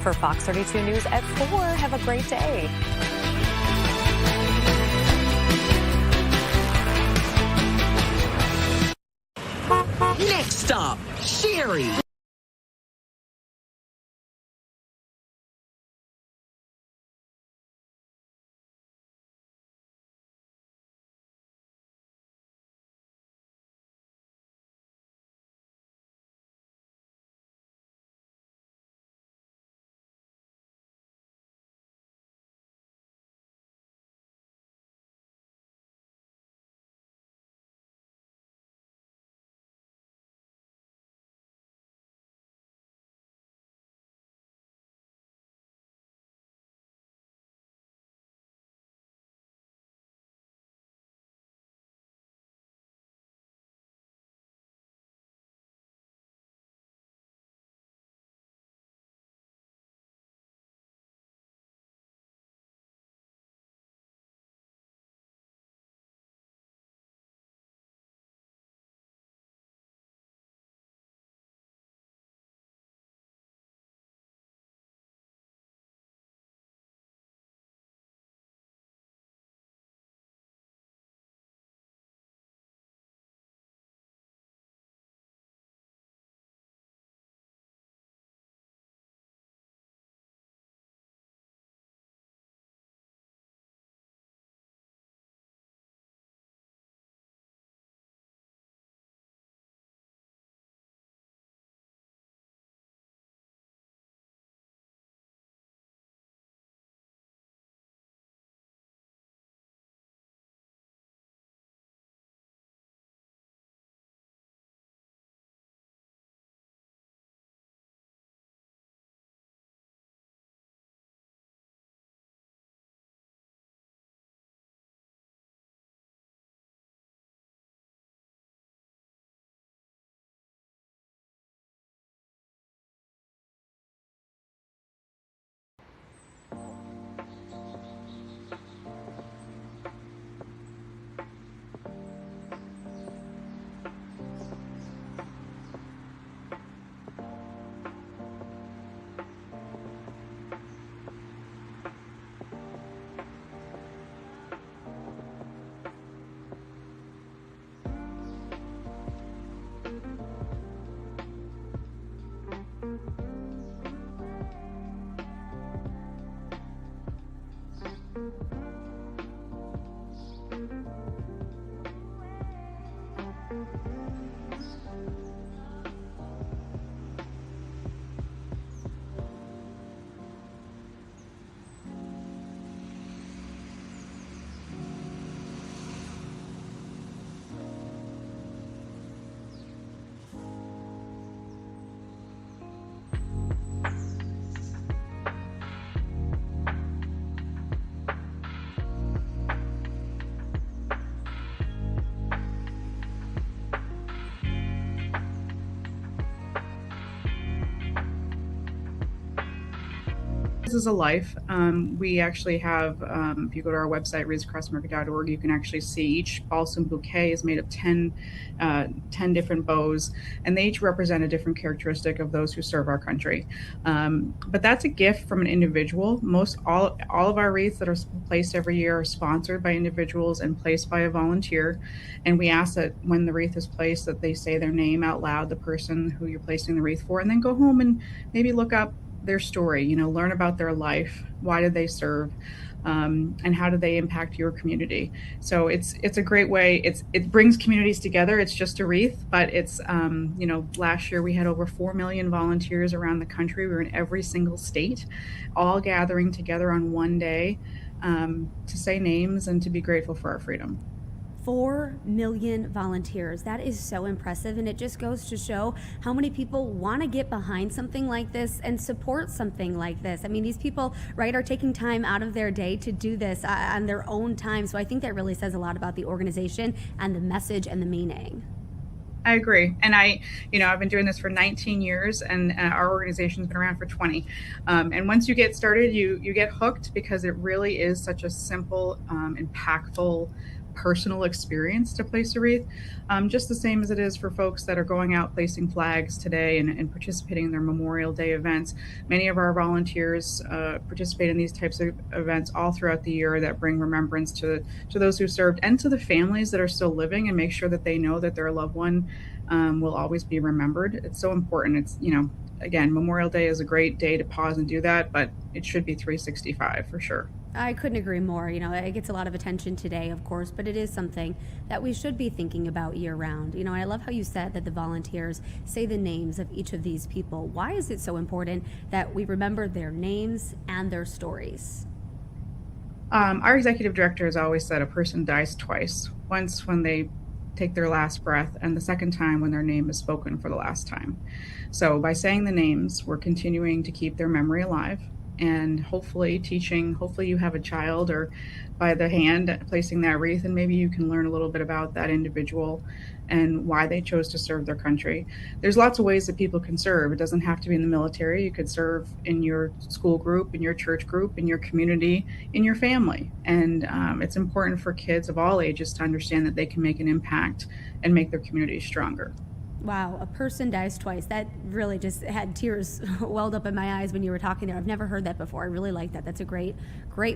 For Fox 32 News at 4, have a great day. Next stop, Sherry. This is a life. We actually have, if you go to our website, wreathsacrossamerica.org, you can actually see each balsam bouquet is made of 10 different bows, and they each represent a different characteristic of those who serve our country. But that's a gift from an individual. All of our wreaths that are placed every year are sponsored by individuals and placed by a volunteer. And we ask that when the wreath is placed, that they say their name out loud, the person who you're placing the wreath for, and then go home and maybe look up their story, learn about their life. Why did they serve? And how do they impact your community? So it's a great way. It brings communities together. It's just a wreath, but it's, last year we had over 4 million volunteers around the country. We were in every single state, all gathering together on one day to say names and to be grateful for our freedom. 4 million volunteers. That is so impressive, and it just goes to show how many people want to get behind something like this and support something like this. I mean, these people, right, are taking time out of their day to do this on their own time. So I think that really says a lot about the organization and the message and the meaning. I agree. And I've been doing this for 19 years, and our organization's been around for 20. And once you get started, you get hooked, because it really is such a simple, impactful, personal experience to place a wreath, just the same as it is for folks that are going out placing flags today and participating in their Memorial Day events. Many of our volunteers participate in these types of events all throughout the year that bring remembrance to those who served and to the families that are still living, and make sure that they know that their loved one will always be remembered. It's so important. It's, again, Memorial Day is a great day to pause and do that, but it should be 365 for sure. I couldn't agree more. It gets a lot of attention today, of course, but it is something that we should be thinking about year round. And I love how you said that the volunteers say the names of each of these people. Why is it so important that we remember their names and their stories? Our executive director has always said a person dies twice, once when they take their last breath, and the second time when their name is spoken for the last time. So by saying the names, we're continuing to keep their memory alive, and hopefully you have a child, or by the hand placing that wreath, and maybe you can learn a little bit about that individual and why they chose to serve their country. There's lots of ways that people can serve. It doesn't have to be in the military. You could serve in your school group, in your church group, in your community, in your family. And it's important for kids of all ages to understand that they can make an impact and make their community stronger. Wow, a person dies twice. That really just had tears welled up in my eyes when you were talking there. I've never heard that before. I really like that. That's a great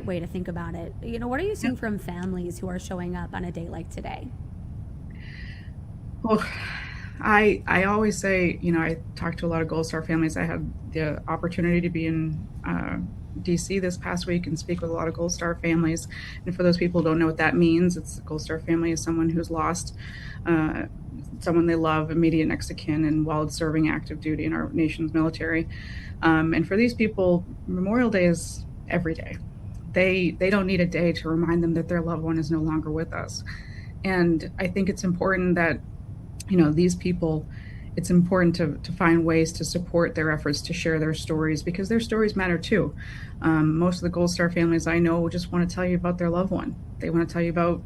way to think about it. What are you seeing from families who are showing up on a day like today? Well, I always say, I talk to a lot of Gold Star families. I had the opportunity to be in DC this past week and speak with a lot of Gold Star families. And for those people who don't know what that means, it's a Gold Star family is someone who's lost someone they love, immediate next of kin, and while serving active duty in our nation's military. And for these people, Memorial Day is every day. They don't need a day to remind them that their loved one is no longer with us. And I think it's important that, these people, it's important to find ways to support their efforts to share their stories, because their stories matter too. Most of the Gold Star families I know just want to tell you about their loved one. They want to tell you about,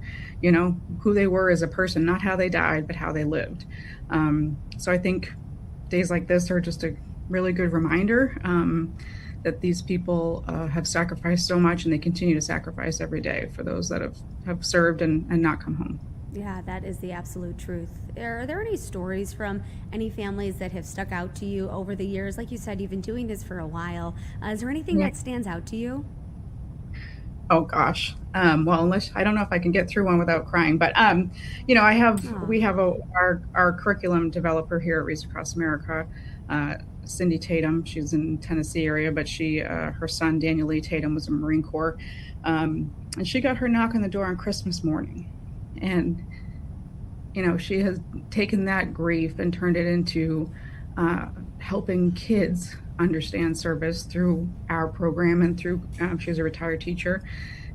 who they were as a person, not how they died, but how they lived. So I think days like this are just a really good reminder that these people have sacrificed so much, and they continue to sacrifice every day for those that have served and not come home. Yeah, that is the absolute truth. Are there any stories from any families that have stuck out to you over the years? Like you said, you've been doing this for a while. Is there anything that stands out to you? Oh gosh. Well, unless I don't know if I can get through one without crying, but we have our curriculum developer here at Reads Across America, Cindy Tatum. She's in Tennessee area, but her son Daniel Lee Tatum was in the Marine Corps, and she got her knock on the door on Christmas morning, and she has taken that grief and turned it into helping kids understand service through our program and through she's a retired teacher,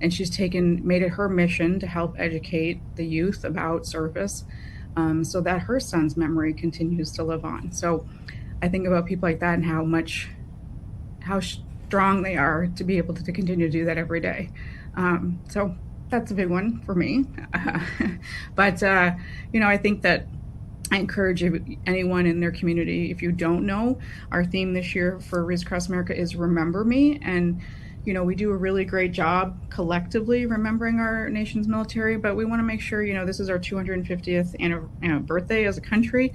and she's made it her mission to help educate the youth about service, so that her son's memory continues to live on. So I think about people like that and how strong they are to be able to continue to do that every day. So that's a big one for me. But I think that I encourage anyone in their community, if you don't know, our theme this year for Reads Across America is Remember Me. And, we do a really great job collectively remembering our nation's military, but we want to make sure, this is our 250th birthday as a country.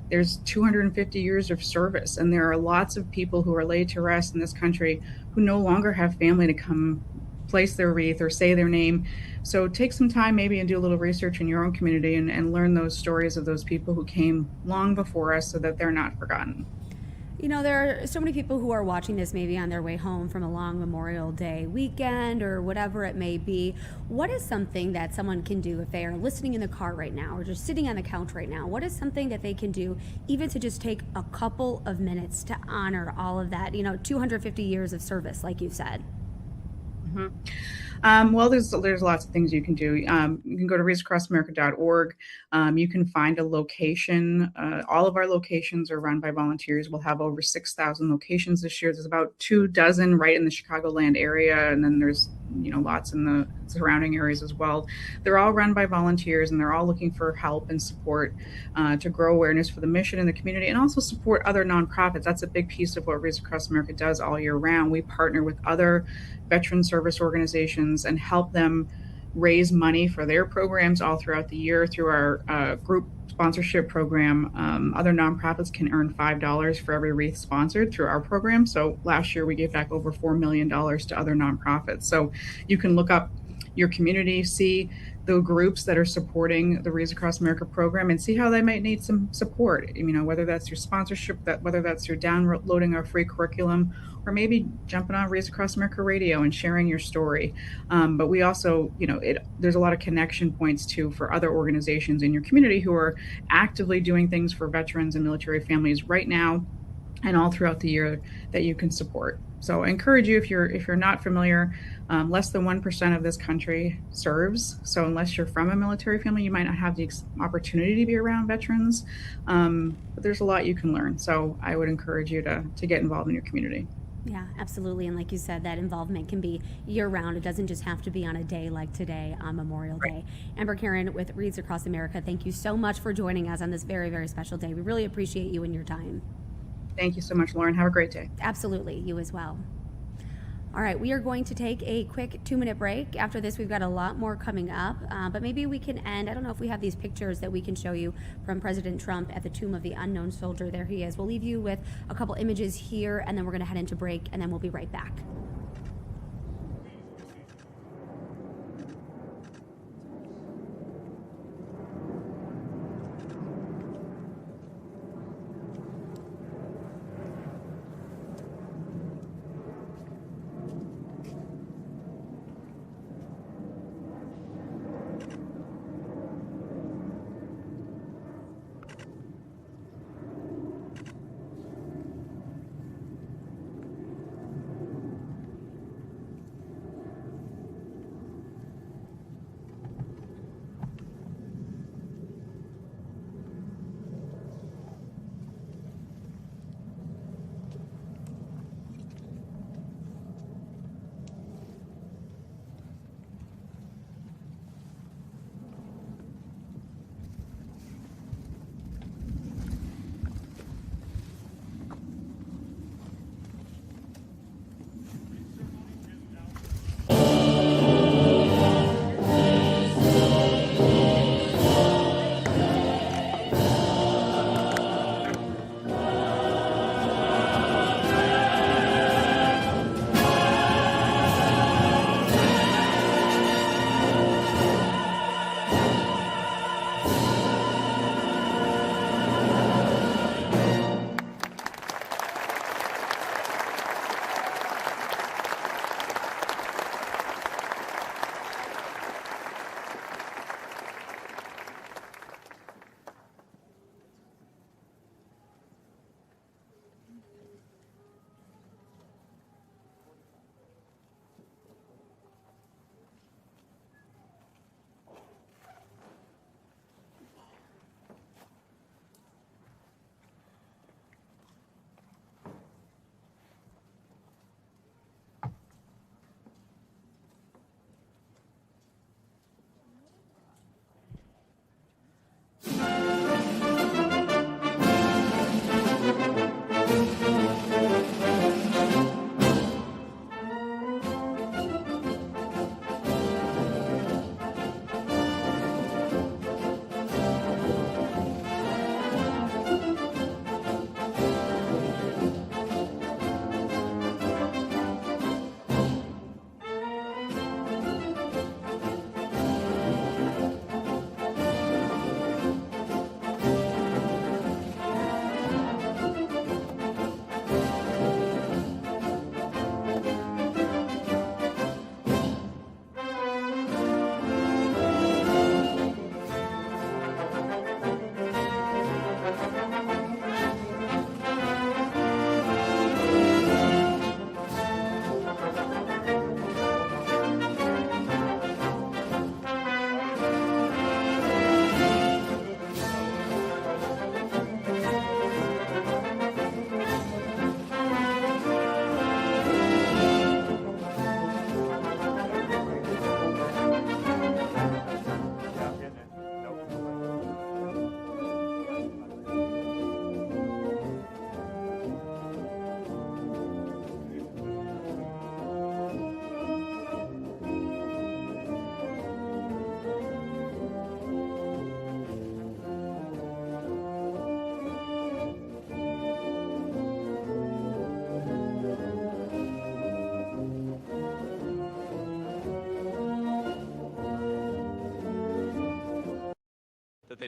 There's 250 years of service, and there are lots of people who are laid to rest in this country who no longer have family to come place their wreath or say their name. So take some time maybe and do a little research in your own community and learn those stories of those people who came long before us, so that they're not forgotten. There are so many people who are watching this maybe on their way home from a long Memorial Day weekend or whatever it may be. What is something that someone can do if they are listening in the car right now or just sitting on the couch right now? What is something that they can do even to just take a couple of minutes to honor all of that, 250 years of service, like you said? Mm-hmm. Well, there's lots of things you can do. You can go to readsacrossamerica.org. You can find a location. All of our locations are run by volunteers. We'll have over 6,000 locations this year. There's about 24 right in the Chicagoland area, and then there's lots in the surrounding areas as well. They're all run by volunteers, and they're all looking for help and support to grow awareness for the mission in the community, and also support other nonprofits. That's a big piece of what Reads Across America does all year round. We partner with other veteran service organizations and help them raise money for their programs all throughout the year through our group sponsorship program. Other nonprofits can earn $5 for every wreath sponsored through our program. So last year we gave back over $4 million to other nonprofits. So you can look up your community, see the groups that are supporting the Wreaths Across America program, and see how they might need some support. Whether that's your sponsorship, whether that's your downloading our free curriculum, or maybe jumping on Wreaths Across America radio and sharing your story. But we also, there's a lot of connection points too for other organizations in your community who are actively doing things for veterans and military families right now and all throughout the year that you can support. So I encourage you, if you're not familiar, less than 1% of this country serves. So unless you're from a military family, you might not have the opportunity to be around veterans. But there's a lot you can learn. So I would encourage you to get involved in your community. Yeah, absolutely. And like you said, that involvement can be year-round. It doesn't just have to be on a day like today, on Memorial Day. Amber Karen with Wreaths Across America, thank you so much for joining us on this very, very special day. We really appreciate you and your time. Thank you so much, Lauren. Have a great day. Absolutely. You as well. All right, we are going to take a quick 2-minute break. After this, we've got a lot more coming up, but maybe we can end. I don't know if we have these pictures that we can show you from President Trump at the Tomb of the Unknown Soldier. There he is. We'll leave you with a couple images here, and then we're going to head into break, and then we'll be right back.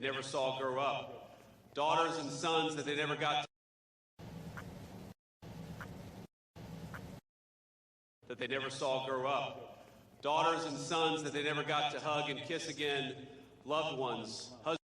never saw grow up, daughters and sons that they never got daughters and sons that they never got to hug and kiss again, loved ones, husbands.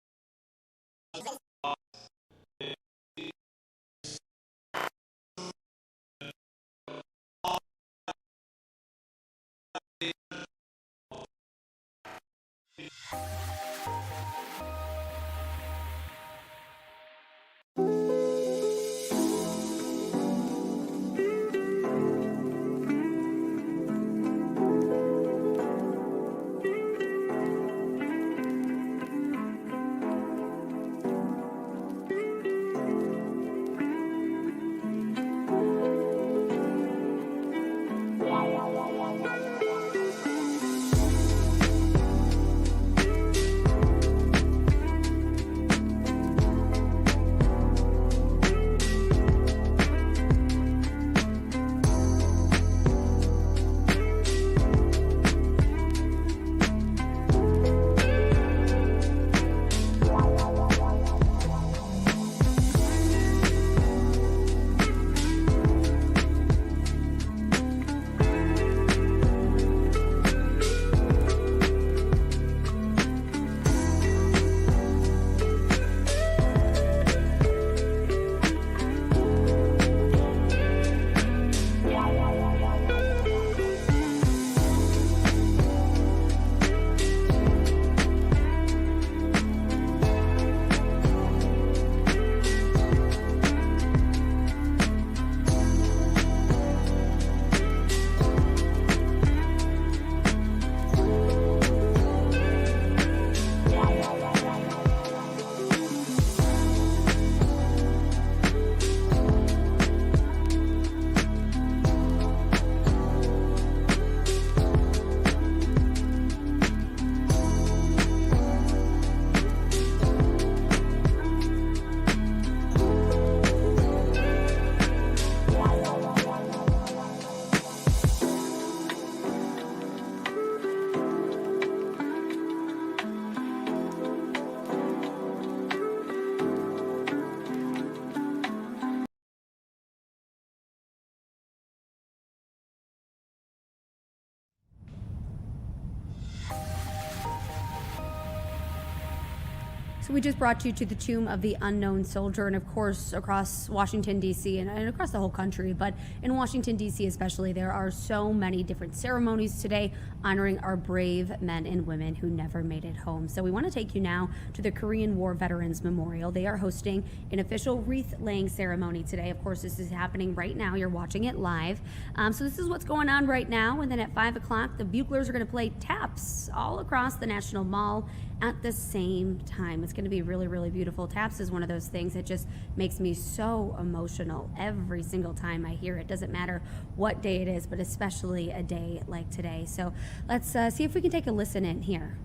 So we just brought you to the Tomb of the Unknown Soldier, and of course across Washington, D.C. and across the whole country, but in Washington, D.C. especially, there are so many different ceremonies today honoring our brave men and women who never made it home. So we want to take you now to the Korean War Veterans Memorial. They are hosting an official wreath-laying ceremony today. Of course, this is happening right now. You're watching it live. So this is what's going on right now, and then at 5 o'clock, the buglers are going to play taps all across the National Mall at the same time. It's going to be really, really beautiful. Taps is one of those things that just makes me so emotional every single time I hear it. Doesn't matter what day it is, but especially a day like today. So let's see if we can take a listen in here.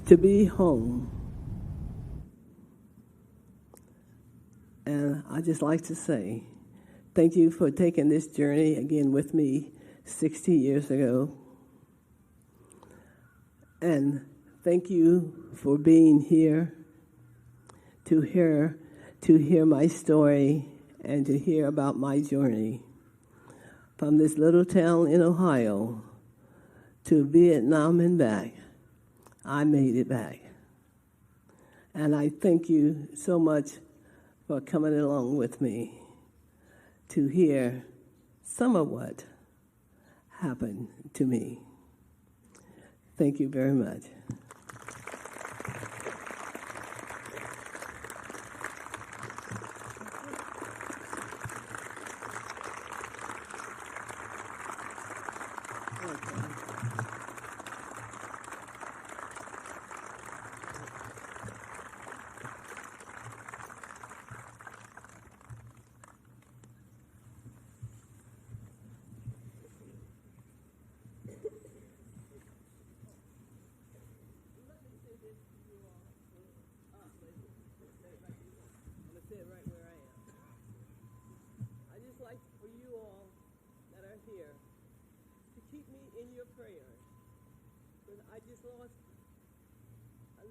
To be home. And I just like to say thank you for taking this journey again with me 60 years ago. And thank you for being here to hear my story and to hear about my journey from this little town in Ohio to Vietnam and back. I made it back. And I thank you so much for coming along with me to hear some of what happened to me. Thank you very much.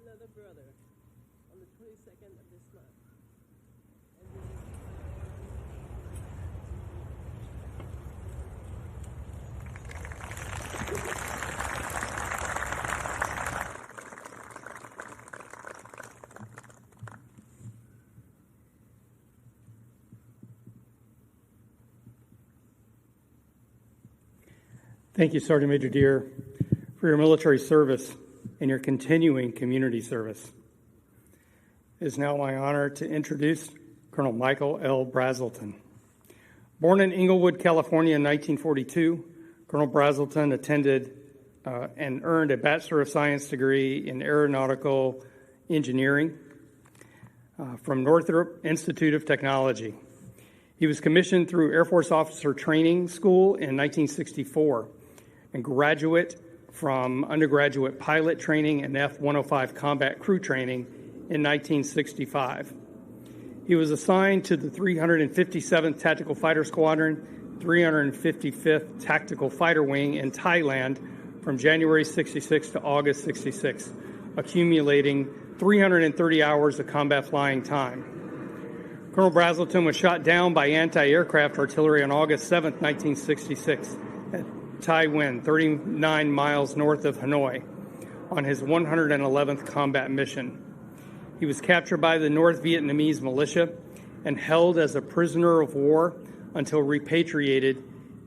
another brother on the 22nd of this month. Thank you, Sergeant Major Deere, for your military service and your continuing community service. It is now my honor to introduce Colonel Michael L. Brazelton. Born in Inglewood, California in 1942, Colonel Brazelton attended and earned a Bachelor of Science degree in Aeronautical Engineering from Northrop Institute of Technology. He was commissioned through Air Force Officer Training School in 1964 and graduate from undergraduate pilot training and F-105 combat crew training in 1965. He was assigned to the 357th Tactical Fighter Squadron, 355th Tactical Fighter Wing in Thailand from January 66 to August 66, accumulating 330 hours of combat flying time. Colonel Brazelton was shot down by anti-aircraft artillery on August 7, 1966, at Tai Nguyen, 39 miles north of Hanoi, on his 111th combat mission. He was captured by the North Vietnamese militia and held as a prisoner of war until repatriated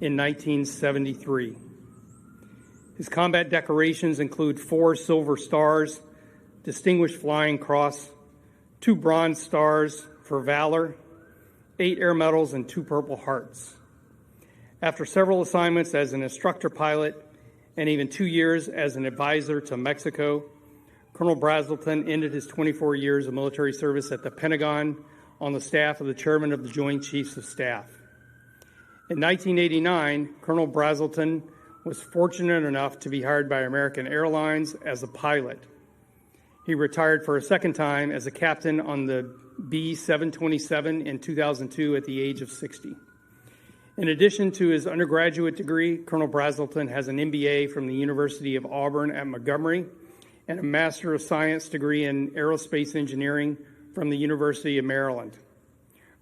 in 1973. His combat decorations include 4 Silver Stars, Distinguished Flying Cross, 2 Bronze Stars for Valor, 8 Air Medals, and 2 Purple Hearts. After several assignments as an instructor pilot and even 2 years as an advisor to Mexico, Colonel Brazelton ended his 24 years of military service at the Pentagon on the staff of the Chairman of the Joint Chiefs of Staff. In 1989, Colonel Brazelton was fortunate enough to be hired by American Airlines as a pilot. He retired for a second time as a captain on the B-727 in 2002 at the age of 60. In addition to his undergraduate degree, Colonel Brazelton has an MBA from the University of Auburn at Montgomery and a Master of Science degree in Aerospace Engineering from the University of Maryland.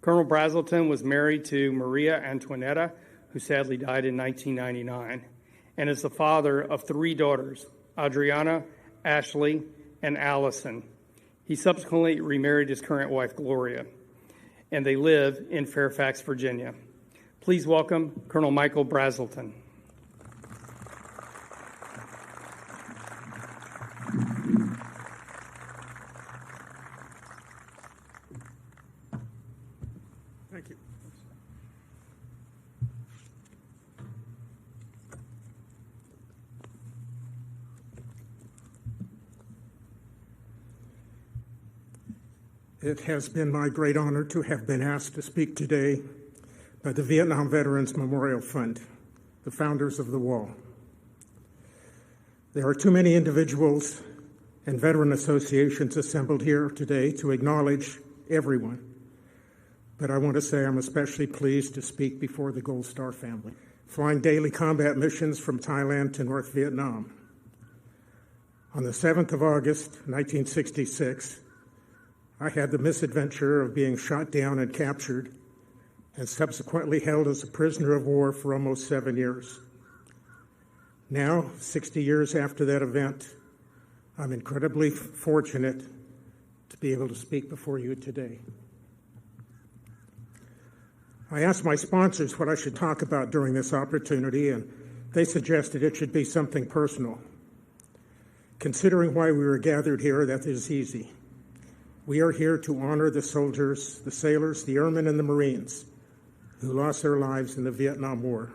Colonel Brazelton was married to Maria Antoinetta, who sadly died in 1999, and is the father of 3 daughters, Adriana, Ashley, and Allison. He subsequently remarried his current wife, Gloria, and they live in Fairfax, Virginia. Please welcome Colonel Michael Brazelton. Thank you. It has been my great honor to have been asked to speak today by the Vietnam Veterans Memorial Fund, the founders of the wall. There are too many individuals and veteran associations assembled here today to acknowledge everyone, but I want to say I'm especially pleased to speak before the Gold Star family, flying daily combat missions from Thailand to North Vietnam. On the 7th of August, 1966, I had the misadventure of being shot down and captured and subsequently held as a prisoner of war for almost 7 years. Now, 60 years after that event, I'm incredibly fortunate to be able to speak before you today. I asked my sponsors what I should talk about during this opportunity, and they suggested it should be something personal. Considering why we were gathered here, that is easy. We are here to honor the soldiers, the sailors, the airmen, and the Marines who lost their lives in the Vietnam War.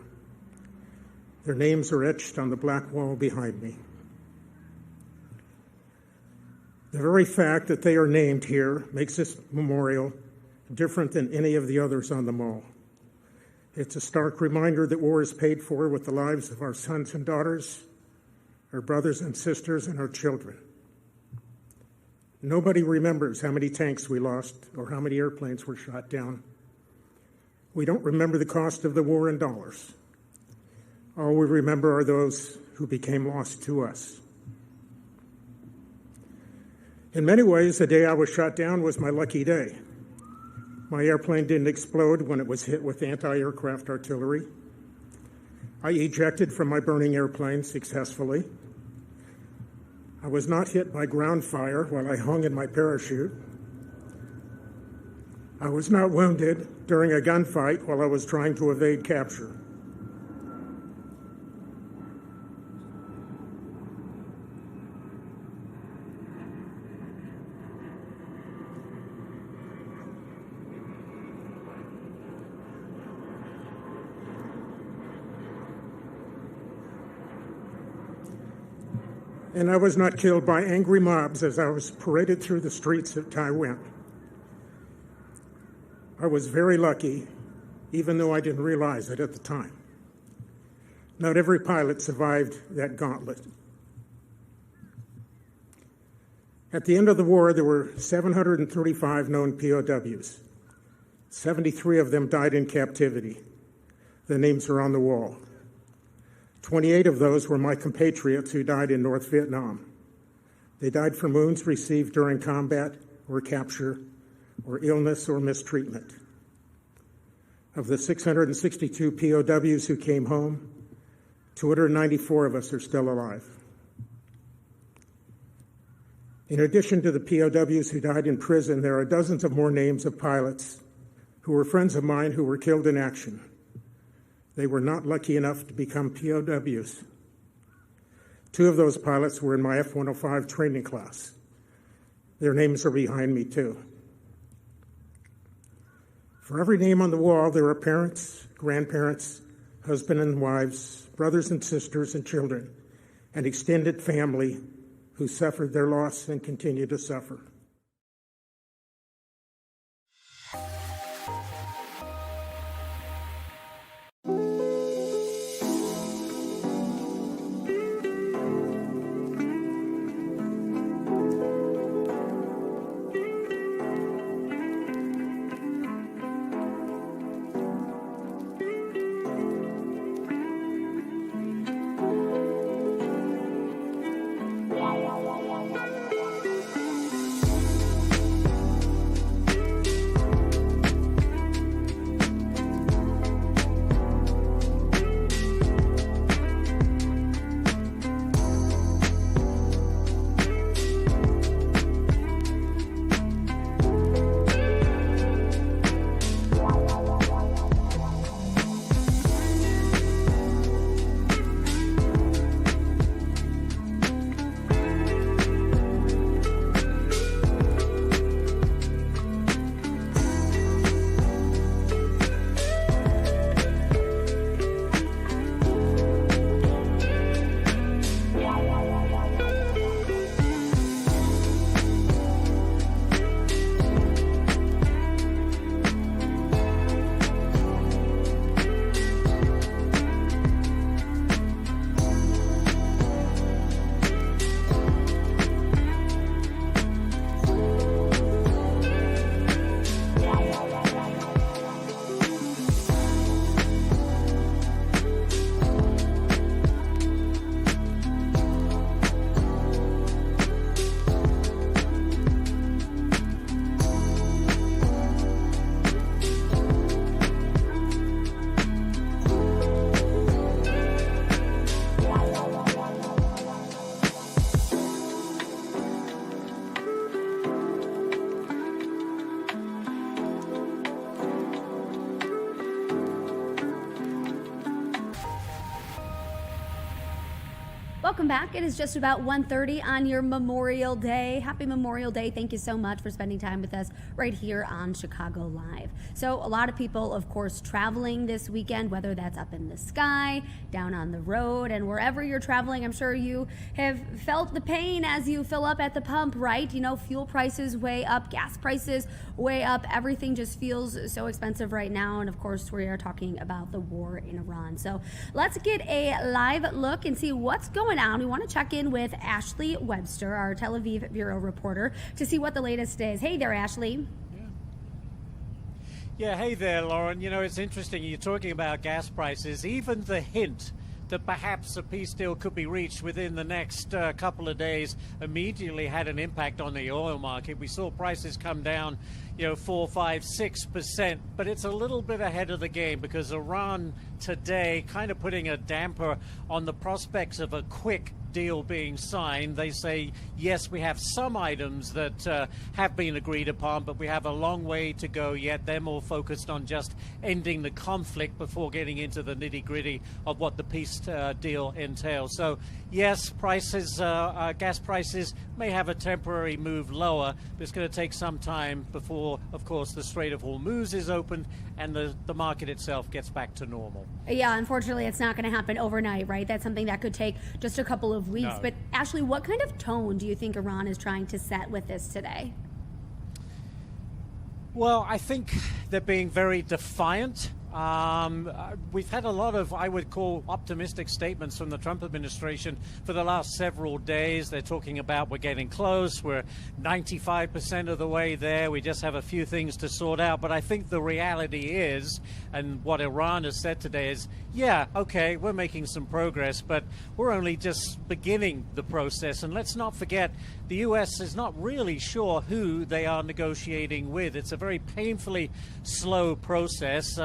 Their names are etched on the black wall behind me. The very fact that they are named here makes this memorial different than any of the others on the mall. It's a stark reminder that war is paid for with the lives of our sons and daughters, our brothers and sisters, and our children. Nobody remembers how many tanks we lost or how many airplanes were shot down. We don't remember the cost of the war in dollars. All we remember are those who became lost to us. In many ways, the day I was shot down was my lucky day. My airplane didn't explode when it was hit with anti-aircraft artillery. I ejected from my burning airplane successfully. I was not hit by ground fire while I hung in my parachute. I was not wounded during a gunfight while I was trying to evade capture. And I was not killed by angry mobs as I was paraded through the streets of Taiwan. I was very lucky, even though I didn't realize it at the time. Not every pilot survived that gauntlet. At the end of the war, there were 735 known POWs. 73 of them died in captivity. The names are on the wall. 28 of those were my compatriots who died in North Vietnam. They died from wounds received during combat or capture or illness or mistreatment. Of the 662 POWs who came home, 294 of us are still alive. In addition to the POWs who died in prison, there are dozens of more names of pilots who were friends of mine who were killed in action. They were not lucky enough to become POWs. 2 of those pilots were in my F-105 training class. Their names are behind me, too. For every name on the wall, there are parents, grandparents, husbands and wives, brothers and sisters and children, and extended family who suffered their loss and continue to suffer. Welcome back. It is just about 1:30 on your Memorial Day. Happy Memorial Day. Thank you so much for spending time with us right here on Chicago Live. So a lot of people, of course, traveling this weekend, whether that's up in the sky, down on the road, and wherever you're traveling. I'm sure you have felt the pain as you fill up at the pump, right? You know, fuel prices way up, gas prices way up. Everything just feels so expensive right now. And of course, we are talking about the war in Iran. So let's get a live look and see what's going on. We want to check in with Ashley Webster, our Tel Aviv bureau reporter, to see what the latest is. Hey there, Ashley. Yeah, hey there, Lauren. You know, it's interesting. You're talking about gas prices. Even the hint that perhaps a peace deal could be reached within the next couple of days immediately had an impact on the oil market. We saw prices come down, 4, 5, 6%, but it's a little bit ahead of the game because Iran today kind of putting a damper on the prospects of a quick deal being signed. They say, yes, we have some items that have been agreed upon, but we have a long way to go yet. They're more focused on just ending the conflict before getting into the nitty-gritty of what the peace deal entails. So, yes, prices, gas prices may have a temporary move lower, but it's going to take some time before, of course, the Strait of Hormuz is opened and the market itself gets back to normal. Yeah, unfortunately, it's not going to happen overnight, right? That's something that could take just a couple of weeks. No. But Ashley, what kind of tone do you think Iran is trying to set with this today? Well, I think they're being very defiant. We've had a lot of, I would call, optimistic statements from the Trump administration for the last several days. They're talking about we're getting close, we're 95% of the way there, we just have a few things to sort out. But I think the reality is, and what Iran has said today is, yeah, okay, we're making some progress, but we're only just beginning the process. And let's not forget, the U.S. is not really sure who they are negotiating with. It's a very painfully slow process.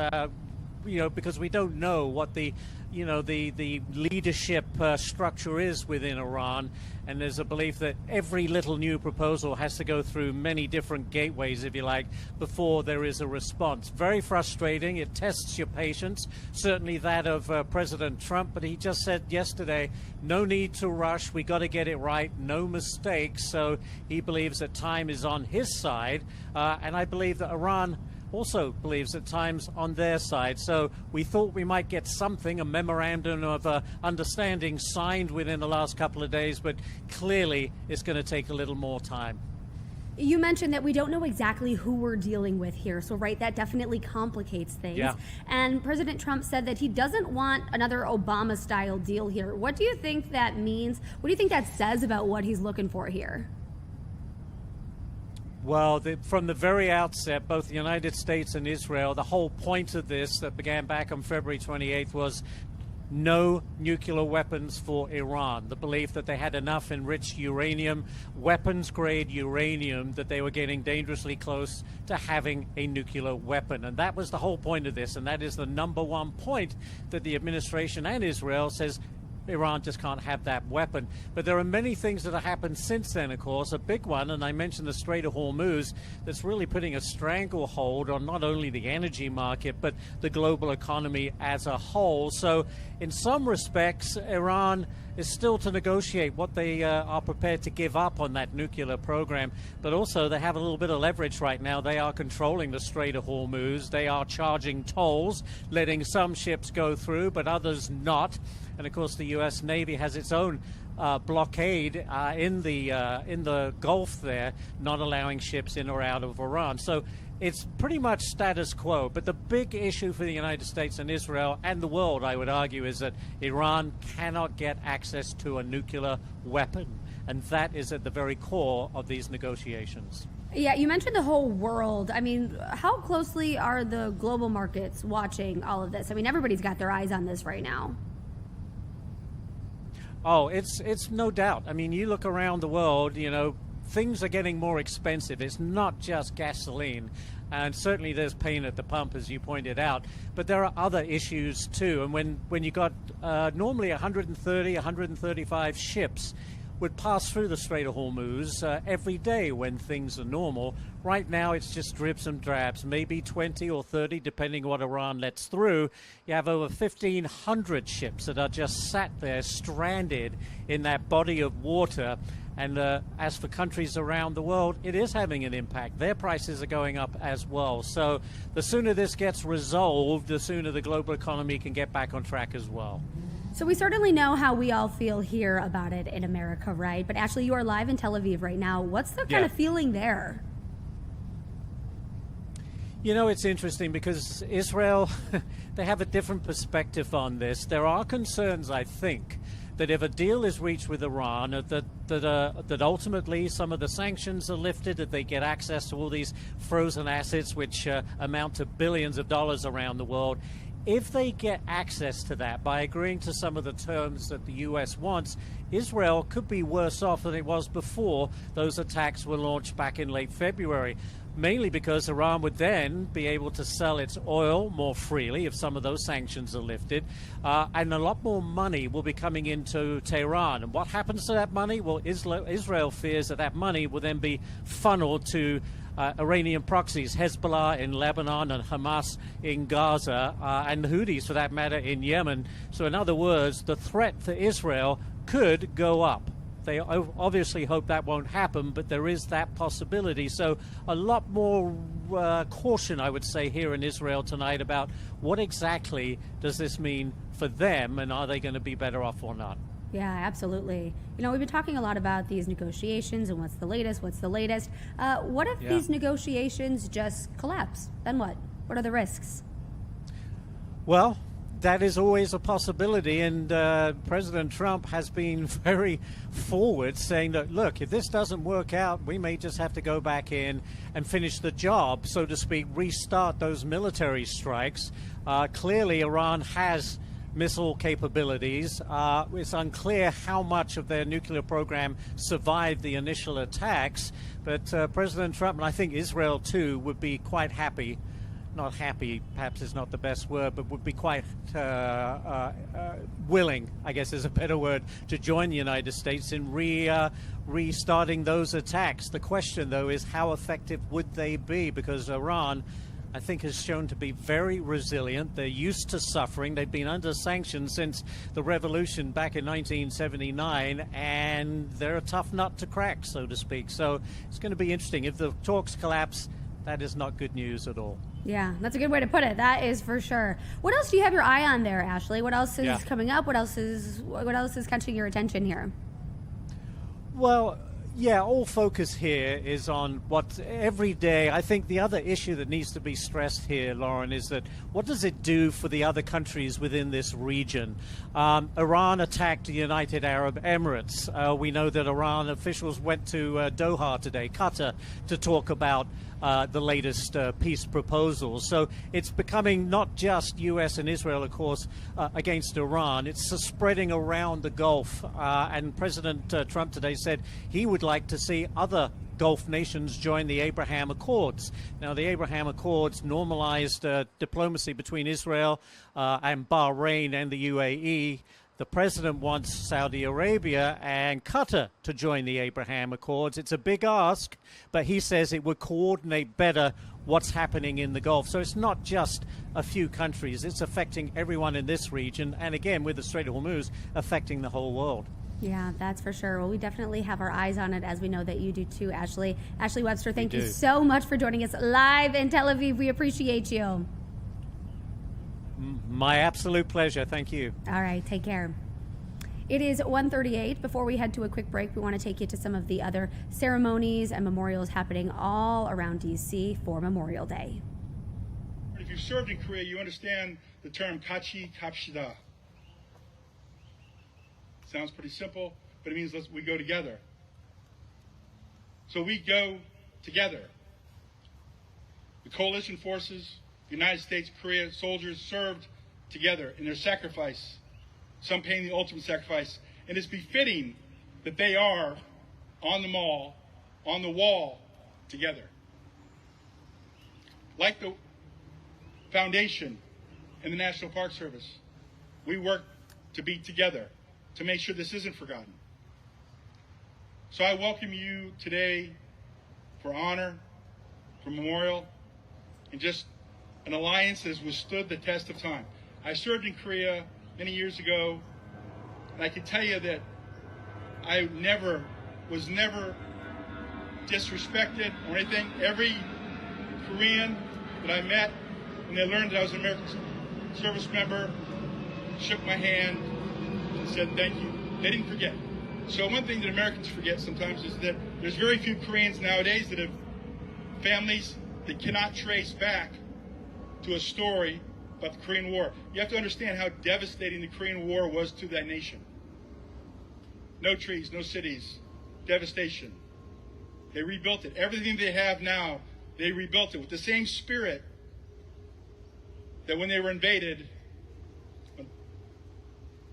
Because we don't know what the leadership structure is within Iran, and there's a belief that every little new proposal has to go through many different gateways, if you like, before there is a response. Very frustrating. It tests your patience, certainly that of President Trump, but he just said yesterday, no need to rush. We got to get it right. No mistakes. So he believes that time is on his side, and I believe that Iran also believes at times on their side. So we thought we might get something, a memorandum of understanding signed within the last couple of days, but clearly it's going to take a little more time. You mentioned that we don't know exactly who we're dealing with here. So, right, that definitely complicates things. Yeah. And President Trump said that he doesn't want another Obama-style deal here. What do you think that means? What do you think that says about what he's looking for here? Well, from the very outset, both the United States and Israel, the whole point of this that began back on February 28th was no nuclear weapons for Iran. The belief that they had enough enriched uranium, weapons-grade uranium, that they were getting dangerously close to having a nuclear weapon. And that was the whole point of this, and that is the number one point that the administration and Israel says Iran just can't have that weapon. But there are many things that have happened since then, of course. A big one, and I mentioned the Strait of Hormuz, that's really putting a stranglehold on not only the energy market, but the global economy as a whole. So in some respects, Iran is still to negotiate what they are prepared to give up on that nuclear program. But also they have a little bit of leverage right now. They are controlling the Strait of Hormuz. They are charging tolls, letting some ships go through, but others not. And of course, the U.S. Navy has its own blockade in the Gulf there, not allowing ships in or out of Iran. So it's pretty much status quo. But the big issue for the United States and Israel and the world, I would argue, is that Iran cannot get access to a nuclear weapon. And that is at the very core of these negotiations. Yeah, you mentioned the whole world. I mean, how closely are the global markets watching all of this? I mean, everybody's got their eyes on this right now. Oh, it's no doubt. I mean, you look around the world, things are getting more expensive. It's not just gasoline. And certainly there's pain at the pump, as you pointed out. But there are other issues, too. And when you got normally 130, 135 ships would pass through the Strait of Hormuz every day when things are normal. Right now, it's just dribs and drabs, maybe 20 or 30, depending what Iran lets through. You have over 1,500 ships that are just sat there, stranded in that body of water. And as for countries around the world, it is having an impact. Their prices are going up as well. So the sooner this gets resolved, the sooner the global economy can get back on track as well. So we certainly know how we all feel here about it in America, right? But Ashley, you are live in Tel Aviv right now. What's the kind of feeling there? It's interesting because Israel, they have a different perspective on this. There are concerns, I think, that if a deal is reached with Iran, that ultimately some of the sanctions are lifted, that they get access to all these frozen assets, which amount to billions of dollars around the world. If they get access to that by agreeing to some of the terms that the U.S. wants, Israel could be worse off than it was before those attacks were launched back in late February, mainly because Iran would then be able to sell its oil more freely if some of those sanctions are lifted, and a lot more money will be coming into Tehran. And what happens to that money? Well, Israel fears that that money will then be funneled to Iranian proxies, Hezbollah in Lebanon and Hamas in Gaza, and the Houthis, for that matter, in Yemen. So in other words, the threat for Israel could go up. They obviously hope that won't happen, but there is that possibility. So a lot more caution, I would say, here in Israel tonight about what exactly does this mean for them, and are they going to be better off or not? Yeah, absolutely. You know, we've been talking a lot about these negotiations and what's the latest. What if these negotiations just collapse? Then what? What are the risks? Well, that is always a possibility, and President Trump has been very forward, saying that, look, if this doesn't work out, we may just have to go back in and finish the job, so to speak, restart those military strikes. Clearly, Iran has missile capabilities. It's unclear how much of their nuclear program survived the initial attacks, but President Trump, and I think Israel too, would be quite happy. Not happy, perhaps is not the best word, but would be quite willing, I guess is a better word, to join the United States in restarting those attacks. The question, though, is how effective would they be? Because Iran, I think, has shown to be very resilient. They're used to suffering. They've been under sanctions since the revolution back in 1979, and they're a tough nut to crack, so to speak. So it's going to be interesting. If the talks collapse, that is not good news at all. Yeah, that's a good way to put it. That is for sure. What else do you have your eye on there, Ashley? What else is coming up? What else is catching your attention here? Well, yeah, all focus here is on what every day. I think the other issue that needs to be stressed here, Lauren, is that what does it do for the other countries within this region? Iran attacked the United Arab Emirates. We know that Iran officials went to Doha today, Qatar, to talk about the latest peace proposals. So it's becoming not just U.S. and Israel, of course, against Iran. It's spreading around the Gulf. And President Trump today said he would like to see other Gulf nations join the Abraham Accords. Now, the Abraham Accords normalized diplomacy between Israel and Bahrain and the UAE. The president wants Saudi Arabia and Qatar to join the Abraham Accords. It's a big ask, but he says it would coordinate better what's happening in the Gulf. So it's not just a few countries. It's affecting everyone in this region. And again, with the Strait of Hormuz, affecting the whole world. Yeah, that's for sure. Well, we definitely have our eyes on it, as we know that you do too, Ashley. Ashley Webster, thank you so much for joining us live in Tel Aviv. We appreciate you. My absolute pleasure. Thank you. All right, take care. It is 1:38. Before we head to a quick break, we want to take you to some of the other ceremonies and memorials happening all around D.C. for Memorial Day. If you've served in Korea, you understand the term kachi kapshida. Sounds pretty simple, but it means we go together. So we go together. The coalition forces, the United States, Korea, soldiers served together in their sacrifice, some paying the ultimate sacrifice. And it's befitting that they are on the wall together. Like the Foundation and the National Park Service, we work to be together to make sure this isn't forgotten. So I welcome you today for honor, for memorial, and just an alliance that has withstood the test of time. I served in Korea many years ago, and I can tell you that I was never disrespected or anything. Every Korean that I met, when they learned that I was an American service member, shook my hand and said thank you. They didn't forget. So one thing that Americans forget sometimes is that there's very few Koreans nowadays that have families that cannot trace back to a story about the Korean War. You have to understand how devastating the Korean War was to that nation. No trees, no cities, devastation. They rebuilt it. Everything they have now, they rebuilt it with the same spirit that when they were invaded,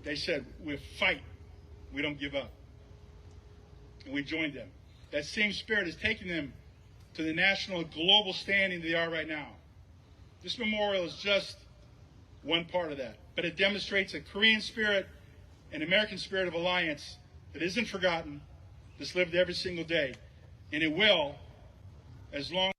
they said, "We fight, we don't give up." And we joined them. That same spirit has taken them to the national and global standing they are right now. This memorial is just one part of that, but it demonstrates a Korean spirit and American spirit of alliance that isn't forgotten, that's lived every single day, and it will, as long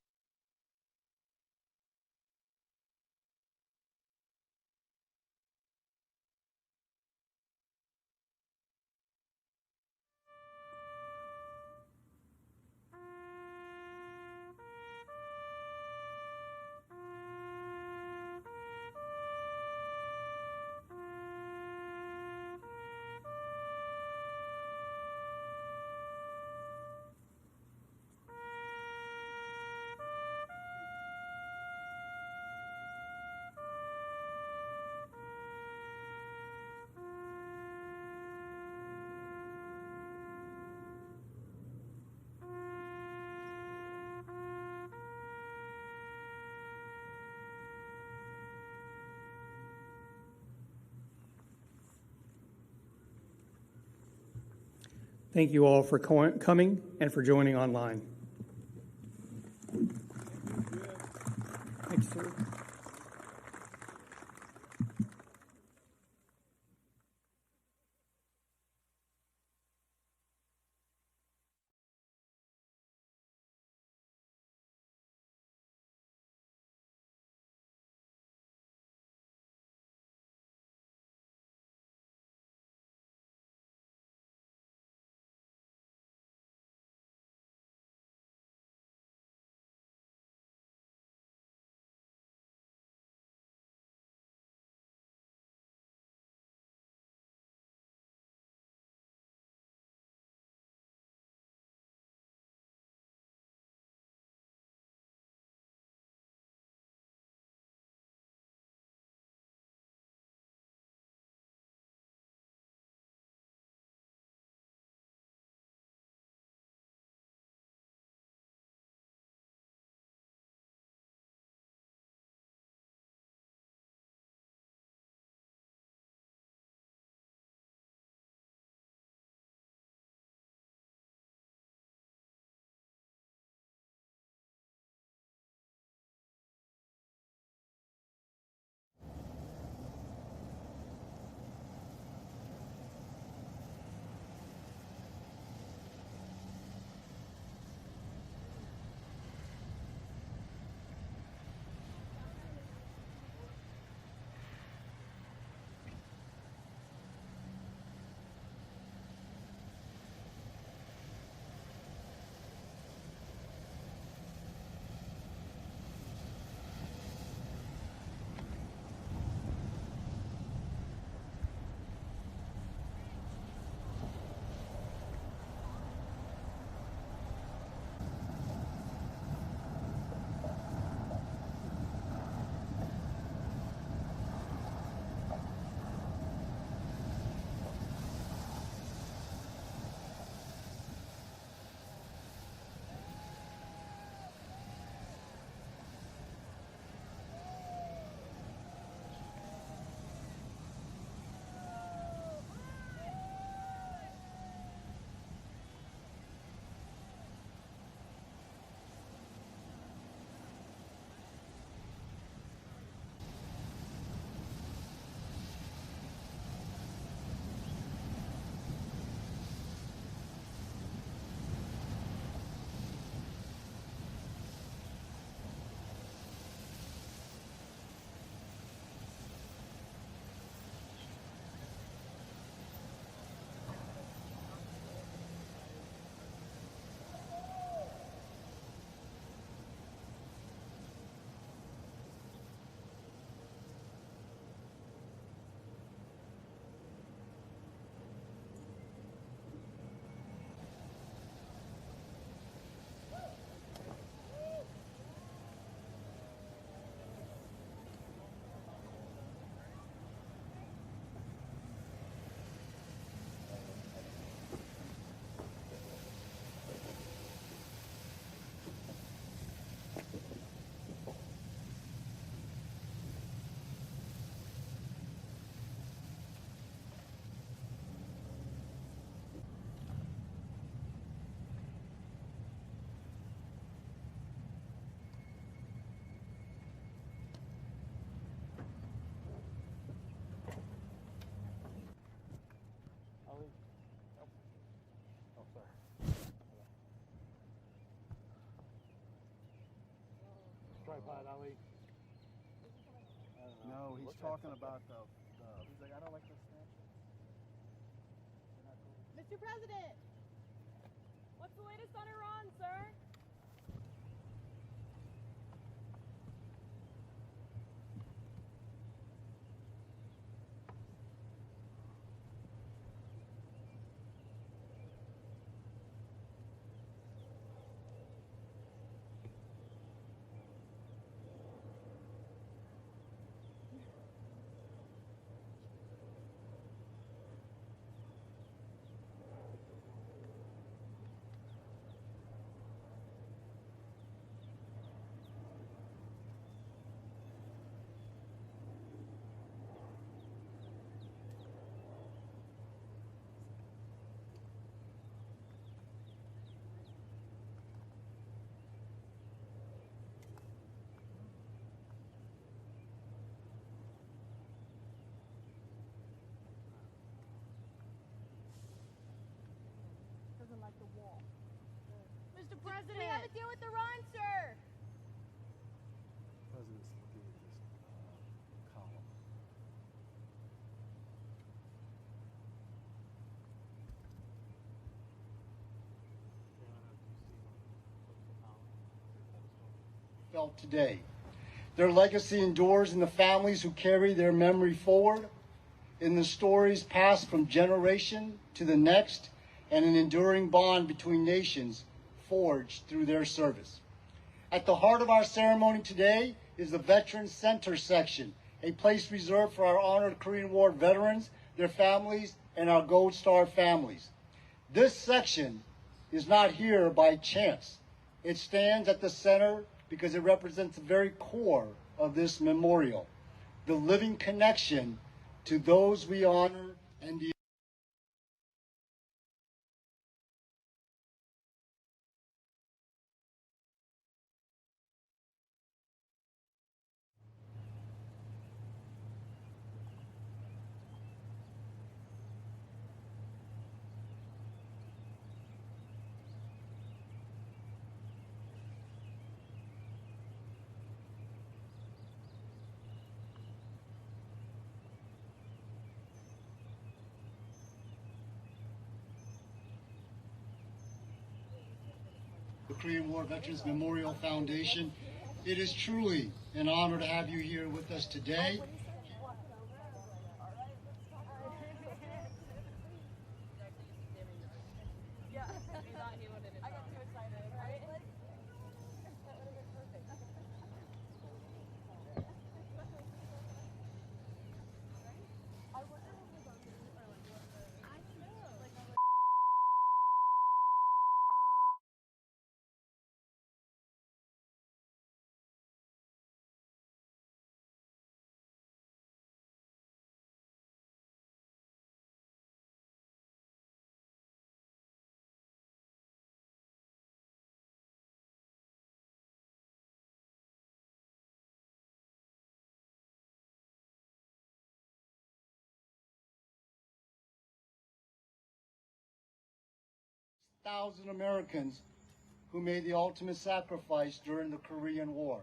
Thank you all for coming and for joining online. Thanks, sir. No, he's talking about the he's like, I don't like the snatch. Mr. President, what's the latest on Iran, sir? Like the wall. Mr. President, we have a deal with Iran, sir. The president's looking at this column. Felt today. Their legacy endures in the families who carry their memory forward, in the stories passed from generation to the next, and an enduring bond between nations forged through their service. At the heart of our ceremony today is the Veterans Center section, a place reserved for our honored Korean War veterans, their families, and our Gold Star families. This section is not here by chance. It stands at the center because it represents the very core of this memorial, the living connection to those we honor and the Korean War Veterans Memorial Foundation. It is truly an honor to have you here with us today. I got too excited, right? Thousand Americans who made the ultimate sacrifice during the Korean War.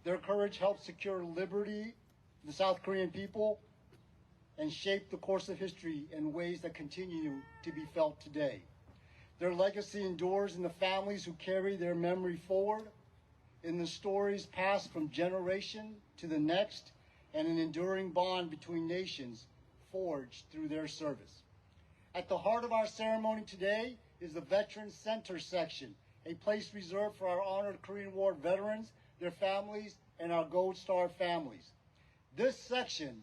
Their courage helped secure liberty for the South Korean people and shape the course of history in ways that continue to be felt today. Their legacy endures in the families who carry their memory forward, in the stories passed from generation to the next, and an enduring bond between nations forged through their service. At the heart of our ceremony today is the Veterans Center section, a place reserved for our honored Korean War veterans, their families, and our Gold Star families. This section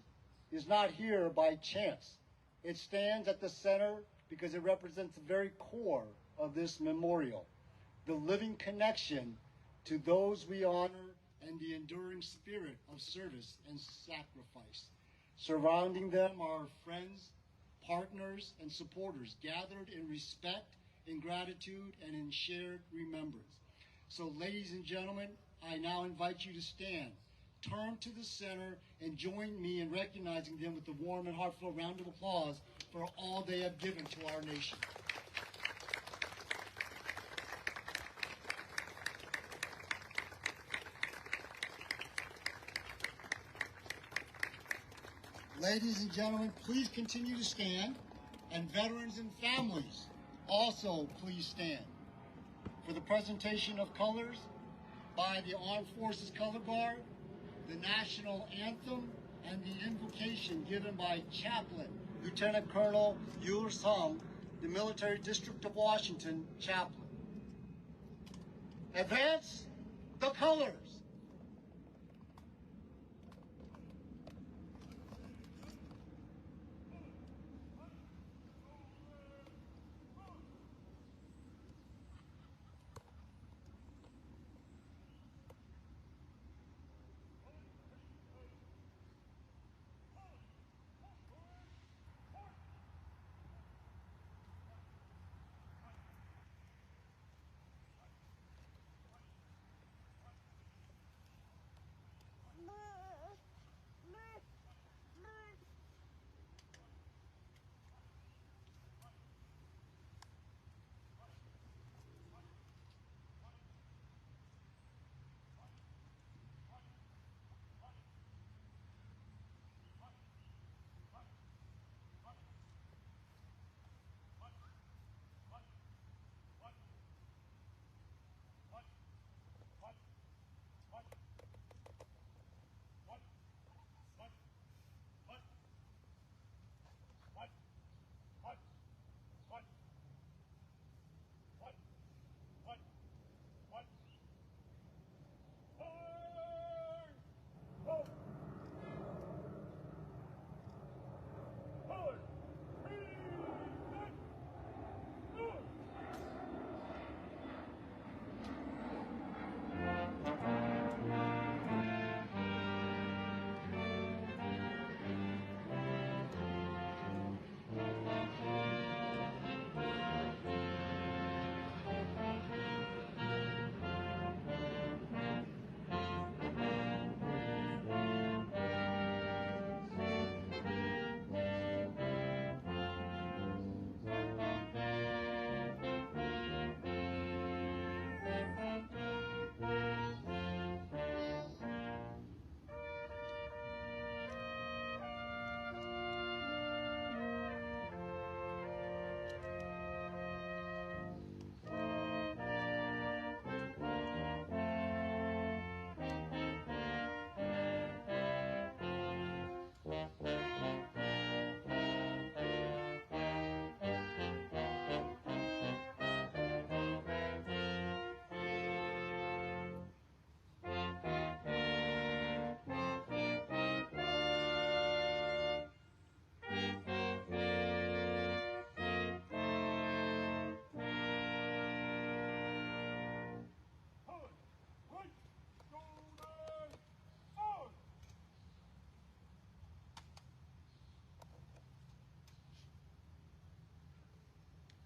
is not here by chance. It stands at the center because it represents the very core of this memorial, the living connection to those we honor and the enduring spirit of service and sacrifice. Surrounding them are friends, partners, and supporters gathered in respect, in gratitude, and in shared remembrance. So, ladies and gentlemen, I now invite you to stand, turn to the center, and join me in recognizing them with a warm and heartfelt round of applause for all they have given to our nation. Ladies and gentlemen, please continue to stand. And veterans and families, also please stand. For the presentation of colors by the Armed Forces Color Guard, the national anthem, and the invocation given by Chaplain Lieutenant Colonel Yul Sung, the Military District of Washington Chaplain. Advance the colors.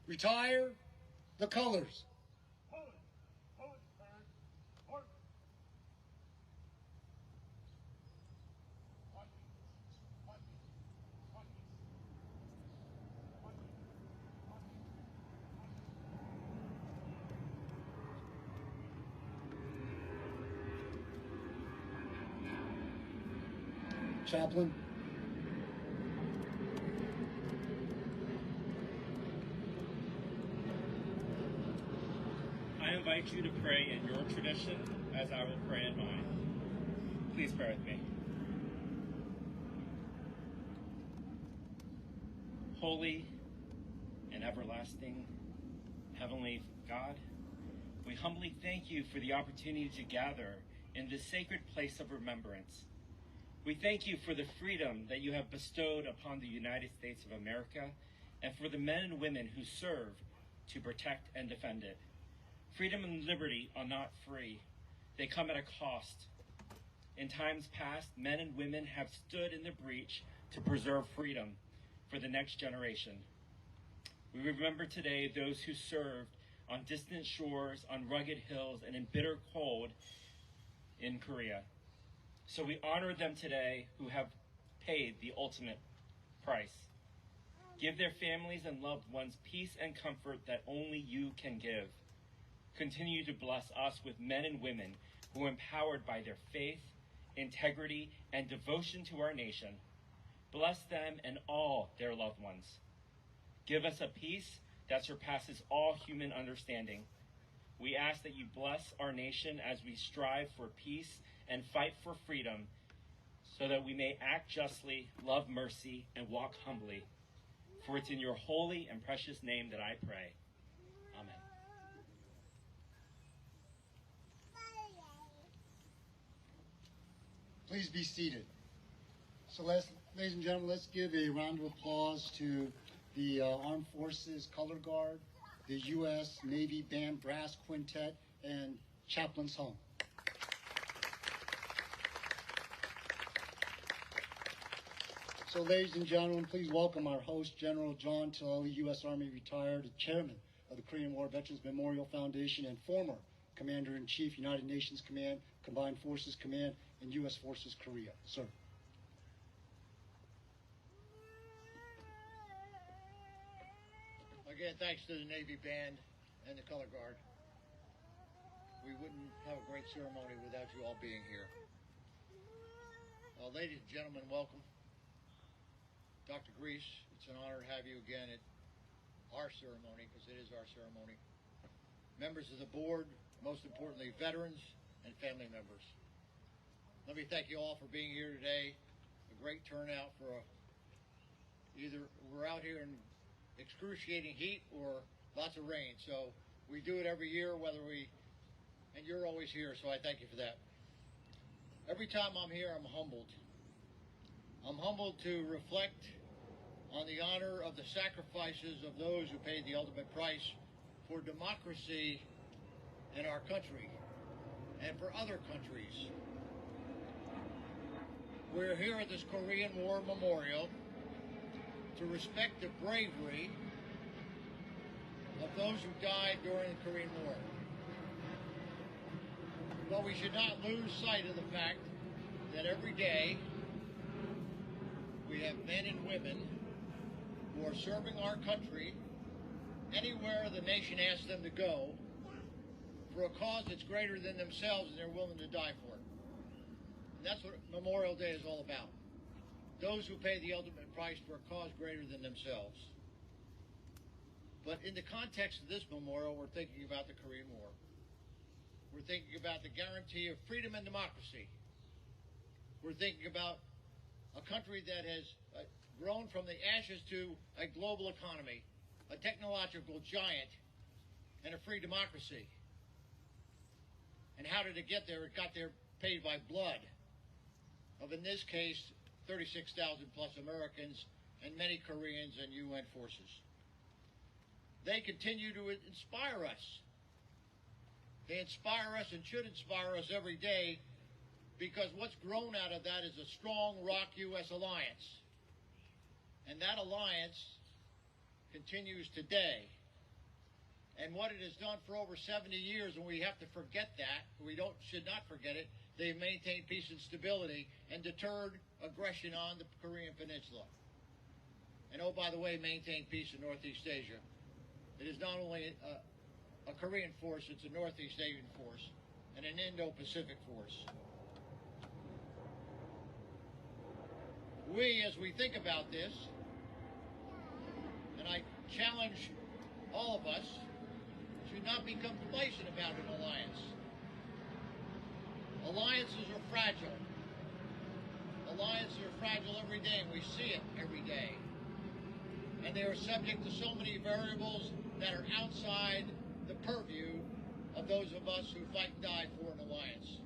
Retire the colors. Chaplain. I invite you to pray in your tradition as I will pray in mine. Please pray with me. Holy and everlasting Heavenly God, we humbly thank you for the opportunity to gather in this sacred place of remembrance. We thank you for the freedom that you have bestowed upon the United States of America and for the men and women who serve to protect and defend it. Freedom and liberty are not free. They come at a cost. In times past, men and women have stood in the breach to preserve freedom for the next generation. We remember today those who served on distant shores, on rugged hills, and in bitter cold in Korea. So we honor them today who have paid the ultimate price. Give their families and loved ones peace and comfort that only you can give. Continue to bless us with men and women who are empowered by their faith, integrity, and devotion to our nation. Bless them and all their loved ones. Give us a peace that surpasses all human understanding. We ask that you bless our nation as we strive for peace and fight for freedom, so that we may act justly, love mercy, and walk humbly. For it's in your holy and precious name that I pray. Amen. Please be seated. So ladies and gentlemen, let's give a round of applause to the Armed Forces Color Guard, the U.S. Navy Band Brass Quintet, and Chaplain's Home. So ladies and gentlemen, please welcome our host, General John Tilley, U.S. Army retired, Chairman of the Korean War Veterans Memorial Foundation, and former Commander-in-Chief, United Nations Command, Combined Forces Command, and U.S. Forces Korea. Sir. Again, thanks to the Navy Band and the Color Guard. We wouldn't have a great ceremony without you all being here. Ladies and gentlemen, welcome. Dr. Grease, it's an honor to have you again at our ceremony, because it is our ceremony. Members of the board, most importantly, veterans and family members. Let me thank you all for being here today. A great turnout for either we're out here in excruciating heat or lots of rain. So we do it every year, and you're always here, so I thank you for that. Every time I'm here, I'm humbled. I'm humbled to reflect on the honor of the sacrifices of those who paid the ultimate price for democracy in our country and for other countries. We're here at this Korean War Memorial to respect the bravery of those who died during the Korean War. But we should not lose sight of the fact that every day we have men and women who are serving our country anywhere the nation asks them to go for a cause that's greater than themselves, and they're willing to die for it. And that's what Memorial Day is all about. Those who pay the ultimate price for a cause greater than themselves. But in the context of this memorial, we're thinking about the Korean War. We're thinking about the guarantee of freedom and democracy. We're thinking about a country that has grown from the ashes to a global economy, a technological giant, and a free democracy. And how did it get there? It got there paid by blood of, in this case, 36,000 plus Americans and many Koreans and UN forces. They continue to inspire us. They inspire us and should inspire us every day, because what's grown out of that is a strong ROK-U.S. alliance. And that alliance continues today. And what it has done for over 70 years, and we have to forget that, should not forget it, they've maintained peace and stability and deterred aggression on the Korean Peninsula. And oh, by the way, maintained peace in Northeast Asia. It is not only a Korean force, it's a Northeast Asian force and an Indo-Pacific force. We, as we think about this, and I challenge all of us, should not become complacent about an alliance. Alliances are fragile. Alliances are fragile every day, and we see it every day. And they are subject to so many variables that are outside the purview of those of us who fight and die for an alliance.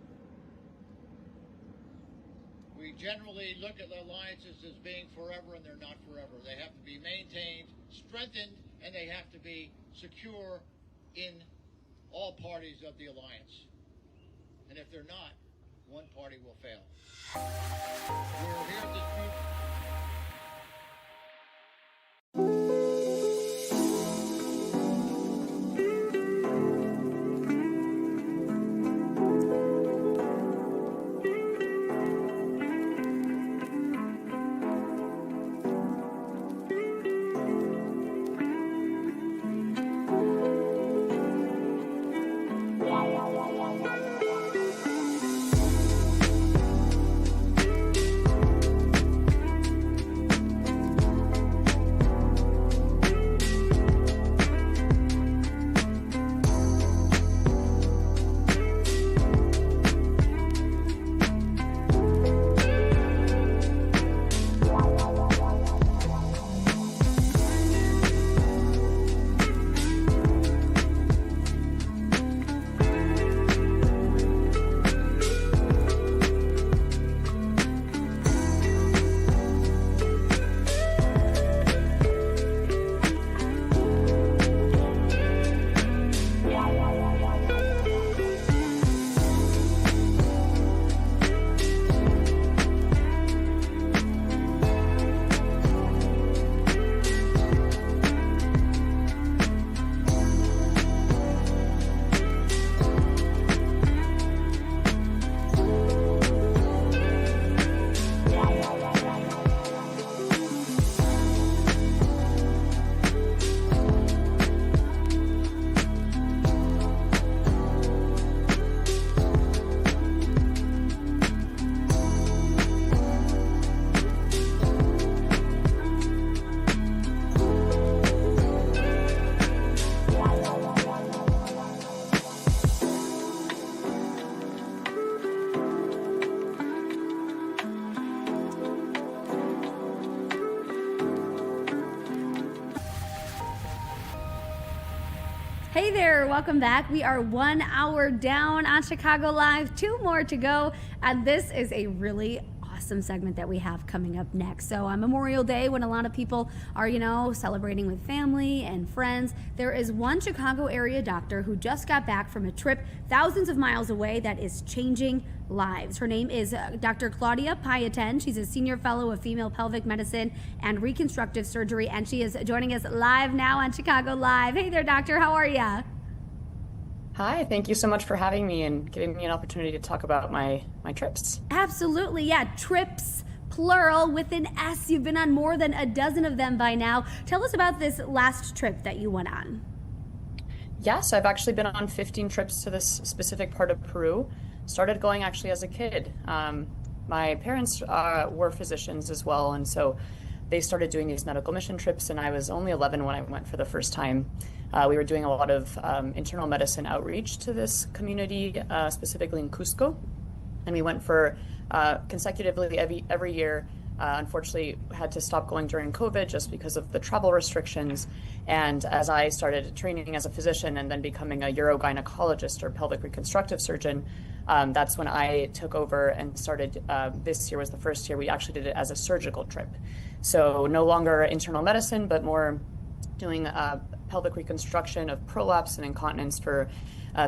We generally look at alliances as being forever, and they're not forever. They have to be maintained, strengthened, and they have to be secure in all parties of the alliance. And if they're not, one party will fail. We're here at this group. Hey there, welcome back. We are 1 hour down on Chicago Live, 2 more to go, and this is a really awesome segment that we have coming up next. So on Memorial Day, when a lot of people are, celebrating with family and friends, there is one Chicago area doctor who just got back from a trip thousands of miles away that is changing lives. Her name is Dr. Claudia Payaten. She's a senior fellow of female pelvic medicine and reconstructive surgery, and she is joining us live now on Chicago Live. Hey there, doctor. How are you? Hi, thank you so much for having me and giving me an opportunity to talk about my trips. Absolutely, yeah, trips, plural, with an S. You've been on more than a dozen of them by now. Tell us about this last trip that you went on. Yes, I've actually been on 15 trips to this specific part of Peru. Started going actually as a kid. My parents were physicians as well, and so they started doing these medical mission trips, and I was only 11 when I went for the first time. We were doing a lot of internal medicine outreach to this community, specifically in Cusco, and we went for consecutively every year. Unfortunately, had to stop going during COVID just because of the travel restrictions. And as I started training as a physician and then becoming a urogynecologist or pelvic reconstructive surgeon, that's when I took over and started. This year was the first year we actually did it as a surgical trip. So no longer internal medicine, but more doing pelvic reconstruction of prolapse and incontinence for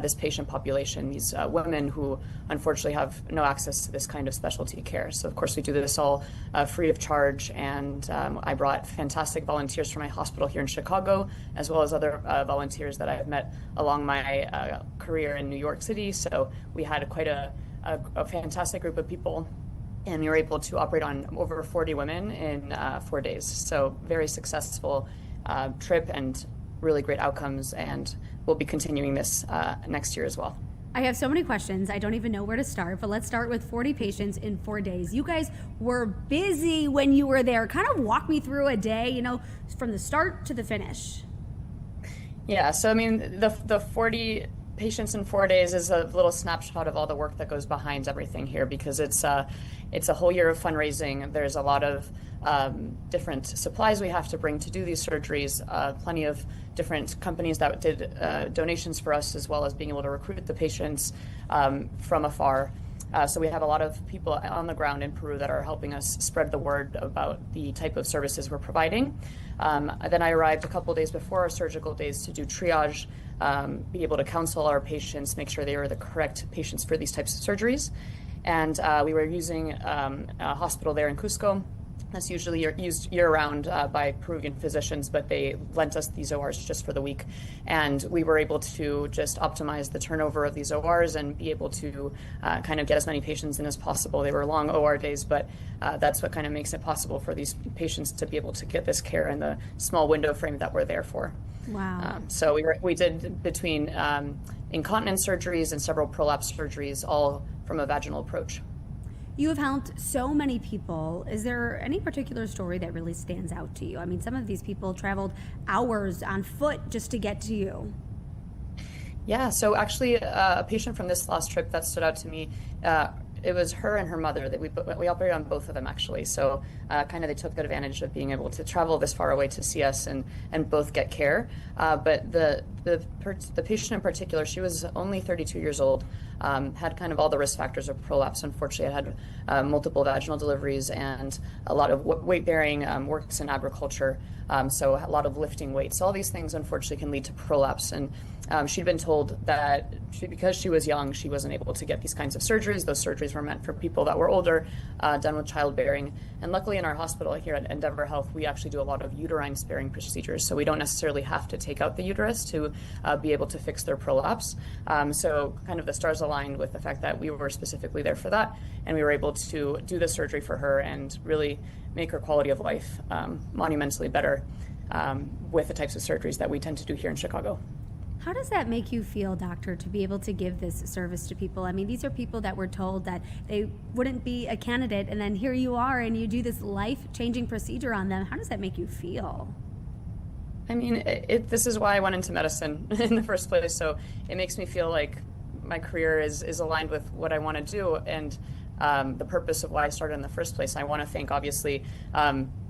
this patient population, these women who unfortunately have no access to this kind of specialty care. So of course we do this all free of charge, and I brought fantastic volunteers from my hospital here in Chicago, as well as other volunteers that I've met along my career in New York City. So we had quite a fantastic group of people, and we were able to operate on over 40 women in 4 days. So very successful trip and really great outcomes, and we'll be continuing this next year as well. I have so many questions. I don't even know where to start, but let's start with 40 patients in 4 days. You guys were busy when you were there. Kind of walk me through a day, from the start to the finish. Yeah, so I mean, the 40 patients in 4 days is a little snapshot of all the work that goes behind everything here, because it's a whole year of fundraising. There's a lot of different supplies we have to bring to do these surgeries, plenty of different companies that did donations for us, as well as being able to recruit the patients from afar. So we have a lot of people on the ground in Peru that are helping us spread the word about the type of services we're providing. Then I arrived a couple days before our surgical days to do triage, be able to counsel our patients, make sure they were the correct patients for these types of surgeries. And we were using a hospital there in Cusco that's usually used year-round by Peruvian physicians, but they lent us these ORs just for the week. And we were able to just optimize the turnover of these ORs and be able to kind of get as many patients in as possible. They were long OR days, but that's what kind of makes it possible for these patients to be able to get this care in the small window frame that we're there for. Wow. So we did between incontinence surgeries and several prolapse surgeries, all from a vaginal approach. You have helped so many people. Is there any particular story that really stands out to you? I mean, some of these people traveled hours on foot just to get to you. Yeah, so actually a patient from this last trip that stood out to me, it was her and her mother that we operated on both of them actually. So kind of they took advantage of being able to travel this far away to see us and both get care. But the patient in particular, she was only 32 years old, had kind of all the risk factors of prolapse. Unfortunately, I had multiple vaginal deliveries and a lot of weight bearing, works in agriculture. So a lot of lifting weights. So all these things unfortunately can lead to prolapse. And she'd been told that because she was young, she wasn't able to get these kinds of surgeries. Those surgeries were meant for people that were older, done with childbearing. And luckily in our hospital here at Endeavor Health, we actually do a lot of uterine sparing procedures. So we don't necessarily have to take out the uterus to be able to fix their prolapse. So kind of the stars aligned with the fact that we were specifically there for that. And we were able to do the surgery for her and really make her quality of life monumentally better with the types of surgeries that we tend to do here in Chicago. How does that make you feel, doctor, to be able to give this service to people? I mean, these are people that were told that they wouldn't be a candidate, and then here you are and you do this life-changing procedure on them. How does that make you feel? I mean, this is why I went into medicine in the first place. So it makes me feel like my career is aligned with what I want to do and the purpose of why I started in the first place. I want to thank, obviously,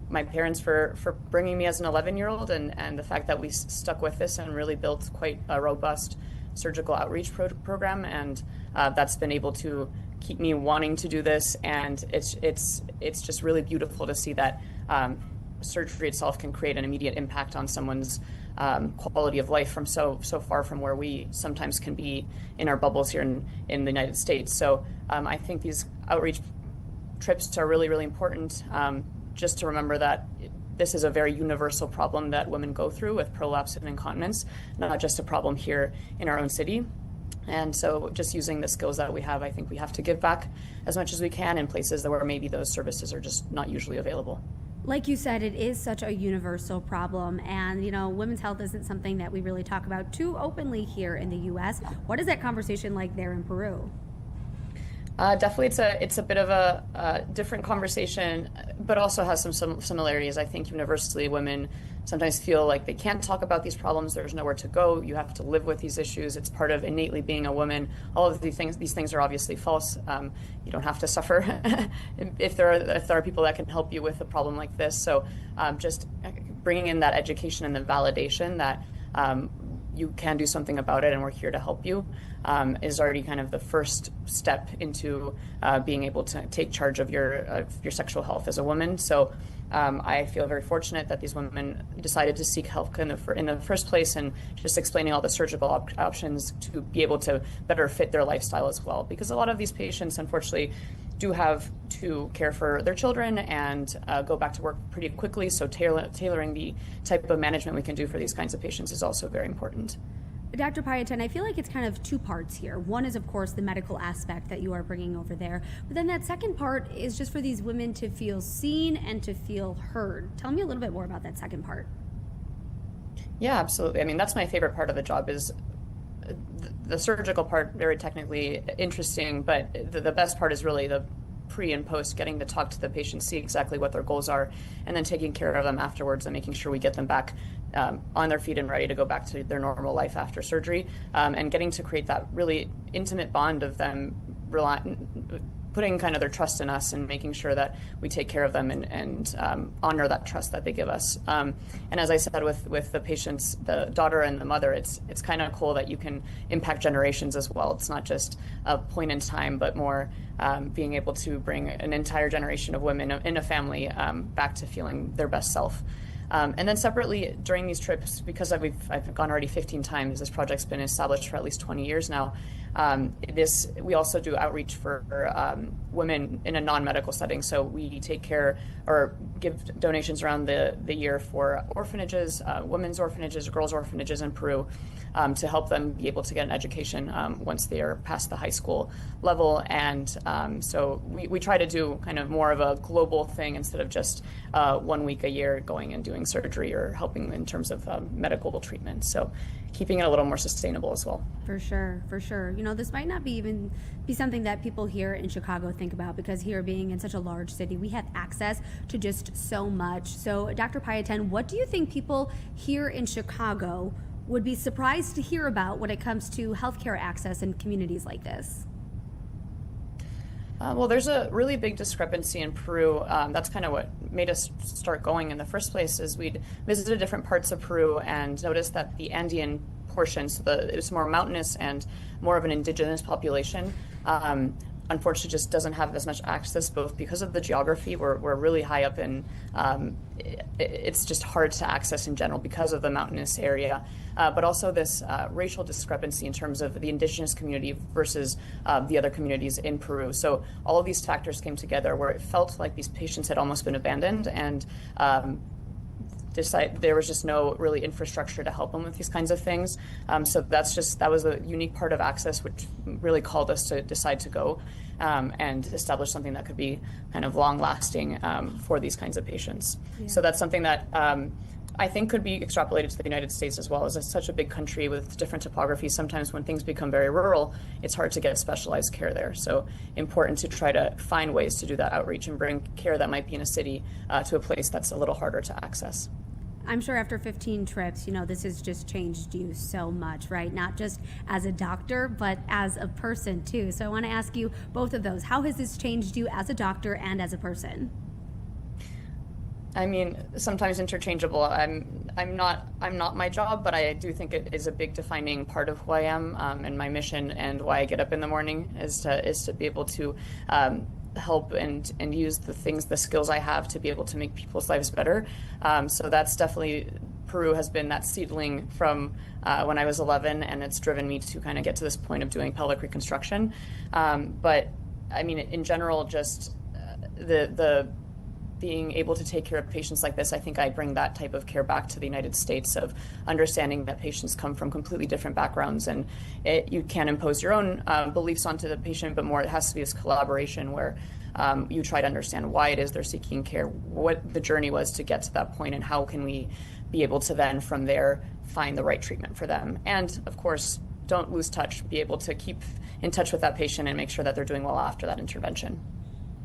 my parents for bringing me as an 11-year-old, and the fact that we stuck with this and really built quite a robust surgical outreach program, and that's been able to keep me wanting to do this. And it's just really beautiful to see that surgery itself can create an immediate impact on someone's quality of life from so far from where we sometimes can be in our bubbles here in the United States. So I think these outreach trips are really, really important, just to remember that this is a very universal problem that women go through with prolapse and incontinence, not just a problem here in our own city. And so just using the skills that we have, I think we have to give back as much as we can in places where maybe those services are just not usually available. Like you said, it is such a universal problem, and women's health isn't something that we really talk about too openly here in the U.S. What is that conversation like there in Peru? Definitely, it's a bit of a different conversation, but also has some similarities. I think universally, women sometimes feel like they can't talk about these problems. There's nowhere to go. You have to live with these issues. It's part of innately being a woman. All of these things are obviously false. You don't have to suffer if there are people that can help you with a problem like this. So just bringing in that education and the validation that you can do something about it, and we're here to help you, is already kind of the first step into being able to take charge of your sexual health as a woman. So I feel very fortunate that these women decided to seek help in the first place, and just explaining all the surgical options to be able to better fit their lifestyle as well. Because a lot of these patients, unfortunately, do have to care for their children and go back to work pretty quickly. So tailoring the type of management we can do for these kinds of patients is also very important. Dr. Payaten, I feel like it's kind of two parts here. One is, of course, the medical aspect that you are bringing over there. But then that second part is just for these women to feel seen and to feel heard. Tell me a little bit more about that second part. Yeah, absolutely. I mean, that's my favorite part of the job, is the surgical part, very technically interesting, but the best part is really the pre and post, getting to talk to the patient, see exactly what their goals are, and then taking care of them afterwards and making sure we get them back on their feet and ready to go back to their normal life after surgery, and getting to create that really intimate bond of them putting kind of their trust in us and making sure that we take care of them and honor that trust that they give us. And as I said, with the patients, the daughter and the mother, it's kind of cool that you can impact generations as well. It's not just a point in time, but more being able to bring an entire generation of women in a family back to feeling their best self. And then separately during these trips, because I've gone already 15 times, this project's been established for at least 20 years now. We also do outreach for women in a non-medical setting. So we take care or give donations around the year for orphanages, women's orphanages, girls' orphanages in Peru, to help them be able to get an education once they are past the high school level. And so we try to do kind of more of a global thing instead of just 1 week a year going and doing surgery or helping in terms of medical treatment. So keeping it a little more sustainable as well. For sure, for sure. This might not even be something that people here in Chicago think about, because here, being in such a large city, we have access to just so much. So Dr. Payaten, what do you think people here in Chicago would be surprised to hear about when it comes to healthcare access in communities like this? Well, there's a really big discrepancy in Peru. That's kind of what made us start going in the first place, is we'd visited different parts of Peru and noticed that the Andean portion, so it was more mountainous and more of an indigenous population, unfortunately just doesn't have as much access, both because of the geography. We're really high up in, it's just hard to access in general because of the mountainous area, but also this racial discrepancy in terms of the indigenous community versus the other communities in Peru. So all of these factors came together where it felt like these patients had almost been abandoned, and there was just no really infrastructure to help them with these kinds of things. So that was a unique part of access, which really called us to decide to go and establish something that could be kind of long lasting for these kinds of patients. Yeah. So that's something that I think could be extrapolated to the United States as well. As it's such a big country with different topography, sometimes when things become very rural, it's hard to get specialized care there. So important to try to find ways to do that outreach and bring care that might be in a city to a place that's a little harder to access. I'm sure after 15 trips, this has just changed you so much, right? Not just as a doctor, but as a person too. So I want to ask you both of those. How has this changed you as a doctor and as a person? I mean, sometimes interchangeable. I'm not my job, but I do think it is a big defining part of who I am, and my mission, and why I get up in the morning is to be able to help and use the skills I have to be able to make people's lives better. So that's definitely, Peru has been that seedling from when I was 11, and it's driven me to kind of get to this point of doing pelvic reconstruction. But I mean, in general, just the being able to take care of patients like this, I think I bring that type of care back to the United States, of understanding that patients come from completely different backgrounds, and you can't impose your own beliefs onto the patient, but more it has to be this collaboration where you try to understand why it is they're seeking care, what the journey was to get to that point, and how can we be able to then from there find the right treatment for them. And of course, don't lose touch, be able to keep in touch with that patient and make sure that they're doing well after that intervention.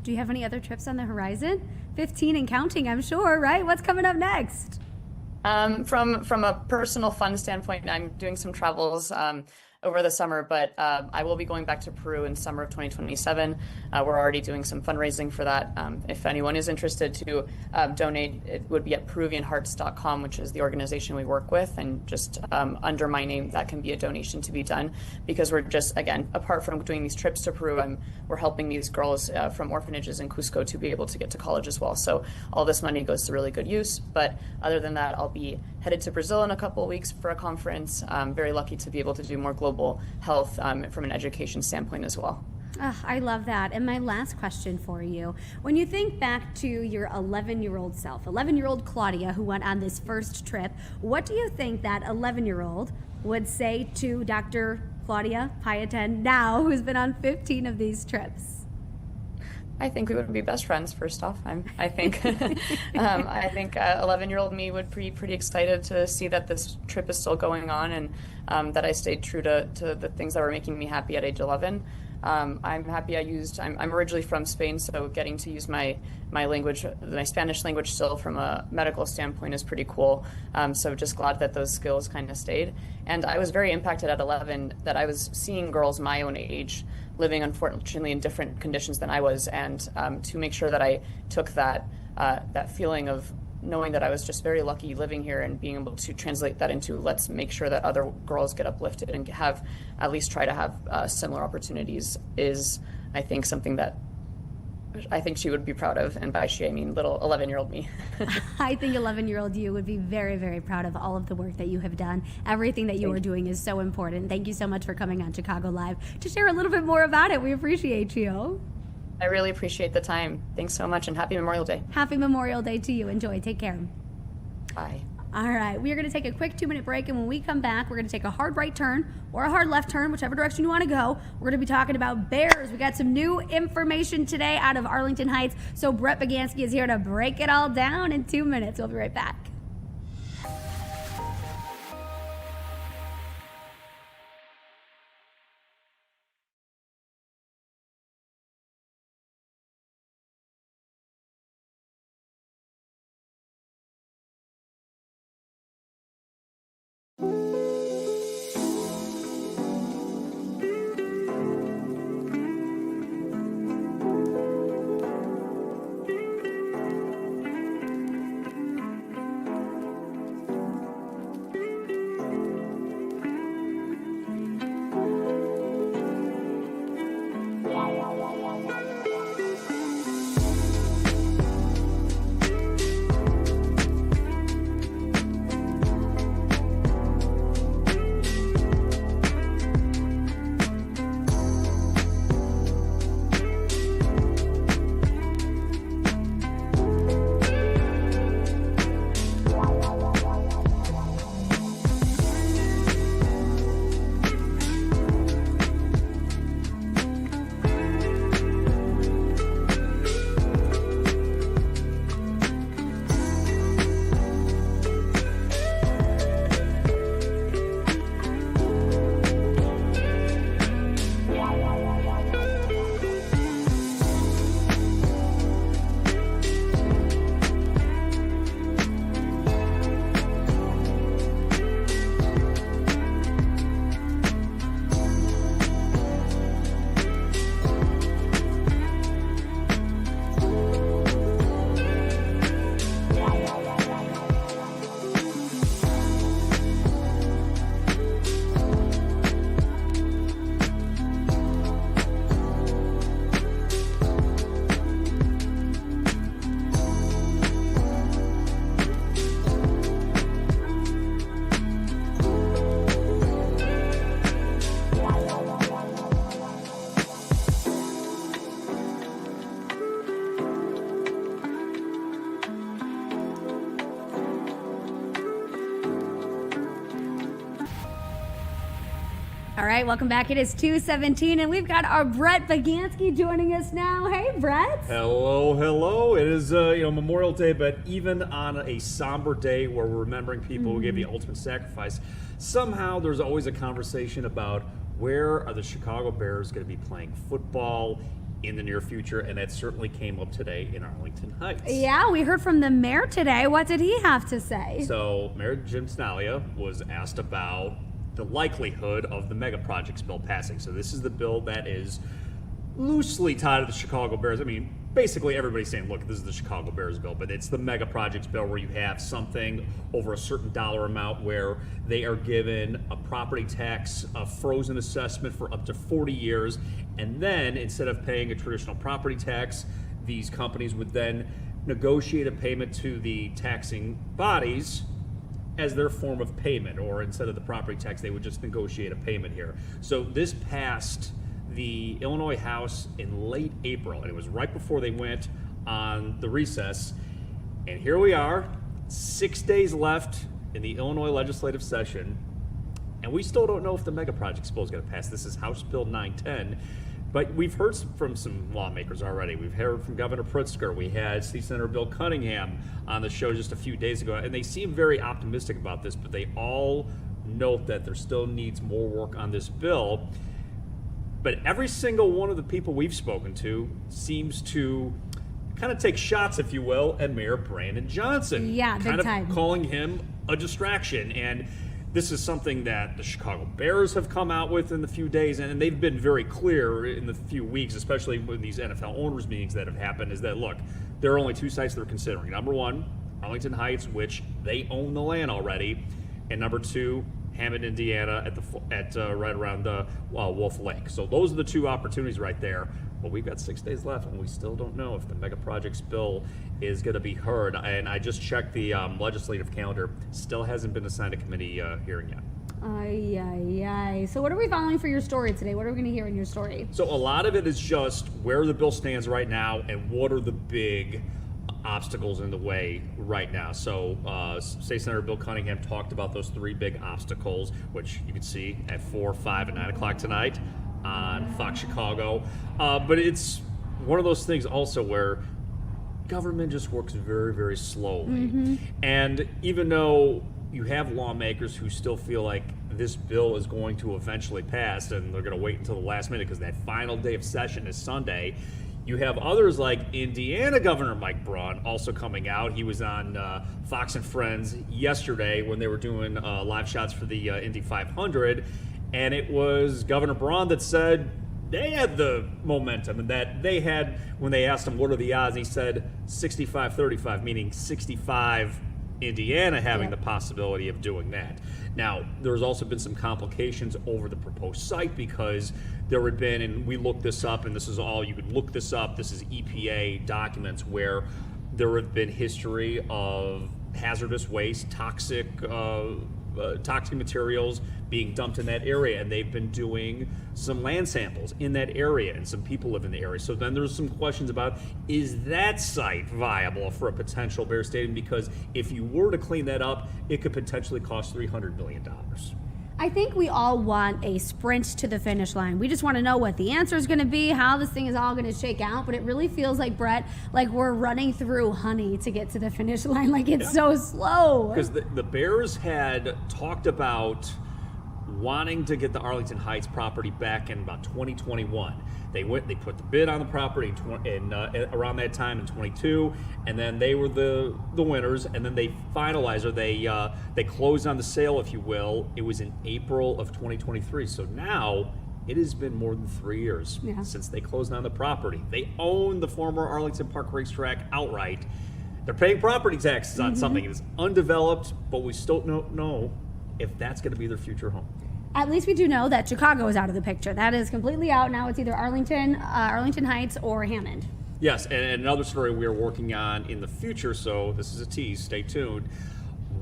Do you have any other trips on the horizon? 15 and counting, I'm sure, right? What's coming up next? From a personal fun standpoint, I'm doing some travels over the summer, but I will be going back to Peru in summer of 2027. We're already doing some fundraising for that. If anyone is interested to donate, it would be at PeruvianHearts.com, which is the organization we work with, and just under my name, that can be a donation to be done, because we're just, again, apart from doing these trips to Peru, we're helping these girls from orphanages in Cusco to be able to get to college as well. So all this money goes to really good use. But other than that, I'll be headed to Brazil in a couple of weeks for a conference. I'm very lucky to be able to do more global health from an education standpoint as well. I love that. And my last question for you, when you think back to your 11-year-old self, 11-year-old Claudia, who went on this first trip, what do you think that 11-year-old would say to Dr. Claudia Pyaten now, who's been on 15 of these trips? I think we would be best friends. First off, I think 11-year-old me would be pretty excited to see that this trip is still going on, and that I stayed true to the things that were making me happy at age 11. I'm happy I'm originally from Spain, so getting to use my language, my Spanish language still from a medical standpoint is pretty cool. So just glad that those skills kind of stayed. And I was very impacted at 11 that I was seeing girls my own age living unfortunately in different conditions than I was, and to make sure that I took that feeling of knowing that I was just very lucky living here and being able to translate that into, let's make sure that other girls get uplifted and have at least try to have similar opportunities, is I think something that I think she would be proud of. And by she, I mean little 11-year-old me. I think 11-year-old you would be very, very proud of all of the work that you have done. Everything that you are doing is so important. Thank you so much for coming on Chicago Live to share a little bit more about it. We appreciate you. I really appreciate the time. Thanks so much, and happy Memorial Day. Happy Memorial Day to you. Enjoy. Take care. Bye. All right, we are going to take a quick 2-minute break, and when we come back, we're going to take a hard right turn or a hard left turn, whichever direction you want to go. We're going to be talking about bears. We got some new information today out of Arlington Heights, so Brett Bagansky is here to break it all down in 2 minutes. We'll be right back. All right, welcome back. It is 2:17, and we've got our Brett Bagansky joining us now. Hey, Brett. Hello. It is Memorial Day, but even on a somber day where we're remembering people who gave the ultimate sacrifice, somehow there's always a conversation about where are the Chicago Bears going to be playing football in the near future, and that certainly came up today in Arlington Heights. Yeah, we heard from the mayor today. What did he have to say? So Mayor Jim Snalia was asked about the likelihood of the mega projects bill passing. So this is the bill that is loosely tied to the Chicago Bears. I mean, basically everybody's saying, look, this is the Chicago Bears bill, but it's the mega projects bill where you have something over a certain dollar amount where they are given a property tax, a frozen assessment for up to 40 years. And then instead of paying a traditional property tax, these companies would then negotiate a payment to the taxing bodies as their form of payment, or instead of the property tax, they would just negotiate a payment here. So this passed the Illinois House in late April, and it was right before they went on the recess. And here we are, 6 days left in the Illinois legislative session, and we still don't know if the mega project bill is going to pass. This is House Bill 910. But we've heard from some lawmakers already. We've heard from Governor Pritzker. We had State Senator Bill Cunningham on the show just a few days ago, and they seem very optimistic about this, but they all note that there still needs more work on this bill. But every single one of the people we've spoken to seems to kind of take shots, if you will, at Mayor Brandon Johnson. Yeah, big time. Kind of calling him a distraction. And this is something that the Chicago Bears have come out with in the few days, and they've been very clear in the few weeks, especially with these NFL owners meetings that have happened, is that, look, there are only two sites they're considering. Number one, Arlington Heights, which they own the land already, and number two, Hammond, Indiana, at right around the Wolf Lake. So those are the two opportunities right there. But we've got 6 days left, and we still don't know if the mega projects bill is going to be heard. And I just checked the legislative calendar; still hasn't been assigned a committee hearing yet. Ay. So what are we following for your story today? What are we going to hear in your story? So a lot of it is just where the bill stands right now, and what are the big obstacles in the way right now. So State Senator Bill Cunningham talked about those three big obstacles, which you can see at 4, 5, and 9 o'clock tonight on Fox Chicago. But it's one of those things also where government just works very, very slowly. And even though you have lawmakers who still feel like this bill is going to eventually pass, and they're going to wait until the last minute because that final day of session is Sunday, you have others like Indiana Governor Mike Braun also coming out. He was on Fox and Friends yesterday when they were doing live shots for the Indy 500, and it was Governor Braun that said they had the momentum, and that they had, when they asked him what are the odds, he said 65-35, meaning 65 Indiana having the possibility of doing that. Now, there's also been some complications over the proposed site because there had been, and we looked this up, and this is all, you could look this up, this is EPA documents where there have been history of hazardous waste, toxic materials being dumped in that area, and they've been doing some land samples in that area, and some people live in the area. So then there's some questions about, is that site viable for a potential Bear Stadium? Because if you were to clean that up, it could potentially cost $300 million. I think we all want a sprint to the finish line. We just want to know what the answer is going to be, how this thing is all going to shake out. But it really feels like, Brett, like we're running through honey to get to the finish line. Like it's so slow. Because the Bears had talked about wanting to get the Arlington Heights property back in about 2021. They put the bid on the property in around that time in 22, and then they were the winners, and then they finalized, or they closed on the sale, if you will. It was in April of 2023. So now it has been more than 3 years since they closed on the property. They own the former Arlington Park Racetrack outright. They're paying property taxes on something that's undeveloped, but we still don't know if that's going to be their future home. At least we do know that Chicago is out of the picture. That is completely out now. It's either Arlington Heights, or Hammond. Yes, and another story we are working on in the future, so this is a tease, stay tuned.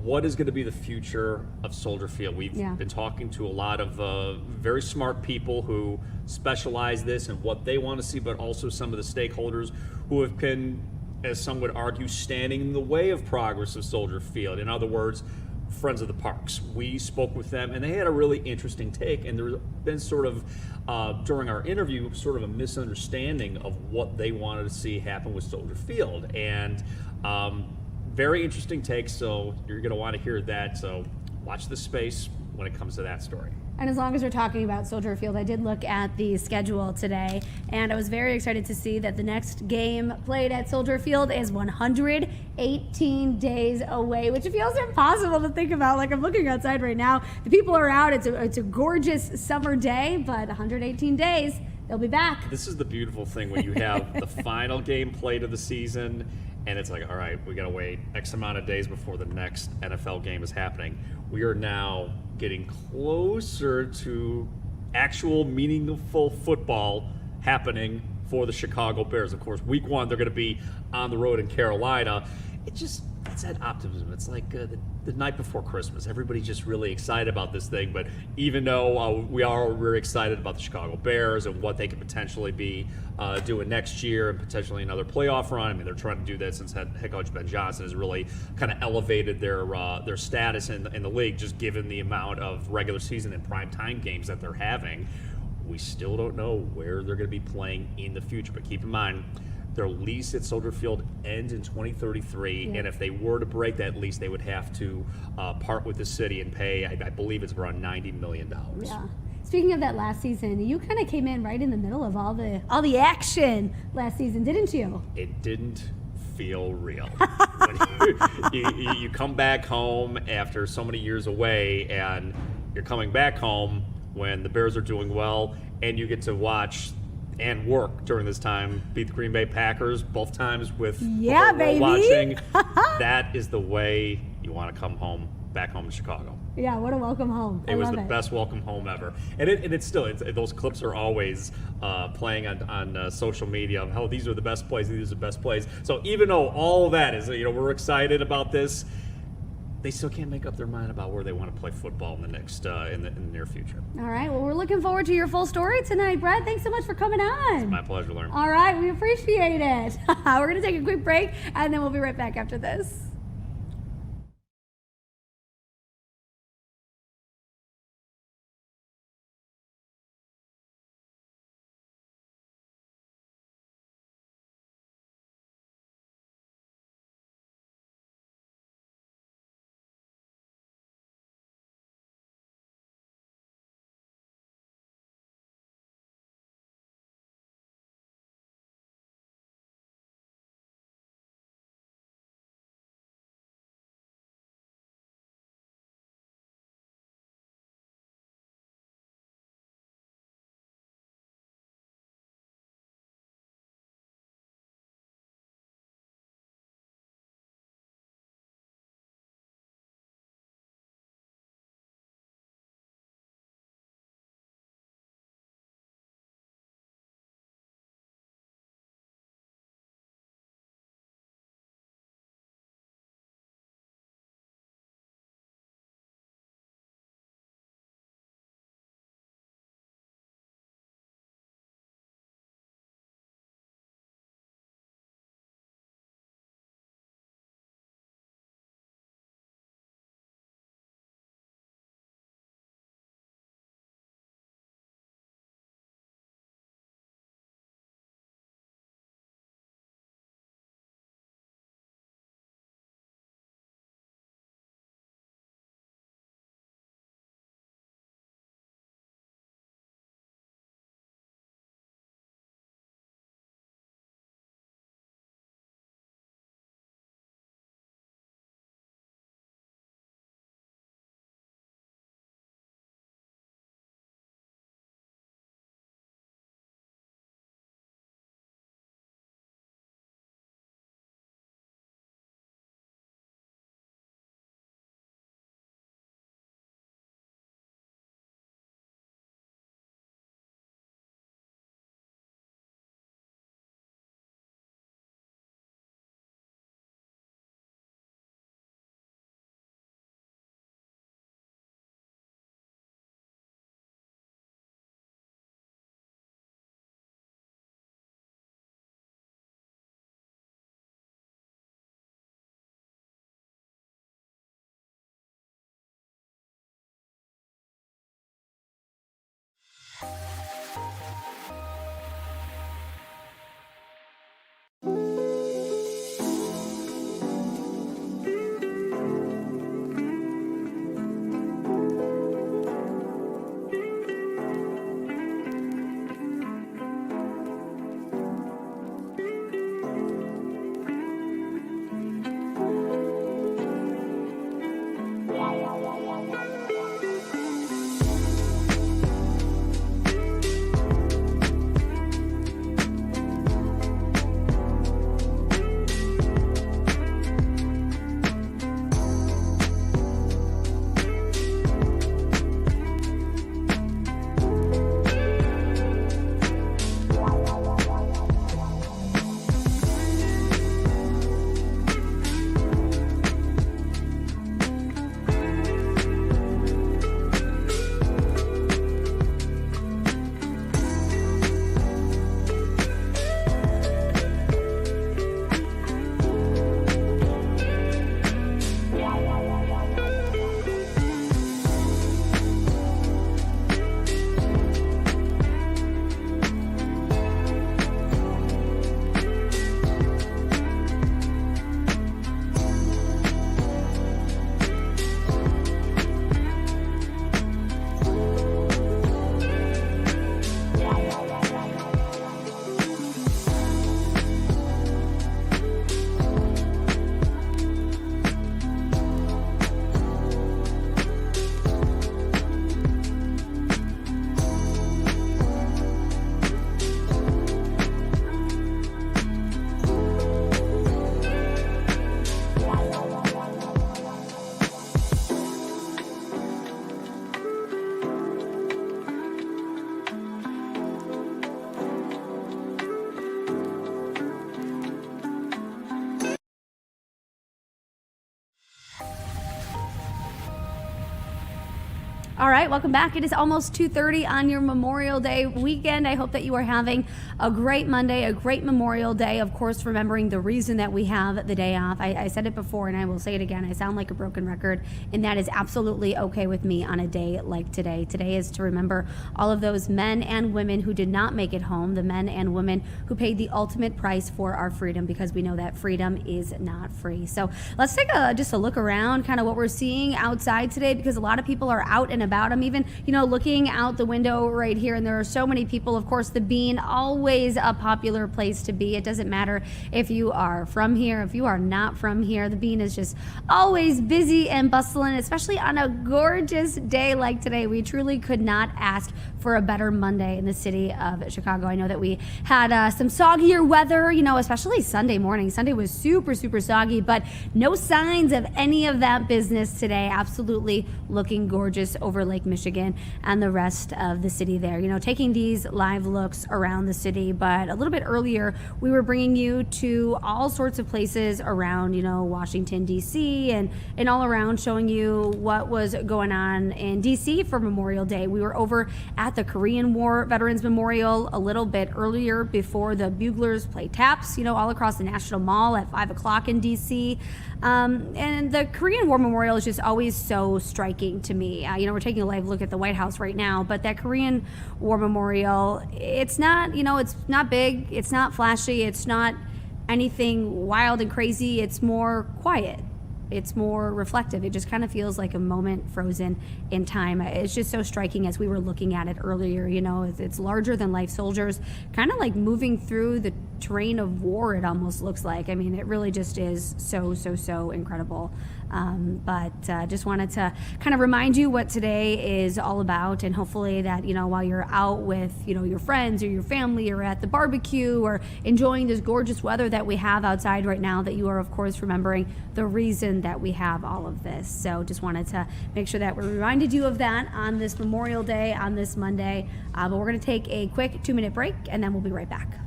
What is going to be the future of Soldier Field? We've been talking to a lot of very smart people who specialize this and what they want to see, but also some of the stakeholders who have been, as some would argue, standing in the way of progress of Soldier Field. In other words, Friends of the Parks. We spoke with them, and they had a really interesting take. And there's been sort of during our interview, sort of a misunderstanding of what they wanted to see happen with Soldier Field, and very interesting take. So you're going to want to hear that. So watch this space when it comes to that story. And as long as we're talking about Soldier Field, I did look at the schedule today, and I was very excited to see that the next game played at Soldier Field is 118 days away, which feels impossible to think about. Like, I'm looking outside right now. The people are out. It's a gorgeous summer day, but 118 days, they'll be back. This is the beautiful thing when you have the final game played of the season, and it's like, all right, we got to wait X amount of days before the next NFL game is happening. We are now getting closer to actual meaningful football happening for the Chicago Bears. Of course, week one, they're going to be on the road in Carolina. It's that optimism. It's like the night before Christmas. Everybody's just really excited about this thing. But even though we are very excited about the Chicago Bears and what they could potentially be doing next year and potentially another playoff run. I mean, they're trying to do that since head coach Ben Johnson has really kind of elevated their status in the league, just given the amount of regular season and prime time games that they're having. We still don't know where they're going to be playing in the future. But keep in mind, their lease at Soldier Field ends in 2033, and if they were to break that lease, they would have to part with the city and pay, I believe it's around $90 million. Yeah. Speaking of that last season, you kind of came in right in the middle of all the action last season, didn't you? It didn't feel real. you come back home after so many years away, and you're coming back home when the Bears are doing well, and you get to watch and work during this time, beat the Green Bay Packers both times with baby. Watching. That is the way you want to come home, back home to Chicago. Yeah, what a welcome home. It was the best welcome home ever. And it's still, those clips are always playing on social media of how these are the best plays, these are the best plays. So even though all of that is, we're excited about this, they still can't make up their mind about where they want to play football in the next in the near future. All right. Well, we're looking forward to your full story tonight, Brett. Thanks so much for coming on. It's my pleasure, Lauren. All right. We appreciate it. We're going to take a quick break, and then we'll be right back after this. All right, welcome back. It is almost 2:30 on your Memorial Day weekend. I hope that you are having a great Monday, a great Memorial Day. Of course, remembering the reason that we have the day off. I said it before and I will say it again. I sound like a broken record, and that is absolutely okay with me on a day like today. Today is to remember all of those men and women who did not make it home, the men and women who paid the ultimate price for our freedom, because we know that freedom is not free. So let's take just a look around, kind of what we're seeing outside today, because a lot of people are out and about. I'm even, looking out the window right here, and there are so many people. Of course, the Bean, always a popular place to be. It doesn't matter if you are from here, if you are not from here. The Bean is just always busy and bustling, especially on a gorgeous day like today. We truly could not ask for a better Monday in the city of Chicago. I know that we had some soggier weather, especially Sunday morning. Sunday was super, super soggy, but no signs of any of that business today. Absolutely looking gorgeous over Lake Michigan and the rest of the city there. Taking these live looks around the city, but a little bit earlier, we were bringing you to all sorts of places around, Washington, D.C. and all around, showing you what was going on in D.C. for Memorial Day. We were over at the Korean War Veterans Memorial a little bit earlier before the buglers play taps, all across the National Mall at 5 o'clock in D.C. And the Korean War Memorial is just always so striking to me. We're taking a live look at the White House right now, but that Korean War Memorial, it's not, it's not big, it's not flashy, it's not anything wild and crazy. It's more quiet. It's more reflective. It just kind of feels like a moment frozen in time. It's just so striking as we were looking at it earlier. It's larger than life soldiers, kind of like moving through the terrain of war, it almost looks like. I mean, it really just is so, so, so incredible. But just wanted to kind of remind you what today is all about, and hopefully that, while you're out with, your friends or your family, or at the barbecue, or enjoying this gorgeous weather that we have outside right now, that you are, of course, remembering the reason that we have all of this. So just wanted to make sure that we reminded you of that on this Memorial Day, on this Monday. But we're going to take a quick 2-minute break, and then we'll be right back.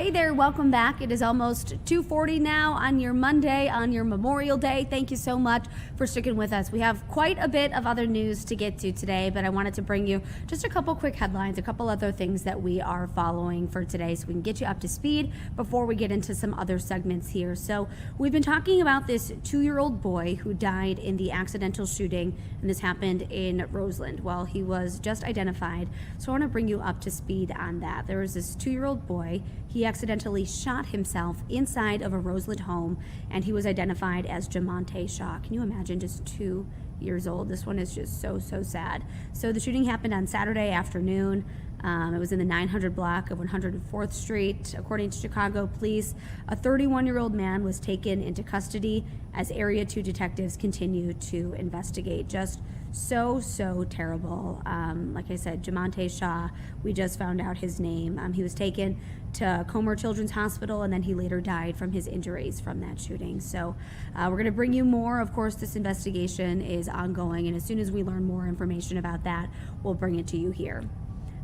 Hey there, welcome back. It is almost 2:40 now on your Monday, on your Memorial Day. Thank you so much for sticking with us. We have quite a bit of other news to get to today, but I wanted to bring you just a couple quick headlines, a couple other things that we are following for today so we can get you up to speed before we get into some other segments here. So we've been talking about this 2-year-old boy who died in the accidental shooting, and this happened in Roseland. Well, he was just identified, so I want to bring you up to speed on that. There was this 2-year-old boy. He accidentally shot himself inside of a Roseland home, and he was identified as Jamonte Shaw. Can you imagine, just 2 years old? This one is just so sad. So the shooting happened on Saturday afternoon. It was in the 900 block of 104th Street. According to Chicago police, a 31-year-old man was taken into custody as Area 2 detectives continue to investigate. Just so terrible. Like I said, Jamonte Shaw, we just found out his name. He was taken to Comer Children's Hospital, and then he later died from his injuries from that shooting. So we're going to bring you more. Of course, this investigation is ongoing, and as soon as we learn more information about that, we'll bring it to you here.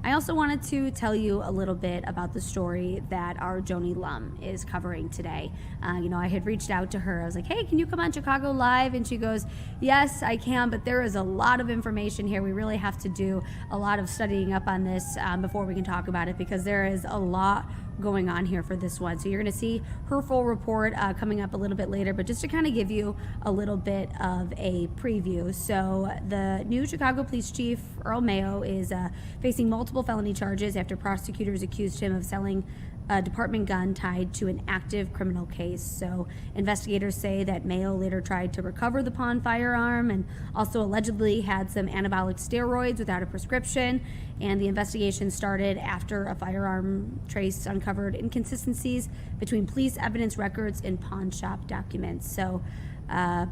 I also wanted to tell you a little bit about the story that our Joni Lum is covering today. I had reached out to her. I was like, hey, can you come on Chicago Live? And she goes, yes, I can, but there is a lot of information here. We really have to do a lot of studying up on this before we can talk about it, because there is a lot going on here for this one. So you're going to see her full report coming up a little bit later, but just to kind of give you a little bit of a preview. So the new Chicago Police Chief, Earl Mayo, is facing multiple felony charges after prosecutors accused him of selling a department gun tied to an active criminal case. So investigators say that Mayo later tried to recover the pawned firearm and also allegedly had some anabolic steroids without a prescription. And the investigation started after a firearm trace uncovered inconsistencies between police evidence records and pawn shop documents. So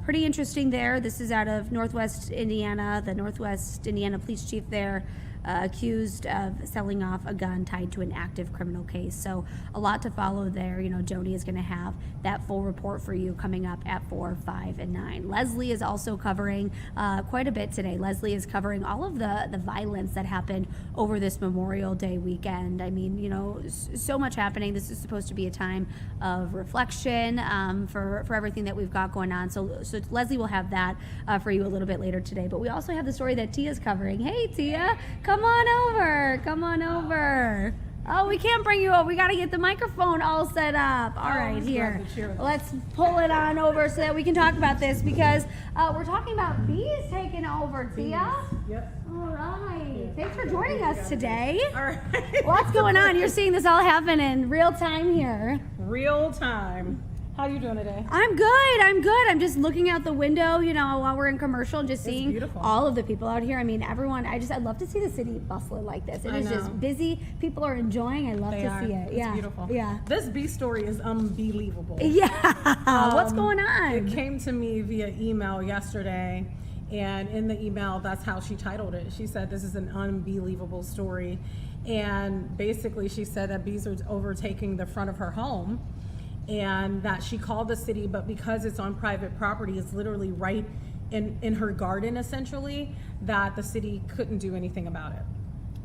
pretty interesting there. This is out of Northwest Indiana. The Northwest Indiana police chief there accused of selling off a gun tied to an active criminal case. So a lot to follow there. Joni is going to have that full report for you coming up at 4, 5, and 9. Leslie is also covering quite a bit today. Leslie is covering all of the violence that happened over this Memorial Day weekend. I mean, so much happening. This is supposed to be a time of reflection for everything that we've got going on. So Leslie will have that for you a little bit later today. But we also have the story that Tia's covering. Hey, Tia. Come on over. Oh, we can't bring you over. We got to get the microphone all set up. All right, here. Let's pull it on over so that we can talk about this, because we're talking about bees taking over, Tia. Yep. All right. Thanks for joining us today. All right. What's going on? You're seeing this all happen in real time here. Real time. How you doing today? I'm good. I'm just looking out the window, while we're in commercial, and just seeing all of the people out here. I mean, everyone, I'd love to see the city bustling like this. It is just busy. People are enjoying. I love to see it. It's beautiful. Yeah. This bee story is unbelievable. Yeah. What's going on? It came to me via email yesterday, and in the email, that's how she titled it. She said, this is an unbelievable story. And basically, she said that bees are overtaking the front of her home, and that she called the city, but because it's on private property, it's literally right in her garden, essentially, that the city couldn't do anything about it.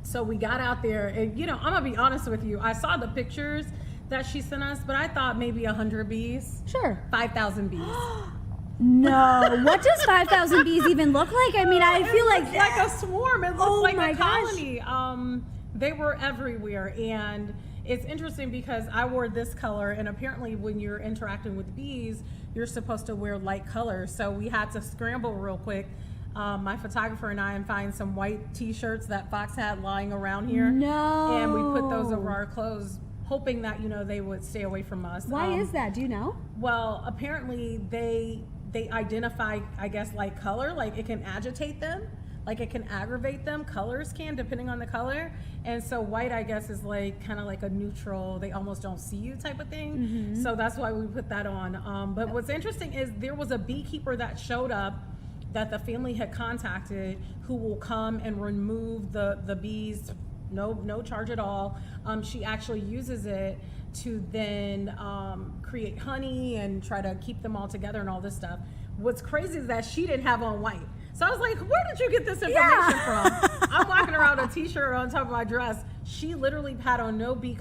So we got out there, and I'm gonna be honest with you, I saw the pictures that she sent us, but I thought maybe 100 bees. Sure. 5,000 bees. No. What does 5,000 bees even look like? I mean, I feel like a swarm. It looks like a colony. They were everywhere, and it's interesting because I wore this color, and apparently when you're interacting with bees, you're supposed to wear light colors. So we had to scramble real quick, my photographer and I, and find some white t-shirts that Fox had lying around here. No. And we put those over our clothes, hoping that, they would stay away from us. Why is that? Do you know? Well, apparently they identify, I guess, like color, like it can agitate them. Like it can aggravate them. Colors can, depending on the color. And so white, I guess, is kind of like a neutral, they almost don't see you type of thing. Mm-hmm. So that's why we put that on. But what's interesting is there was a beekeeper that showed up that the family had contacted, who will come and remove the bees, no charge at all. She actually uses it to then create honey and try to keep them all together and all this stuff. What's crazy is that she didn't have on white. So I was like, where did you get this information from? I'm walking around a t-shirt on top of my dress. She literally had on no bee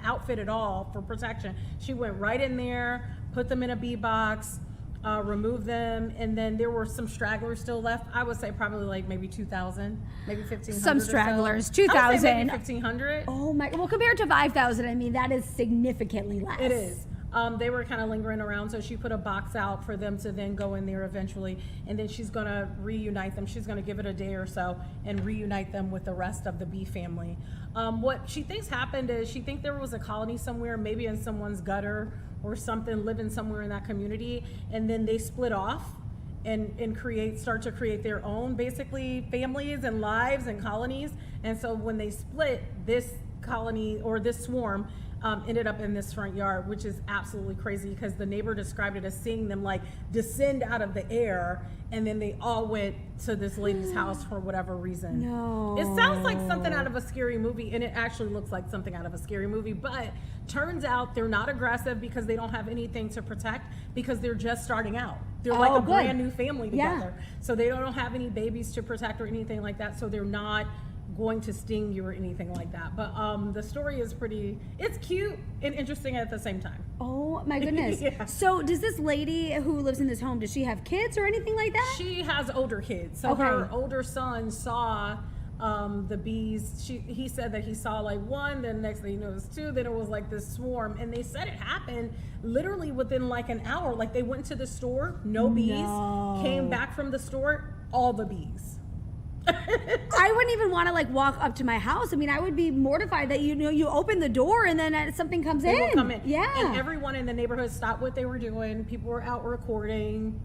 outfit at all for protection. She went right in there, put them in a bee box, removed them, and then there were some stragglers still left. I would say probably like maybe 2,000, maybe 1,500. Some stragglers, so. 2,000. Maybe 1,500. Oh my! Well, compared to 5,000, I mean that is significantly less. It is. They were kind of lingering around, so she put a box out for them to then go in there eventually, and then she's going to reunite them. She's going to give it a day or so and reunite them with the rest of the bee family. What she thinks happened is she thinks there was a colony somewhere, maybe in someone's gutter or something, living somewhere in that community, and then they split off and start to create their own basically families and lives and colonies. And so when they split, this colony or this swarm ended up in this front yard, which is absolutely crazy because the neighbor described it as seeing them like descend out of the air, and then they all went to this lady's house for whatever reason. No. It sounds like something out of a scary movie, and it actually looks like something out of a scary movie, but turns out they're not aggressive because they don't have anything to protect because they're just starting out. They're like a brand new family together. Yeah. So they don't have any babies to protect or anything like that, so they're not going to sting you or anything like that. But the story is it's cute and interesting at the same time. Oh my goodness. Yeah. So does this lady who lives in this home, does she have kids or anything like that? She has older kids. So her older son saw the bees. He said that he saw like one, then next thing he knew it was two, then it was like this swarm, and they said it happened literally within like an hour. Like they went to the store, no bees, came back from the store, all the bees. I wouldn't even want to like walk up to my house. I mean, I would be mortified that you open the door and then something comes in. Will come in. Yeah. And everyone in the neighborhood stopped what they were doing. People were out recording.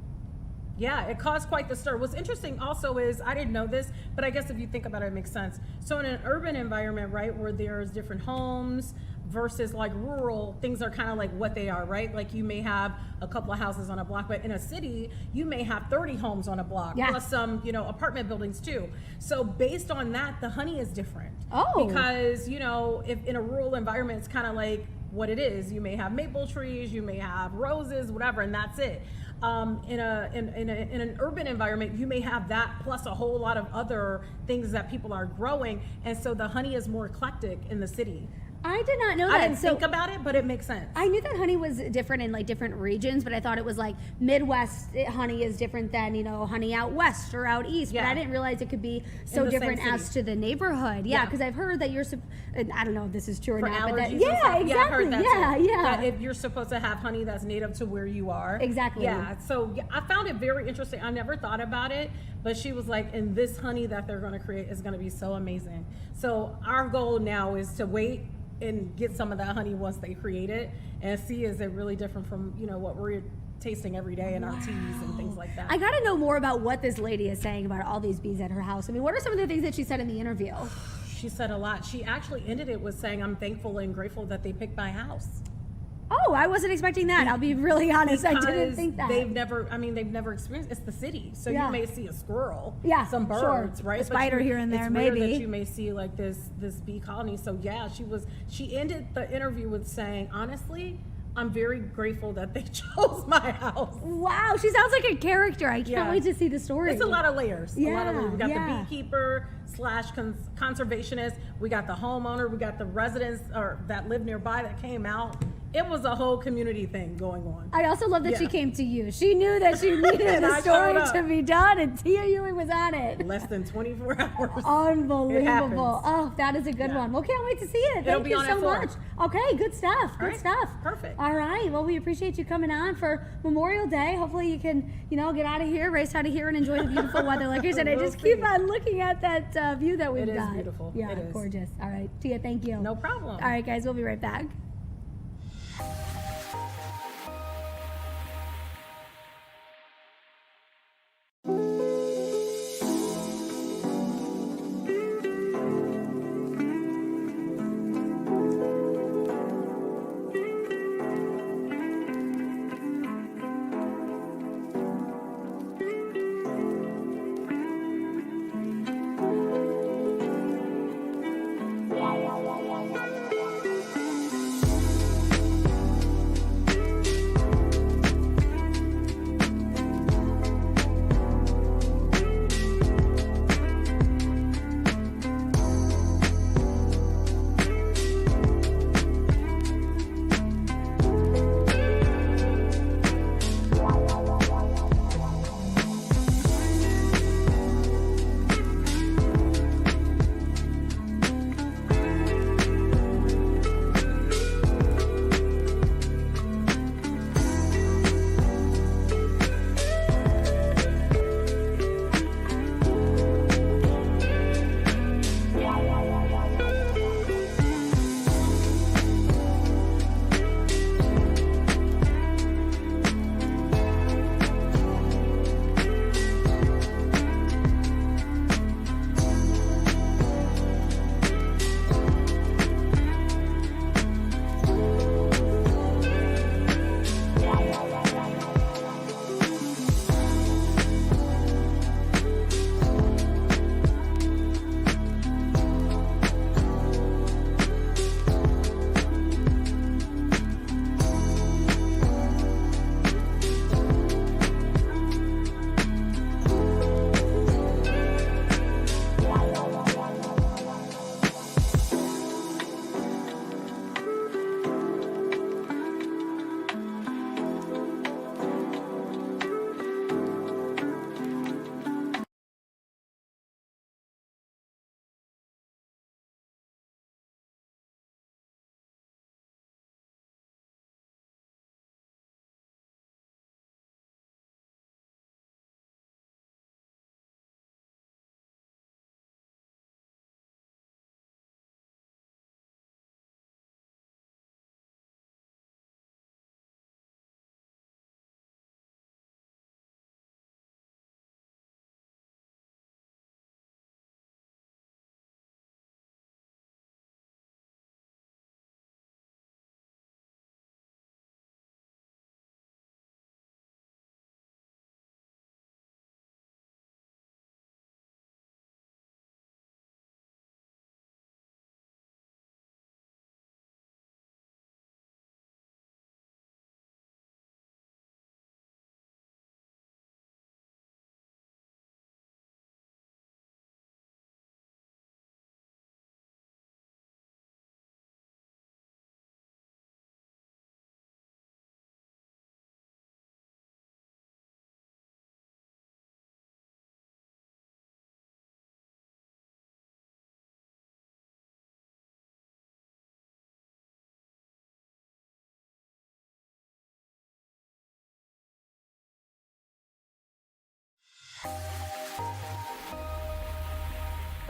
Yeah, it caused quite the stir. What's interesting also is, I didn't know this, but I guess if you think about it, it makes sense. So in an urban environment, right, where there's different homes versus like rural, things are kind of like what they are, right? Like you may have a couple of houses on a block, but in a city, you may have 30 homes on a block, plus some, apartment buildings too. So based on that, the honey is different. Oh. Because, if in a rural environment, it's kind of like what it is. You may have maple trees, you may have roses, whatever, and that's it. In an urban environment, you may have that plus a whole lot of other things that people are growing, and so the honey is more eclectic in the city. I did not know that. I didn't think about it, but it makes sense. I knew that honey was different in like different regions, but I thought it was like Midwest honey is different than, honey out west or out east. Yeah. But I didn't realize it could be so different as to the neighborhood. Yeah, because I've heard that and I don't know if this is true or not, but that, exactly. Yeah, I've heard that too. Yeah. That if you're supposed to have honey that's native to where you are. Exactly. Yeah, so I found it very interesting. I never thought about it, but she was like, and this honey that they're going to create is going to be so amazing. So our goal now is to wait and get some of that honey once they create it and see, is it really different from what we're tasting every day in our teas and things like that. I got to know more about what this lady is saying about all these bees at her house. I mean, what are some of the things that she said in the interview? She said a lot. She actually ended it with saying, I'm thankful and grateful that they picked my house. Oh, I wasn't expecting that. I'll be really honest. I didn't think that. They've never experienced, it's the city. So you may see a squirrel, some birds, right? A spider here and there, maybe. That you may see like this bee colony. So yeah, she ended the interview with saying, honestly, I'm very grateful that they chose my house. Wow, she sounds like a character. I can't wait to see the story. It's a lot of layers. Yeah, a lot of layers. We got the beekeeper / conservationist. We got the homeowner. We got the residents that live nearby that came out. It was a whole community thing going on. I also love that she came to you. She knew that she needed the story to be done, and Tia Ewing was on it. Less than 24 hours. Unbelievable. Oh, that is a good one. Well, can't wait to see it. Thank you so much. Okay, good stuff. Good stuff. Perfect. All right. Well, we appreciate you coming on for Memorial Day. Hopefully you can, get out of here, race out of here, and enjoy the beautiful weather. Like I said, I just keep on looking at that view that we've got. It is beautiful. Yeah, gorgeous. All right. Tia, thank you. No problem. All right, guys. We'll be right back.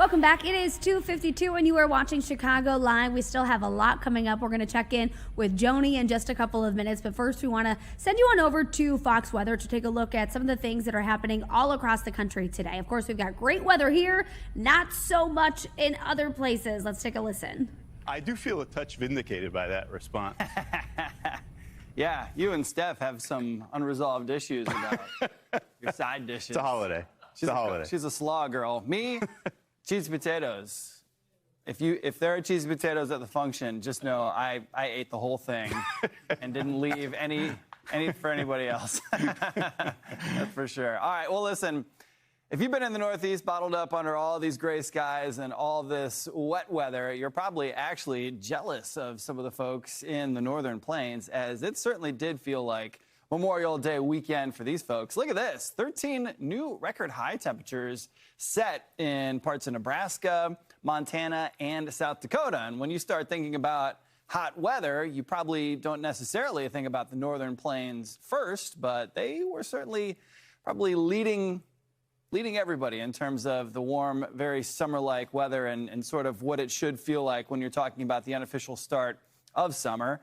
Welcome back. It is 2:52 and you are watching Chicago Live. We still have a lot coming up. We're going to check in with Joni in just a couple of minutes. But first, we want to send you on over to Fox Weather to take a look at some of the things that are happening all across the country today. Of course, we've got great weather here, not so much in other places. Let's take a listen. I do feel a touch vindicated by that response. Yeah, you and Steph have some unresolved issues about your side dishes. It's a holiday. She's a slaw girl. Me, cheese potatoes. If there are cheese potatoes at the function, just know I ate the whole thing and didn't leave any for anybody else. That's for sure. All right, well, listen. If you've been in the Northeast bottled up under all these gray skies and all this wet weather, you're probably actually jealous of some of the folks in the Northern Plains, as it certainly did feel like Memorial Day weekend for these folks. Look at this, 13 new record high temperatures set in parts of Nebraska, Montana, and South Dakota. And when you start thinking about hot weather, you probably don't necessarily think about the Northern Plains first, but they were certainly probably leading everybody in terms of the warm, very summer-like weather and sort of what it should feel like when you're talking about the unofficial start of summer.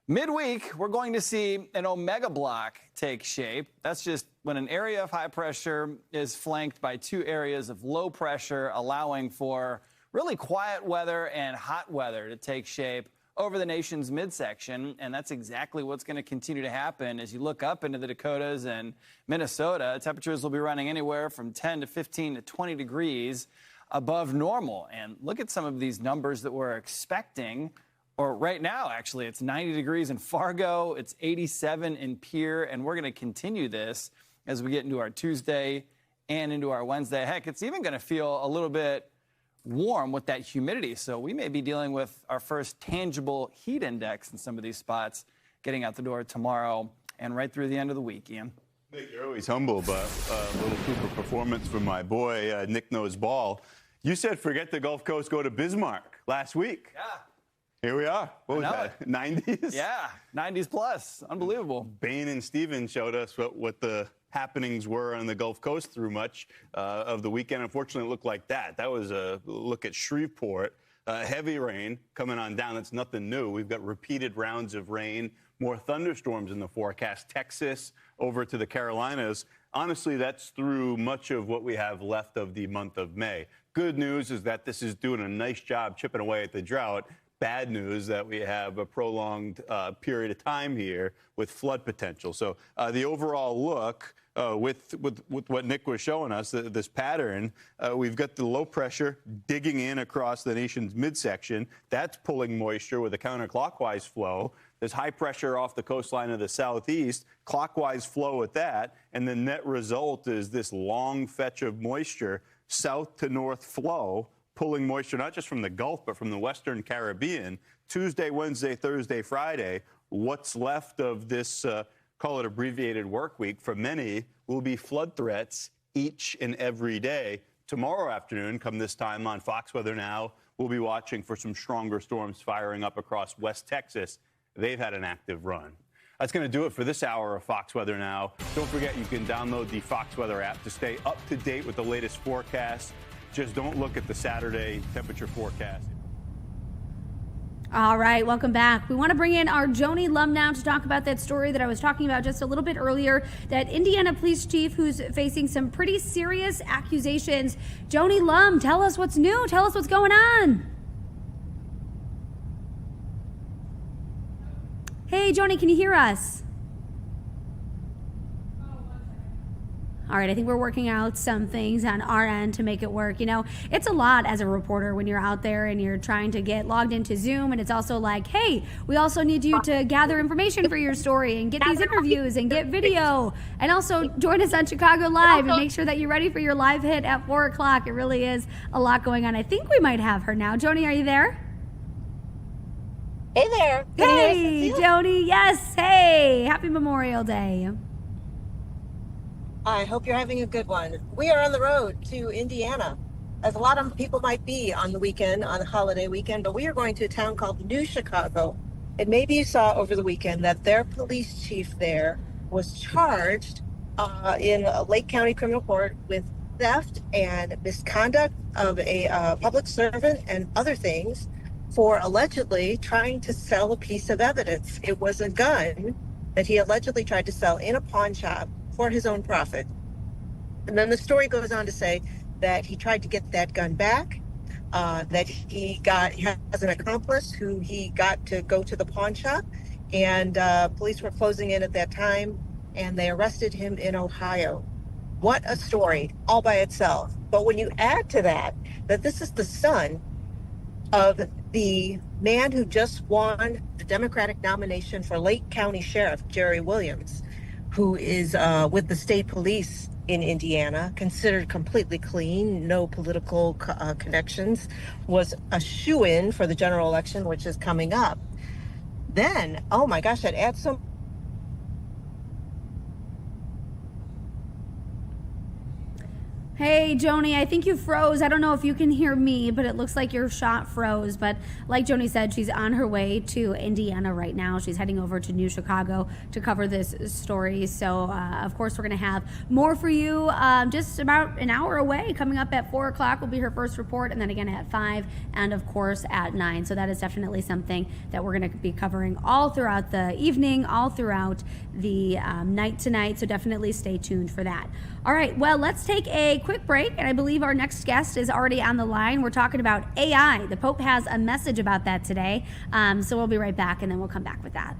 Midweek, we're going to see an omega block take shape. That's just when an area of high pressure is flanked by two areas of low pressure, allowing for really quiet weather and hot weather to take shape over the nation's midsection. And that's exactly what's going to continue to happen as you look up into the Dakotas and Minnesota. Temperatures will be running anywhere from 10 to 15 to 20 degrees above normal. And look at some of these numbers that we're expecting. Or right now, actually, it's 90 degrees in Fargo, it's 87 in Pierre, and we're going to continue this as we get into our Tuesday and into our Wednesday. Heck, it's even going to feel a little bit warm with that humidity, so we may be dealing with our first tangible heat index in some of these spots getting out the door tomorrow and right through the end of the week, Ian. Nick, you're always humble, but a little Cooper performance from my boy, Nick Knows Ball. You said forget the Gulf Coast, go to Bismarck last week. Yeah. Here we are. What was that, 90s? Yeah, 90s plus. Unbelievable. Bain and Steven showed us what the happenings were on the Gulf Coast through much of the weekend. Unfortunately, it looked like that. That was a look at Shreveport. Heavy rain coming on down. That's nothing new. We've got repeated rounds of rain, more thunderstorms in the forecast. Texas over to the Carolinas. Honestly, that's through much of what we have left of the month of May. Good news is that this is doing a nice job chipping away at the drought. Bad news that we have a prolonged period of time here with flood potential. So the overall look with what Nick was showing us, this pattern, we've got the low pressure digging in across the nation's midsection. That's pulling moisture with a counterclockwise flow. There's high pressure off the coastline of the southeast, clockwise flow with that, and the net result is this long fetch of moisture, south to north flow, pulling moisture not just from the Gulf, but from the Western Caribbean. Tuesday, Wednesday, Thursday, Friday, what's left of this, call it abbreviated work week, for many will be flood threats each and every day. Tomorrow afternoon, come this time on Fox Weather Now, we'll be watching for some stronger storms firing up across West Texas. They've had an active run. That's going to do it for this hour of Fox Weather Now. Don't forget you can download the Fox Weather app to stay up to date with the latest forecasts. Just don't look at the Saturday temperature forecast. All right, welcome back. We want to bring in our Joni Lum now to talk about that story that I was talking about just a little bit earlier, that Indiana police chief who's facing some pretty serious accusations. Joni Lum, tell us what's new. Tell us what's going on. Hey, Joni, can you hear us? All right, I think we're working out some things on our end to make it work. You know, it's a lot as a reporter when you're out there and you're trying to get logged into Zoom, and it's also like, hey, we also need you to gather information for your story and get these interviews and get video. And also join us on Chicago Live and make sure that you're ready for your live hit at 4 o'clock. It really is a lot going on. I think we might have her now. Joni, are you there? Hey there. Hey, Joni. Yes. Hey, happy Memorial Day. I hope you're having a good one. We are on the road to Indiana, as a lot of people might be on the weekend, on the holiday weekend, but we are going to a town called New Chicago. And maybe you saw over the weekend that their police chief there was charged in a Lake County criminal court with theft and misconduct of a public servant and other things for allegedly trying to sell a piece of evidence. It was a gun that he allegedly tried to sell in a pawn shop for his own profit. And then the story goes on to say that he tried to get that gun back, that he has an accomplice who he got to go to the pawn shop, and police were closing in at that time, and they arrested him in Ohio. What a story all by itself. But when you add to that this is the son of the man who just won the Democratic nomination for Lake County Sheriff, Jerry Williams, who is with the state police in Indiana, considered completely clean, no political connections, was a shoo-in for the general election, which is coming up. Then, oh my gosh, that adds so. Hey, Joni, I think you froze. I don't know if you can hear me, but it looks like your shot froze. But like Joni said, she's on her way to Indiana right now. She's heading over to New Chicago to cover this story. So, of course, we're going to have more for you just about an hour away. Coming up at 4 o'clock will be her first report, and then again at 5, and of course at 9. So that is definitely something that we're going to be covering all throughout the evening, all throughout the night tonight. So definitely stay tuned for that. All right, well, let's take a quick break, and I believe our next guest is already on the line. We're talking about AI. The Pope has a message about that today, so we'll be right back, and then we'll come back with that.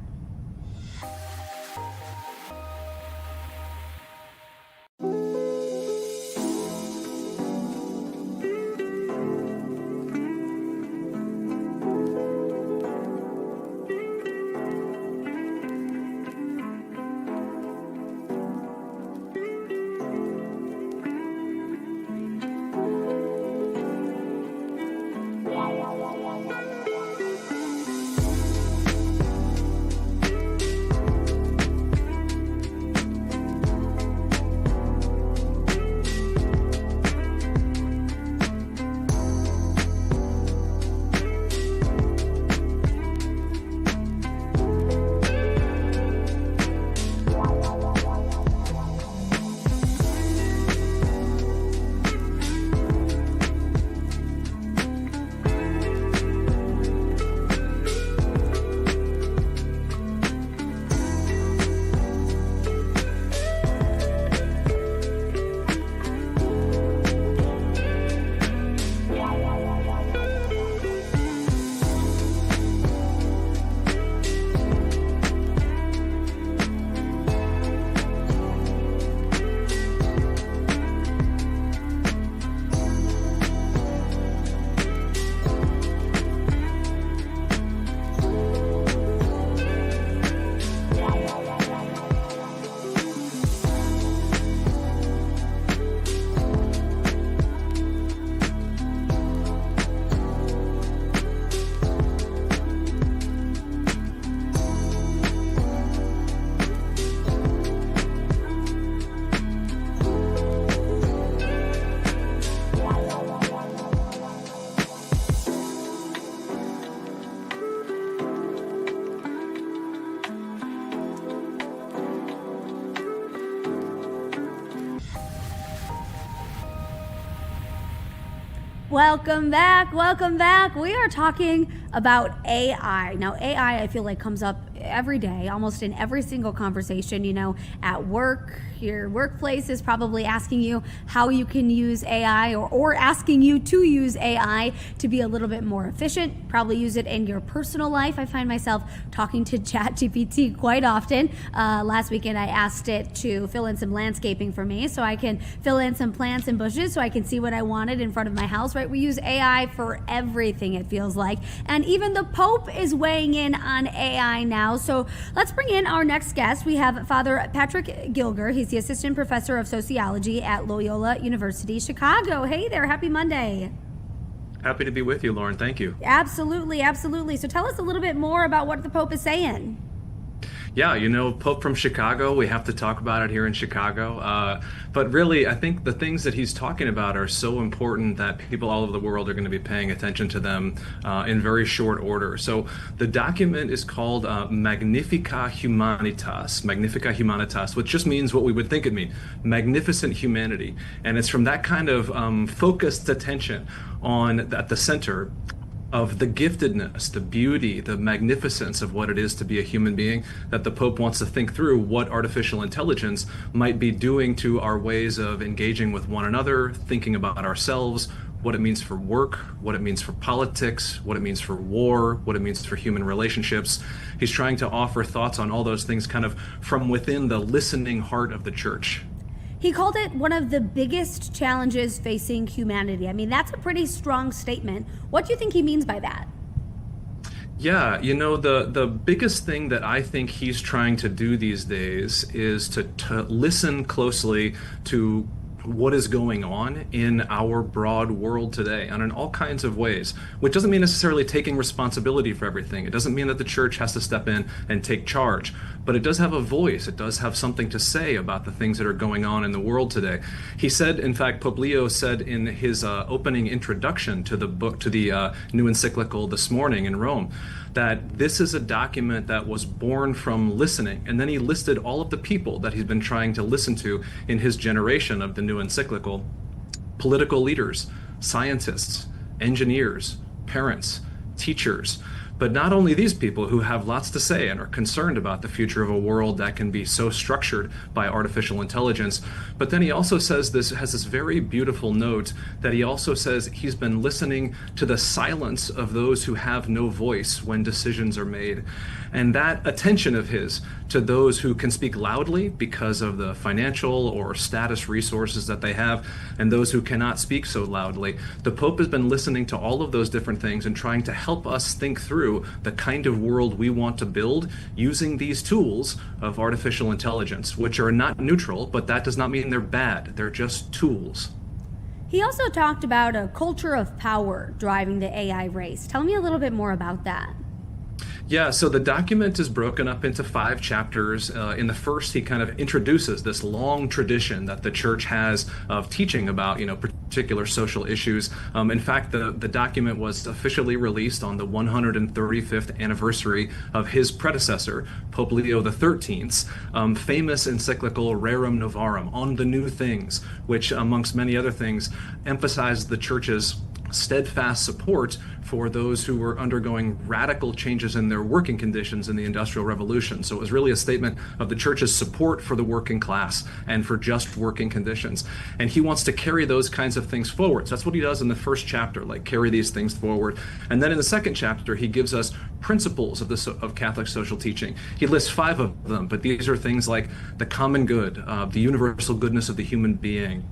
Welcome back. Welcome back. We are talking about AI. Now, AI, I feel like, comes up every day, almost in every single conversation. You know, at work, your workplace is probably asking you how you can use AI, or asking you to use AI to be a little bit more efficient. Probably use it in your personal life. I find myself talking to ChatGPT quite often. Last weekend, I asked it to fill in some landscaping for me so I can fill in some plants and bushes so I can see what I wanted in front of my house, right? We use AI for everything, it feels like. And even the Pope is weighing in on AI now. So let's bring in our next guest. We have Father Patrick Gilger. He's the Assistant Professor of Sociology at Loyola University, Chicago. Hey there, happy Monday. Happy to be with you, Lauren. Thank you. Absolutely, absolutely. So tell us a little bit more about what the Pope is saying. Yeah, Pope from Chicago, we have to talk about it here in Chicago. But really, I think the things that he's talking about are so important that people all over the world are going to be paying attention to them in very short order. So the document is called Magnifica Humanitas, which just means what we would think it means, magnificent humanity. And it's from that kind of focused attention at the center of the giftedness, the beauty, the magnificence of what it is to be a human being, that the Pope wants to think through what artificial intelligence might be doing to our ways of engaging with one another, thinking about ourselves, what it means for work, what it means for politics, what it means for war, what it means for human relationships. He's trying to offer thoughts on all those things kind of from within the listening heart of the church. He called it one of the biggest challenges facing humanity. I mean, that's a pretty strong statement. What do you think he means by that? Yeah, the biggest thing that I think he's trying to do these days is to listen closely to what is going on in our broad world today and in all kinds of ways, which doesn't mean necessarily taking responsibility for everything. It doesn't mean that the church has to step in and take charge, but it does have a voice. It does have something to say about the things that are going on in the world today. He said, in fact, Pope Leo said in his opening introduction to the book, to the new encyclical this morning in Rome, that this is a document that was born from listening. And then he listed all of the people that he's been trying to listen to in his generation of the new encyclical: political leaders, scientists, engineers, parents, teachers. But not only these people who have lots to say and are concerned about the future of a world that can be so structured by artificial intelligence, but then he also says has this very beautiful note that he also says he's been listening to the silence of those who have no voice when decisions are made. And that attention of his to those who can speak loudly because of the financial or status resources that they have, and those who cannot speak so loudly, the Pope has been listening to all of those different things and trying to help us think through the kind of world we want to build using these tools of artificial intelligence, which are not neutral, but that does not mean they're bad. They're just tools. He also talked about a culture of power driving the AI race. Tell me a little bit more about that. Yeah, so the document is broken up into 5 chapters. In the first, he kind of introduces this long tradition that the church has of teaching about, particular social issues. In fact, the document was officially released on the 135th anniversary of his predecessor, Pope Leo XIII's famous encyclical Rerum Novarum, on the new things, which, amongst many other things, emphasized the church's steadfast support for those who were undergoing radical changes in their working conditions in the Industrial Revolution. So it was really a statement of the church's support for the working class and for just working conditions. And he wants to carry those kinds of things forward. So that's what he does in the first chapter, like carry these things forward. And then in the second chapter, he gives us principles of Catholic social teaching. He lists 5 of them, but these are things like the common good, the universal goodness of the human being,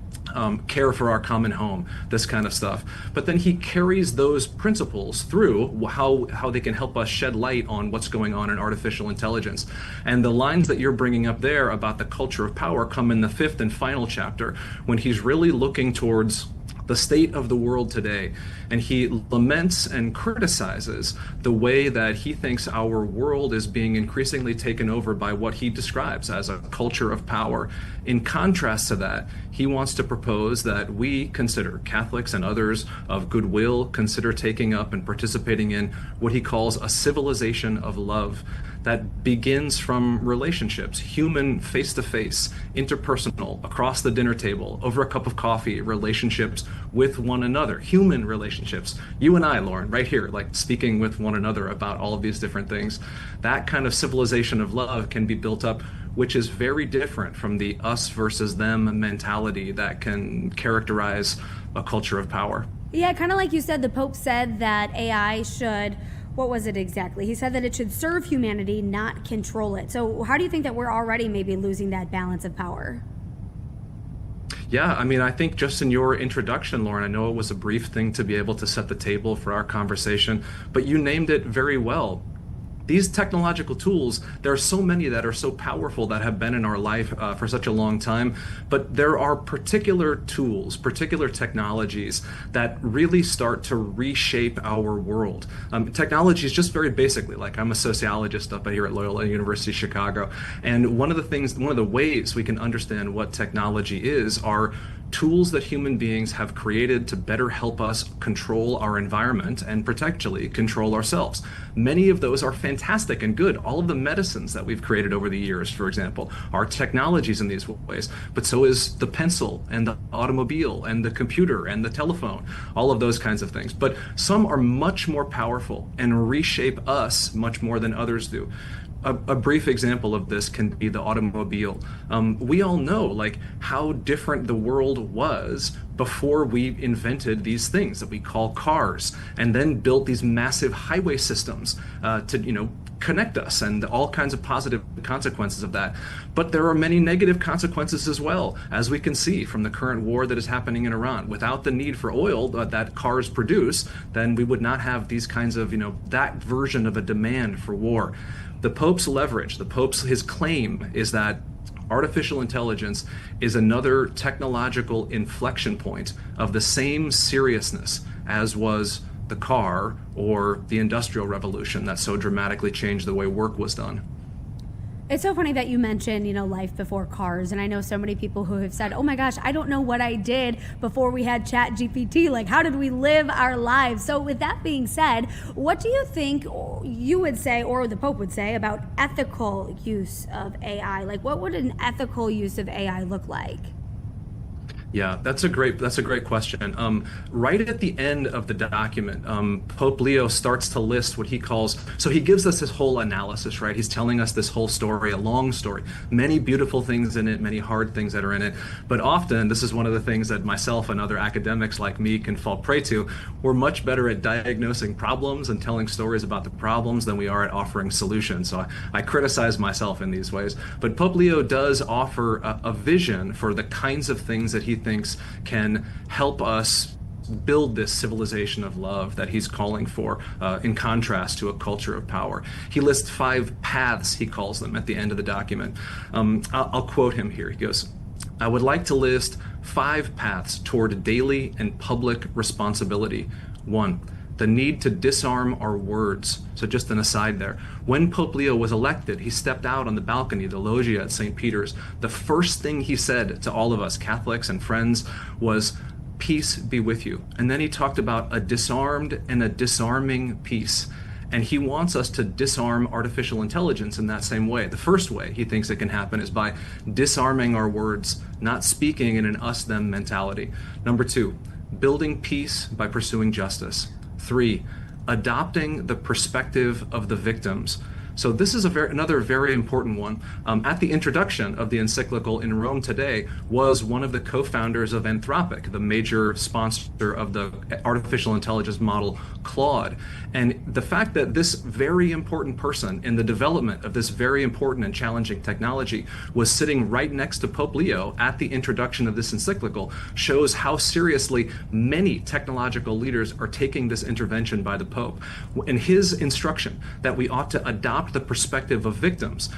care for our common home, this kind of stuff. But then he carries those principles through how they can help us shed light on what's going on in artificial intelligence. And the lines that you're bringing up there about the culture of power come in the 5th and final chapter, when he's really looking towards the state of the world today. And he laments and criticizes the way that he thinks our world is being increasingly taken over by what he describes as a culture of power. In contrast to that, he wants to propose that we consider, Catholics and others of goodwill, consider taking up and participating in what he calls a civilization of love that begins from relationships, human, face-to-face, interpersonal, across the dinner table, over a cup of coffee, relationships with one another, human relationships. You and I, Lauren, right here, like speaking with one another about all of these different things. That kind of civilization of love can be built up, which is very different from the us versus them mentality that can characterize a culture of power. Yeah, kind of like you said, the Pope said that AI should, what was it exactly? He said that it should serve humanity, not control it. So how do you think that we're already maybe losing that balance of power? Yeah, I mean, I think just in your introduction, Lauren, I know it was a brief thing to be able to set the table for our conversation, but you named it very well. these technological tools, there are so many that are so powerful that have been in our life for such a long time, but there are particular tools, particular technologies that really start to reshape our world. Technology is just very basically, like, I'm a sociologist up here at Loyola University Chicago, and one of the ways we can understand what technology is are tools that human beings have created to better help us control our environment and potentially control ourselves. Many of those are fantastic and good. All of the medicines that we've created over the years, for example, are technologies in these ways, but so is the pencil and the automobile and the computer and the telephone, all of those kinds of things. But some are much more powerful and reshape us much more than others do. A brief example of this can be the automobile. We all know, like, how different the world was before we invented these things that we call cars, and then built these massive highway systems to, connect us, and all kinds of positive consequences of that. But there are many negative consequences as well, as we can see from the current war that is happening in Iran. Without the need for oil that cars produce, then we would not have these kinds of, that version of a demand for war. The Pope's leverage, his claim is that artificial intelligence is another technological inflection point of the same seriousness as was the car or the Industrial Revolution that so dramatically changed the way work was done. It's so funny that you mentioned, life before cars. And I know so many people who have said, oh my gosh, I don't know what I did before we had ChatGPT. Like, how did we live our lives? So with that being said, what do you think you would say, or the Pope would say, about ethical use of AI? Like, what would an ethical use of AI look like? Yeah, that's a great question. Right at the end of the document, Pope Leo starts to list what he calls, so he gives us this whole analysis, right? He's telling us this whole story, a long story, many beautiful things in it, many hard things that are in it. But often, this is one of the things that myself and other academics like me can fall prey to. We're much better at diagnosing problems and telling stories about the problems than we are at offering solutions. So I criticize myself in these ways. But Pope Leo does offer a vision for the kinds of things that he thinks can help us build this civilization of love that he's calling for, in contrast to a culture of power. He lists 5 paths, he calls them, at the end of the document. I'll quote him here. He goes, "I would like to list 5 paths toward daily and public responsibility. 1, the need to disarm our words." So just an aside there. When Pope Leo was elected, he stepped out on the balcony, the loggia at St. Peter's. The first thing he said to all of us, Catholics and friends, was, "Peace be with you." And then he talked about a disarmed and a disarming peace. And he wants us to disarm artificial intelligence in that same way. The first way he thinks it can happen is by disarming our words, not speaking in an us-them mentality. Number 2, building peace by pursuing justice. 3, adopting the perspective of the victims. So this is another very important one. At the introduction of the encyclical in Rome today was one of the co-founders of Anthropic, the major sponsor of the artificial intelligence model Claude. And the fact that this very important person in the development of this very important and challenging technology was sitting right next to Pope Leo at the introduction of this encyclical shows how seriously many technological leaders are taking this intervention by the Pope. In his instruction that we ought to adopt the perspective of victims,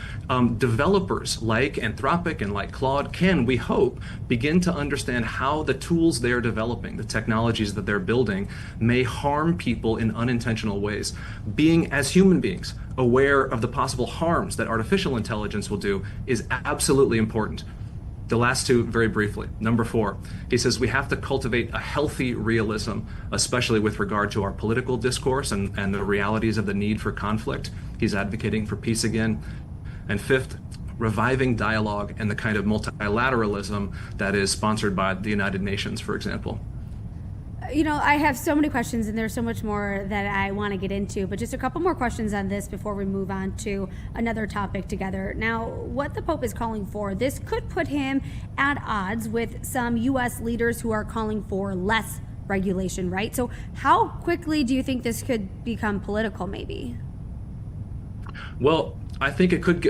developers like Anthropic and like Claude can, we hope, begin to understand how the tools they're developing, the technologies that they're building, may harm people in unintentional ways. Being, as human beings, aware of the possible harms that artificial intelligence will do is absolutely important. The last 2, very briefly. Number 4, he says we have to cultivate a healthy realism, especially with regard to our political discourse and the realities of the need for conflict. He's advocating for peace again. And 5th, reviving dialogue and the kind of multilateralism that is sponsored by the United Nations, for example. I have so many questions, and there's so much more that I want to get into, but just a couple more questions on this before we move on to another topic together. Now, what the Pope is calling for, this could put him at odds with some U.S. leaders who are calling for less regulation, right? So how quickly do you think this could become political, maybe? Well, I think it could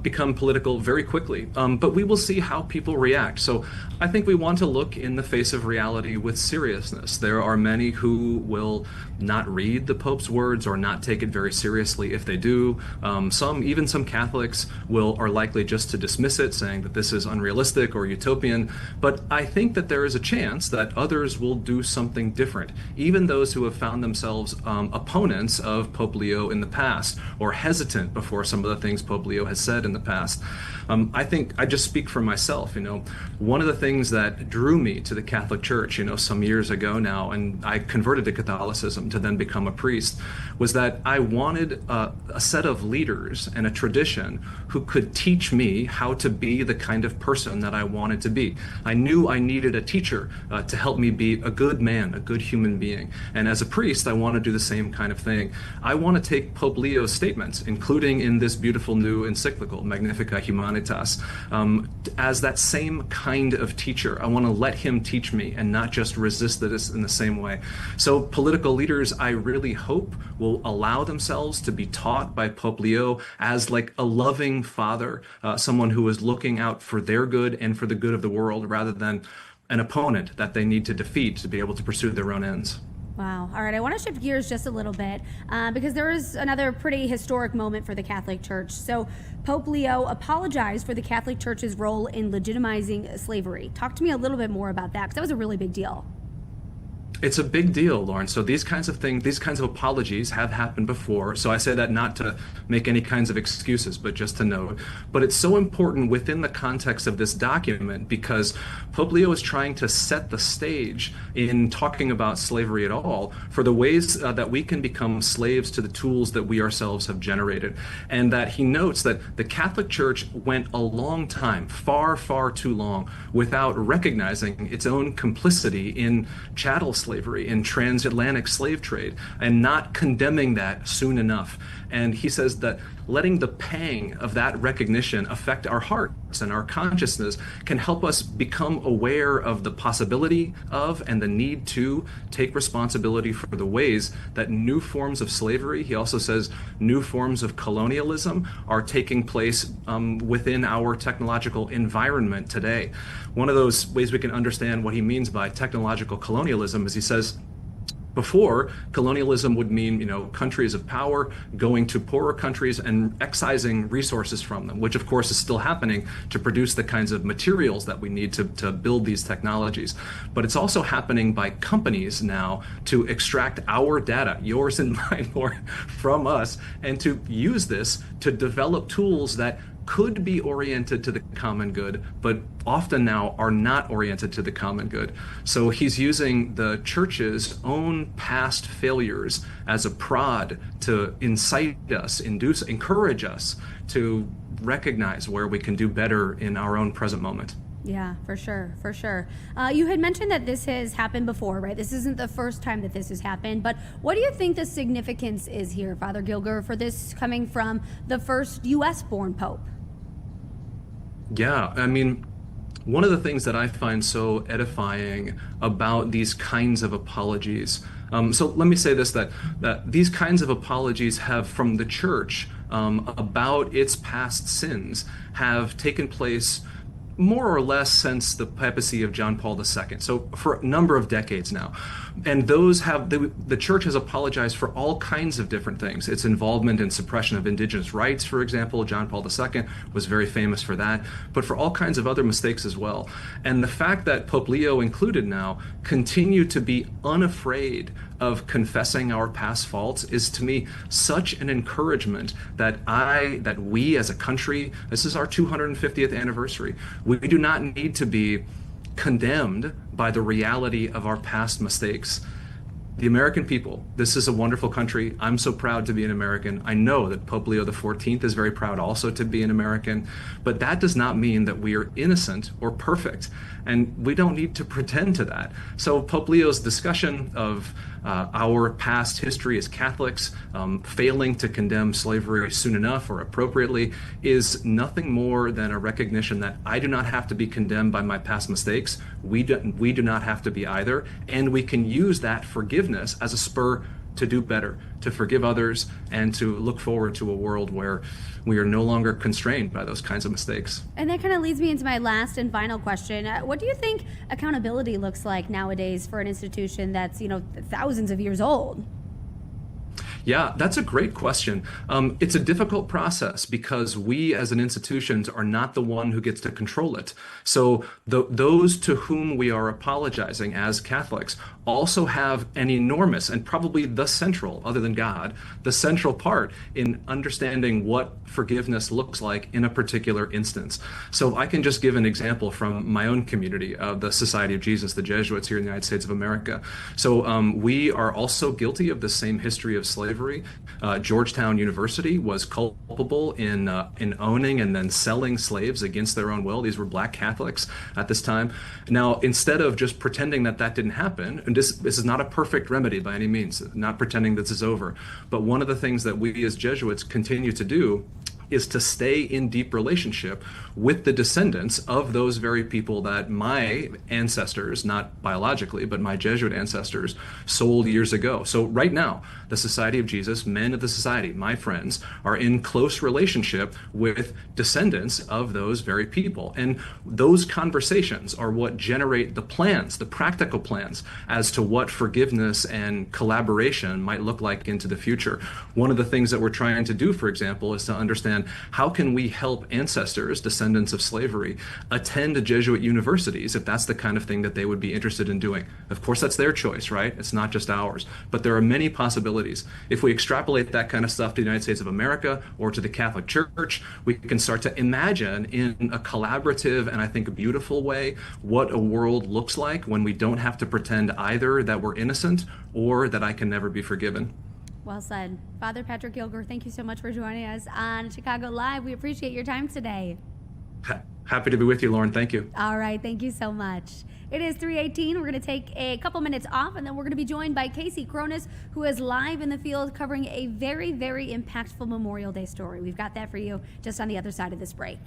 become political very quickly, but we will see how people react. So I think we want to look in the face of reality with seriousness. There are many who will not read the Pope's words or not take it very seriously if they do. Even some Catholics are likely just to dismiss it, saying that this is unrealistic or utopian. But I think that there is a chance that others will do something different, even those who have found themselves opponents of Pope Leo in the past or hesitant before some of the things Pope Leo has said in the past. I think I just speak for myself. One of the things that drew me to the Catholic Church, some years ago now, and I converted to Catholicism to then become a priest, was that I wanted a set of leaders and a tradition who could teach me how to be the kind of person that I wanted to be. I knew I needed a teacher to help me be a good man, a good human being. And as a priest, I want to do the same kind of thing. I want to take Pope Leo's statements, including in this beautiful new encyclical, Magnificat Humanitas, as that same kind of teacher. I want to let him teach me and not just resist this in the same way. So political leaders, I really hope, will allow themselves to be taught by Pope Leo as like a loving father, someone who is looking out for their good and for the good of the world rather than an opponent that they need to defeat to be able to pursue their own ends. Wow. All right. I want to shift gears just a little bit because there is another pretty historic moment for the Catholic Church. So Pope Leo apologized for the Catholic Church's role in legitimizing slavery. Talk to me a little bit more about that, because that was a really big deal. It's a big deal, Lauren. So these kinds of things, these kinds of apologies have happened before. So I say that not to make any kinds of excuses, but just to note. But it's so important within the context of this document because Pope Leo is trying to set the stage in talking about slavery at all for the ways that we can become slaves to the tools that we ourselves have generated. And that he notes that the Catholic Church went a long time, far, far too long, without recognizing its own complicity in chattel slavery, in transatlantic slave trade, and not condemning that soon enough. And he says that letting the pang of that recognition affect our hearts and our consciousness can help us become aware of the possibility of and the need to take responsibility for the ways that new forms of slavery, he also says new forms of colonialism, are taking place within our technological environment today. One of those ways we can understand what he means by technological colonialism is he says, before, colonialism would mean, countries of power going to poorer countries and excising resources from them, which of course is still happening to produce the kinds of materials that we need to build these technologies. But it's also happening by companies now to extract our data, yours and mine, from us, and to use this to develop tools that could be oriented to the common good, but often now are not oriented to the common good. So he's using the church's own past failures as a prod to incite us, encourage us to recognize where we can do better in our own present moment. Yeah, for sure, for sure. You had mentioned that this has happened before, right? This isn't the first time that this has happened, but what do you think the significance is here, Father Gilger, for this coming from the first U.S.-born Pope? Yeah, I mean, one of the things that I find so edifying about these kinds of apologies, so let me say this, that these kinds of apologies have, from the church about its past sins, have taken place more or less since the papacy of John Paul II, so for a number of decades now. And those have, the church has apologized for all kinds of different things. Its involvement in suppression of indigenous rights, for example, John Paul II was very famous for that, but for all kinds of other mistakes as well. And the fact that Pope Leo included now continue to be unafraid of confessing our past faults is, to me, such an encouragement that we as a country, this is our 250th anniversary, we do not need to be condemned by the reality of our past mistakes. The American people, this is a wonderful country. I'm so proud to be an American. I know that Pope Leo XIV is very proud also to be an American, but that does not mean that we are innocent or perfect, and we don't need to pretend to that. So Pope Leo's discussion of our past history as Catholics, failing to condemn slavery soon enough or appropriately, is nothing more than a recognition that I do not have to be condemned by my past mistakes. We do not have to be either, and we can use that forgiveness as a spur to do better, to forgive others, and to look forward to a world where we are no longer constrained by those kinds of mistakes. And that kind of leads me into my last and final question. What do you think accountability looks like nowadays for an institution that's, thousands of years old? Yeah, that's a great question. It's a difficult process because we as an institution are not the one who gets to control it. So those to whom we are apologizing as Catholics also have an enormous and probably the central, other than God, the central part in understanding what forgiveness looks like in a particular instance. So I can just give an example from my own community, the Society of Jesus, the Jesuits here in the United States of America. So we are also guilty of the same history of slavery. Georgetown University was culpable in owning and then selling slaves against their own will. These were black Catholics at this time. Now, instead of just pretending that that didn't happen, and this is not a perfect remedy by any means, not pretending this is over, but one of the things that we as Jesuits continue to do is to stay in deep relationship with the descendants of those very people that my ancestors, not biologically, but my Jesuit ancestors, sold years ago. So right now, the Society of Jesus, men of the Society, my friends, are in close relationship with descendants of those very people. And those conversations are what generate the plans, the practical plans, as to what forgiveness and collaboration might look like into the future. One of the things that we're trying to do, for example, is to understand how can we help ancestors, descendants of slavery, attend Jesuit universities if that's the kind of thing that they would be interested in doing. Of course, that's their choice, right? It's not just ours. But there are many possibilities. If we extrapolate that kind of stuff to the United States of America or to the Catholic Church, we can start to imagine in a collaborative and I think a beautiful way what a world looks like when we don't have to pretend either that we're innocent or that I can never be forgiven. Well said. Father Patrick Gilger, thank you so much for joining us on Chicago Live. We appreciate your time today. Happy to be with you, Lauren. Thank you. All right. Thank you so much. It is 3:18. We're going to take a couple minutes off, and then we're going to be joined by Casey Cronus, who is live in the field covering a very, very impactful Memorial Day story. We've got that for you just on the other side of this break.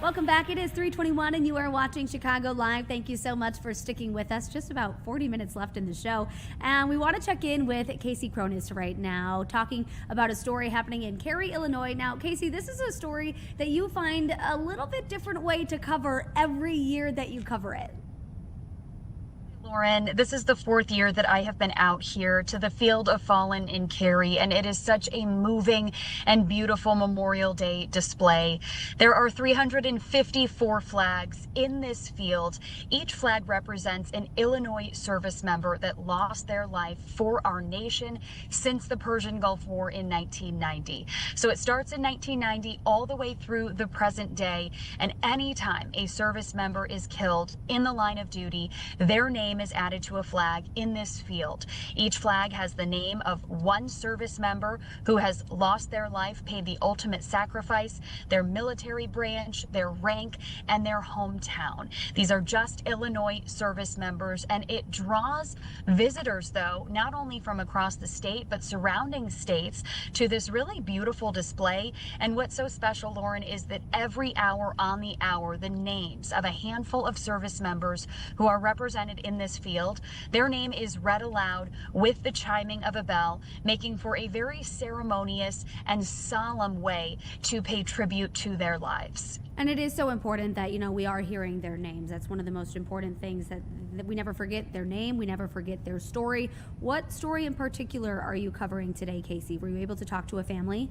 Welcome back. It is 3:21 and you are watching Chicago Live. Thank you so much for sticking with us. Just about 40 minutes left in the show. And we want to check in with Casey Cronus right now, talking about a story happening in Cary, Illinois. Now, Casey, this is a story that you find a little bit different way to cover every year that you cover it. Lauren, this is the fourth year that I have been out here to the Field of Fallen in Cary, and it is such a moving and beautiful Memorial Day display. There are 354 flags in this field. Each flag represents an Illinois service member that lost their life for our nation since the Persian Gulf War in 1990. So it starts in 1990 all the way through the present day, and anytime a service member is killed in the line of duty, their name is added to a flag in this field. Each flag has the name of one service member who has lost their life, paid the ultimate sacrifice, their military branch, their rank, and their hometown. These are just Illinois service members, and it draws visitors, though, not only from across the state, but surrounding states to this really beautiful display. And what's so special, Lauren, is that every hour on the hour, the names of a handful of service members who are represented in this field, their name is read aloud with the chiming of a bell, making for a very ceremonious and solemn way to pay tribute to their lives. And it is so important that, we are hearing their names. That's one of the most important things, that we never forget their name. We never forget their story. What story in particular are you covering today, Casey? Were you able to talk to a family?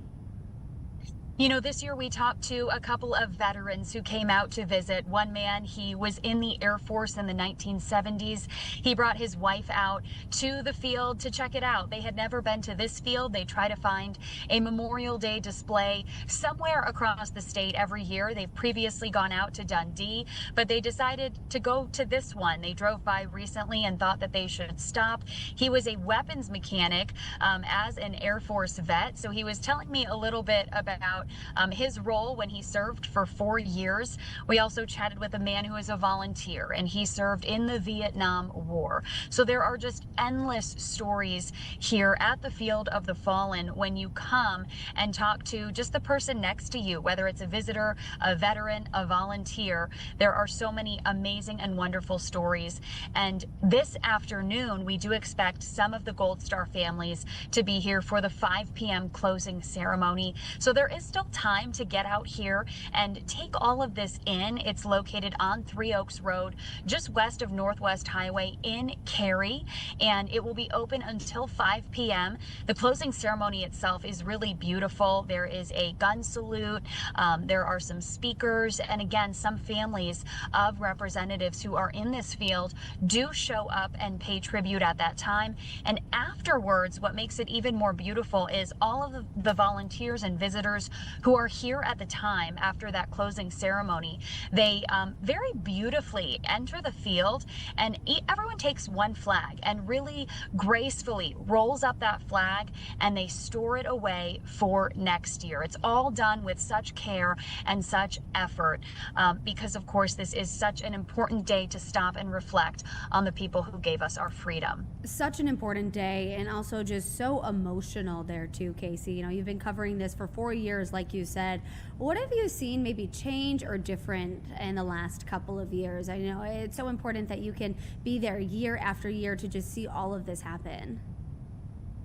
This year we talked to a couple of veterans who came out to visit. One man, he was in the Air Force in the 1970s. He brought his wife out to the field to check it out. They had never been to this field. They try to find a Memorial Day display somewhere across the state every year. They've previously gone out to Dundee, but they decided to go to this one. They drove by recently and thought that they should stop. He was a weapons mechanic as an Air Force vet, so he was telling me a little bit about his role when he served for 4 years. We also chatted with a man who is a volunteer, and he served in the Vietnam War. So there are just endless stories here at the Field of the Fallen when you come and talk to just the person next to you, whether it's a visitor, a veteran, a volunteer. There are so many amazing and wonderful stories. And this afternoon, we do expect some of the Gold Star families to be here for the 5 p.m. closing ceremony. So there is still time to get out here and take all of this in. It's located on Three Oaks Road, just west of Northwest Highway in Cary, and it will be open until 5 p.m. The closing ceremony itself is really beautiful. There is a gun salute. There are some speakers, and again, some families of representatives who are in this field do show up and pay tribute at that time. And afterwards, what makes it even more beautiful is all of the volunteers and visitors who are here at the time after that closing ceremony. They very beautifully enter the field, and everyone takes one flag and really gracefully rolls up that flag, and they store it away for next year. It's all done with such care and such effort because, of course, this is such an important day to stop and reflect on the people who gave us our freedom. Such an important day, and also just so emotional there too, Casey. You've been covering this for 4 years, like you said. What have you seen maybe change or different in the last couple of years? I know it's so important that you can be there year after year to just see all of this happen.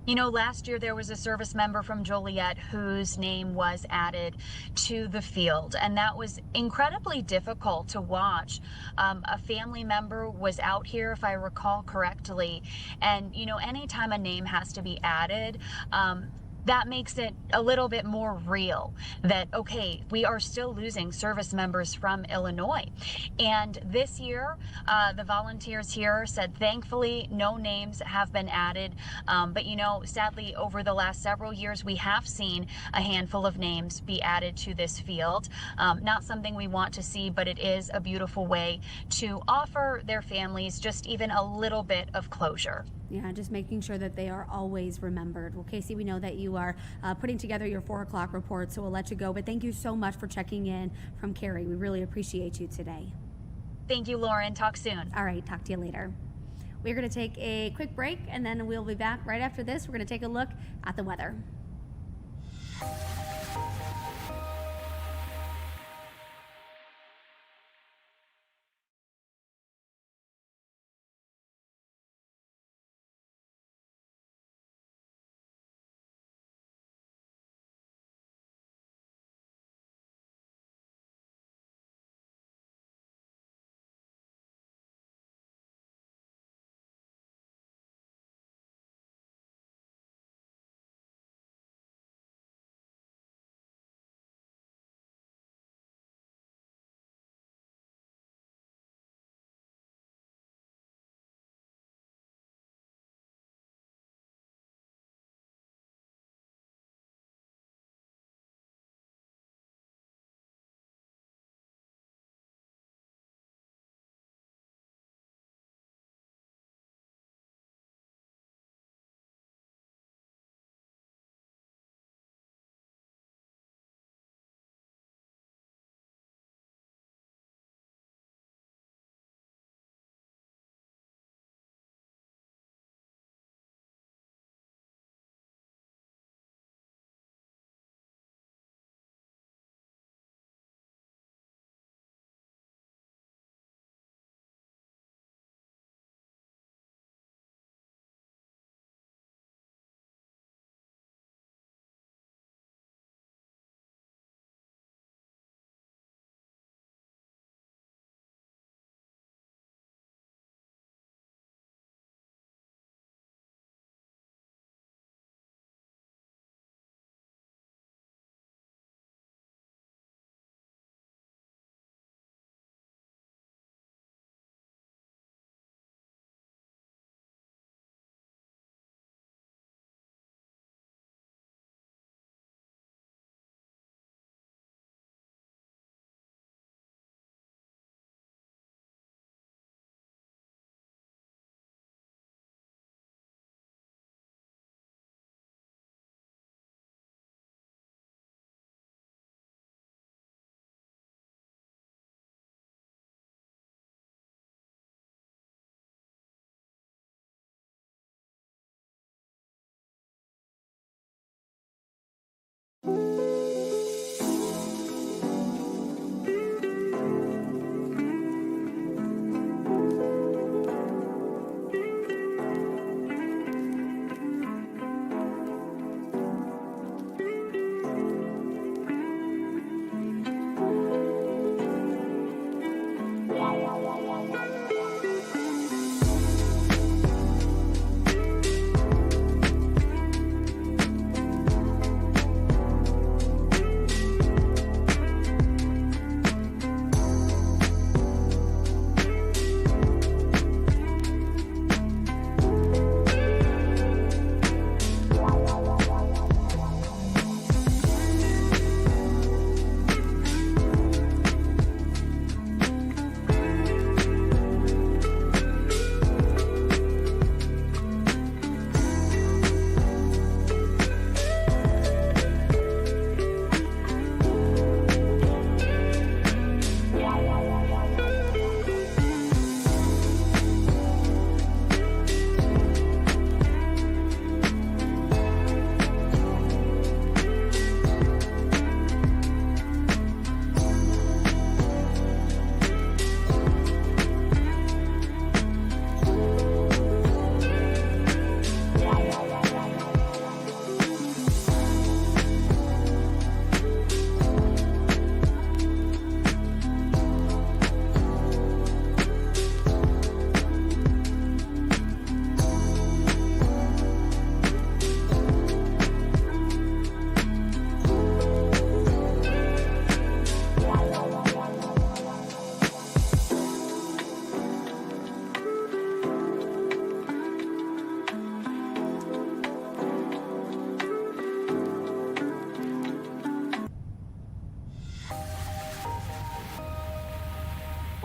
Last year there was a service member from Joliet whose name was added to the field, and that was incredibly difficult to watch. A family member was out here, if I recall correctly, and anytime a name has to be added, that makes it a little bit more real that, okay, we are still losing service members from Illinois. And this year, the volunteers here said, thankfully, no names have been added. But, sadly, over the last several years, we have seen a handful of names be added to this field. Not something we want to see, but it is a beautiful way to offer their families just even a little bit of closure. Yeah, just making sure that they are always remembered. Well, Casey, we know that you are putting together your 4 o'clock report, so we'll let you go. But thank you so much for checking in from Cary. We really appreciate you today. Thank you, Lauren. Talk soon. All right, talk to you later. We're going to take a quick break, and then we'll be back right after this. We're going to take a look at the weather.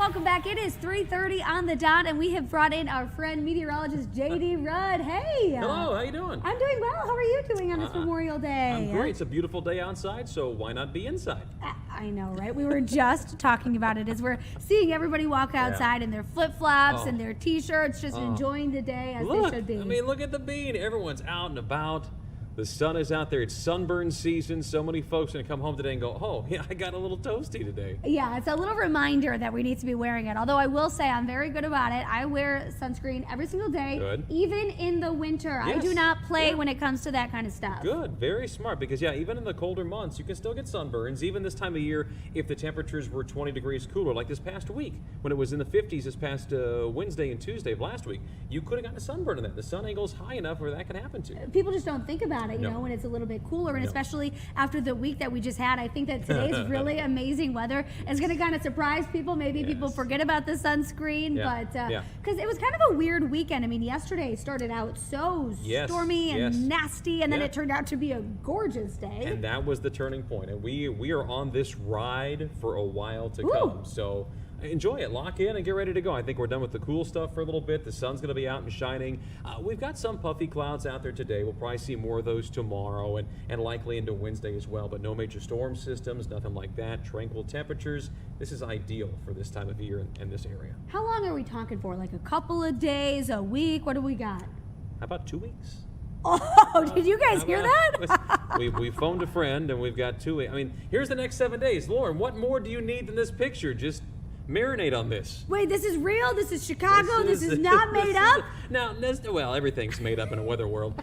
welcome back. It is 3:30 on the dot, and we have brought in our friend meteorologist J.D. Rudd. Hey. Hello, how you doing? I'm doing well. How are you doing on this Memorial Day? I'm great. It's a beautiful day outside, so why not be inside? I know, right? We were just talking about it as we're seeing everybody walk outside in their flip-flops and their T-shirts, just enjoying the day as they should be. I mean, look at the bean. Everyone's out and about. The sun is out there. It's sunburn season. So many folks are going to come home today and go, oh, yeah, I got a little toasty today. Yeah, it's a little reminder that we need to be wearing it. Although I will say I'm very good about it. I wear sunscreen every single day, even in the winter. Yes. I do not play when it comes to that kind of stuff. Good. Very smart. Because, yeah, even in the colder months, you can still get sunburns. Even this time of year, if the temperatures were 20 degrees cooler, like this past week, when it was in the 50s this past Wednesday and Tuesday of last week, you could have gotten a sunburn in that. The sun angle's high enough where that can happen to you. People just don't think about it, you know, when it's a little bit cooler, and especially after the week that we just had. I think that today's really amazing weather is going to kind of surprise people. Maybe people forget about the sunscreen, but because it was kind of a weird weekend. I mean, yesterday started out so stormy and nasty, and then it turned out to be a gorgeous day. And that was the turning point. And we are on this ride for a while to come. So enjoy it, lock in, and get ready to go. I think we're done with the cool stuff for a little bit. The sun's going to be out and shining. We've got some puffy clouds out there today. We'll probably see more of those tomorrow and likely into Wednesday as well, but no major storm systems, nothing like that. Tranquil temperatures. This is ideal for this time of year in this area. How long are we talking for? Like a couple of days, a week? What do we got? How about 2 weeks? Oh, did you guys hear that? we phoned a friend, and we've got 2 weeks. I mean, here's the next 7 days. Lauren, what more do you need than this picture? Just marinate on this. Wait, this is real? This is Chicago? This is not made up? Now, well, everything's made up in a weather world.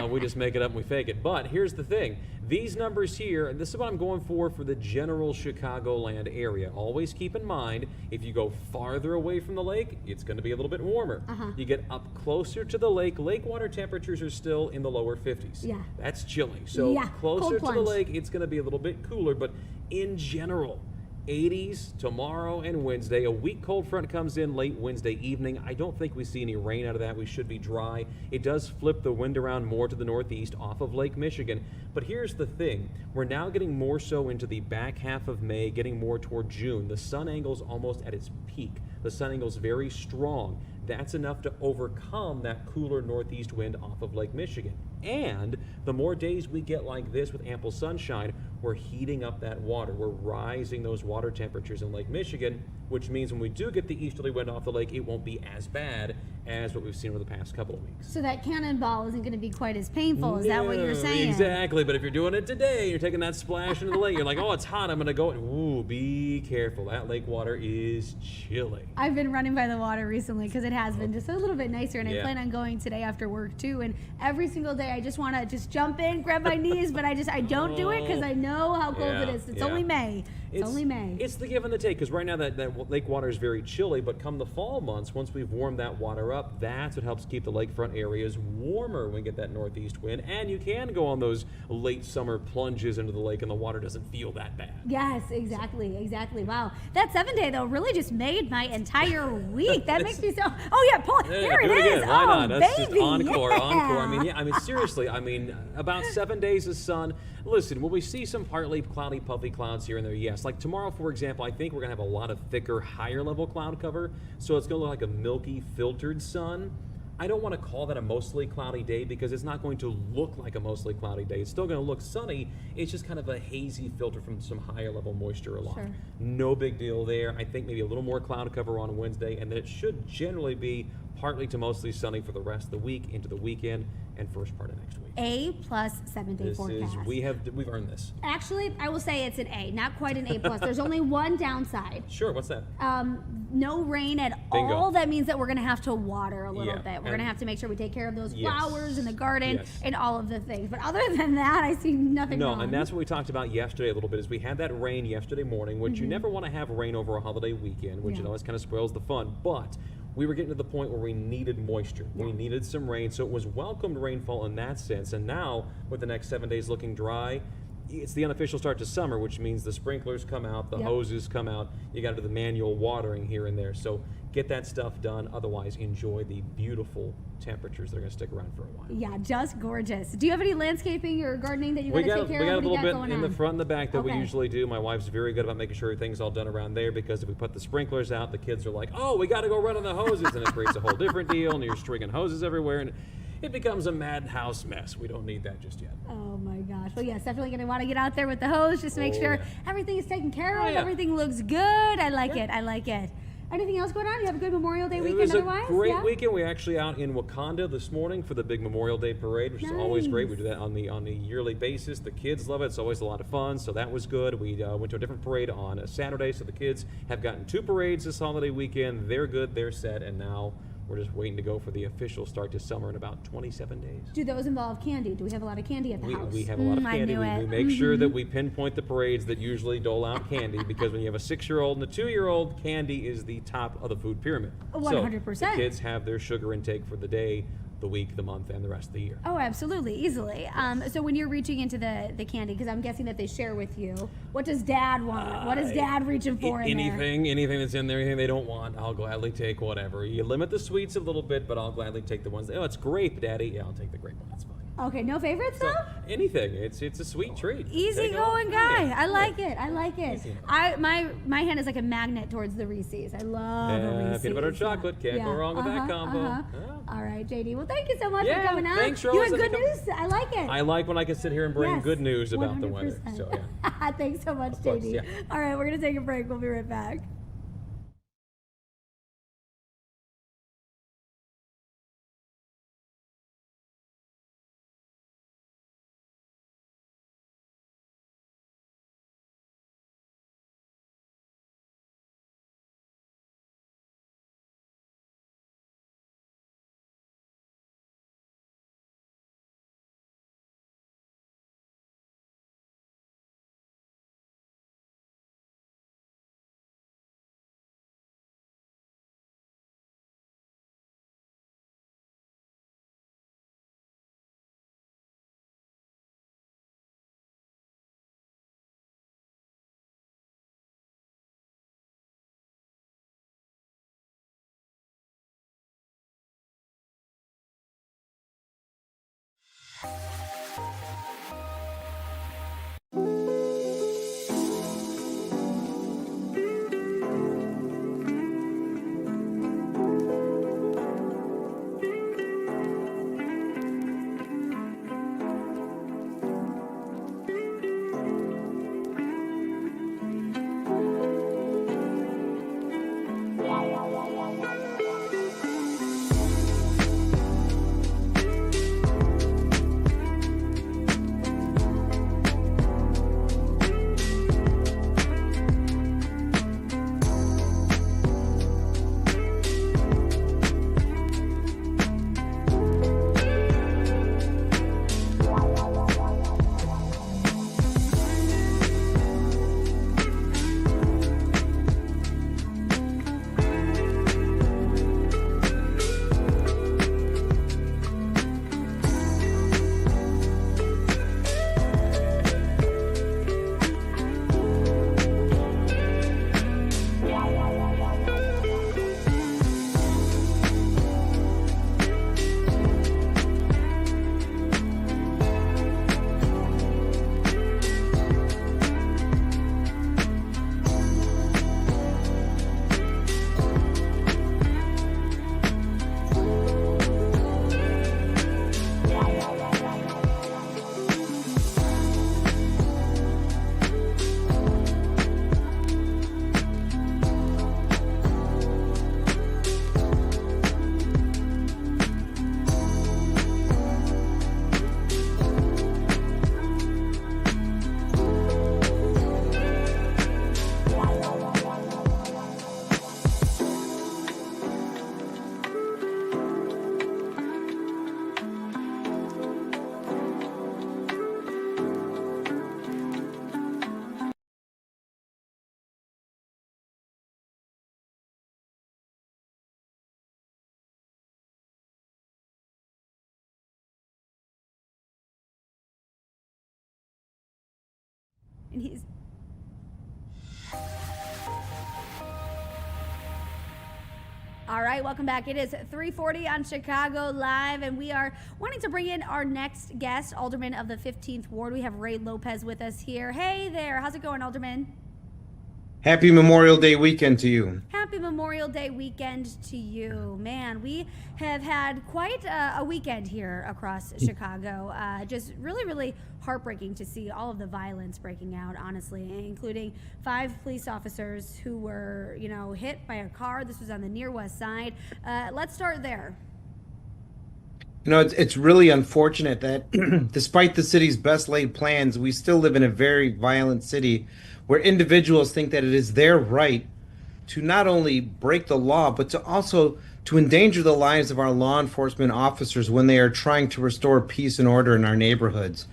We just make it up and we fake it. But here's the thing. These numbers here, and this is what I'm going for the general Chicagoland area. Always keep in mind, if you go farther away from the lake, it's going to be a little bit warmer. You get up closer to the lake water temperatures are still in the lower 50s. Yeah. That's chilly. So closer to the lake, it's going to be a little bit cooler. But in general, 80s tomorrow and Wednesday. A weak cold front comes in late Wednesday evening. I don't think we see any rain out of that. We should be dry. It does flip the wind around more to the northeast off of Lake Michigan. But here's the thing. We're now getting more so into the back half of May, getting more toward June. The sun angle's almost at its peak. The sun angle's very strong. That's enough to overcome that cooler northeast wind off of Lake Michigan. And the more days we get like this with ample sunshine, we're heating up that water. We're rising those water temperatures in Lake Michigan, which means when we do get the easterly wind off the lake, it won't be as bad as what we've seen over the past couple of weeks. So that cannonball isn't going to be quite as painful. Is that what you're saying? Exactly. But if you're doing it today, you're taking that splash into the lake, you're like, oh, it's hot, I'm going to go. Ooh, be careful. That lake water is chilly. I've been running by the water recently because it has been just a little bit nicer, and I plan on going today after work too. And every single day I just want to just jump in, grab my knees, but I don't do it because I know how cold it is. It's only May. It's only May. It's the give and the take, because right now that lake water is very chilly, but come the fall months, once we've warmed that water up, that's what helps keep the lakefront areas warmer when we get that northeast wind. And you can go on those late summer plunges into the lake and the water doesn't feel that bad. Yes, exactly. Wow. That 7 day, though, really just made my entire week. That makes me so... Oh, yeah, pull it. Here it is. Again. Why not? That's baby. Just encore. I mean, seriously, about 7 days of sun. Listen, will we see some partly cloudy, puffy clouds here and there? Yes. Like tomorrow, for example, I think we're going to have a lot of thicker, higher level cloud cover. So it's going to look like a milky, filtered sun. I don't want to call that a mostly cloudy day because it's not going to look like a mostly cloudy day. It's still going to look sunny. It's just kind of a hazy filter from some higher level moisture aloft. Sure. No big deal there. I think maybe a little more cloud cover on Wednesday, and then it should generally be partly to mostly sunny for the rest of the week into the weekend and first part of next week. A plus 7 day forecast. We've earned this. Actually, I will say it's an A, not quite an A plus. There's only one downside. Sure, what's that? No rain at all. That means that we're going to have to water a little bit. We're going to have to make sure we take care of those flowers in the garden and all of the things. But other than that, I see nothing wrong. No, and that's what we talked about yesterday a little bit, is we had that rain yesterday morning, which you never want to have rain over a holiday weekend, which always kind of spoils the fun. But we were getting to the point where we needed moisture. We needed some rain, so it was welcomed rainfall in that sense. And now, with the next 7 days looking dry, it's the unofficial start to summer, which means the sprinklers come out, the Yep. hoses come out, you got to do the manual watering here and there. So get that stuff done. Otherwise, enjoy the beautiful temperatures that are going to stick around for a while. Yeah, just gorgeous. Do you have any landscaping or gardening that you got to take care We got of? a What do you little bit going in the on? front and the back that we Okay. usually do. My wife's very good about making sure everything's all done around there, because if we put the sprinklers out, the kids are like, oh, we got to go run on the hoses, and it creates a whole different deal, and you're stringing hoses everywhere, and it becomes a madhouse mess. We don't need that just yet. Oh my gosh. Well, yes, definitely going to want to get out there with the hose, just to make Oh, sure yeah. everything is taken care of, Oh, yeah. everything looks good. I like it. I like it. Anything else going on? You have a good Memorial Day It weekend was a otherwise? great Yeah? weekend. We're actually out in Wakanda this morning for the big Memorial Day parade, which is always great. We do that on the yearly basis. The kids love it. It's always a lot of fun, so that was good. We went to a different parade on a Saturday, so the kids have gotten 2 parades this holiday weekend. They're good. They're set, and now we're just waiting to go for the official start to summer in about 27 days. Do those involve candy? Do we have a lot of candy at the house? We have a lot of I candy. knew We it. make sure Mhm. that we pinpoint the parades that usually dole out candy, because when you have a 6-year-old and a 2-year-old, candy is the top of the food pyramid. 100%. So the kids have their sugar intake for the day, the week, the month, and the rest of the year. Oh, absolutely, easily. So when you're reaching into the candy, because I'm guessing that they share with you, what does Dad want? What is Dad reaching for in there? Anything that's in there, anything they don't want, I'll gladly take whatever. You limit the sweets a little bit, but I'll gladly take the ones that, oh, it's grape, Daddy. Yeah, I'll take the grape one. That's fine. Okay, no favorites So though? anything. It's a sweet treat. Easy Take it all. going guy. Yeah. I like it. I like it. Easy enough. My hand is like a magnet towards the Reese's. I love the Reese's. Peanut butter and chocolate. Can't go wrong with that Uh-huh, combo. uh-huh. All right, JD. Well, thank you so much Yeah, for coming on. thanks, You Rose. had Let me good come- news. I like it. I like when I can sit here and bring Yes, good news about the weather. 100%. So yeah. Thanks so much, Of course, JD. yeah. All right, we're gonna take a break. We'll be right back. And he's All right, welcome back. It is 3:40 on Chicago Live, and we are wanting to bring in our next guest, Alderman of the 15th Ward. We have Ray Lopez with us here. Hey there, how's it going, Alderman? Happy Memorial Day weekend to you. Happy Memorial Day weekend to you. Man, we have had quite a weekend here across Chicago. Just really, really heartbreaking to see all of the violence breaking out, honestly, including 5 police officers who were, hit by a car. This was on the near west side. Let's start there. It's really unfortunate that despite the city's best laid plans, we still live in a very violent city where individuals think that it is their right to not only break the law, but to also to endanger the lives of our law enforcement officers when they are trying to restore peace and order in our neighborhoods.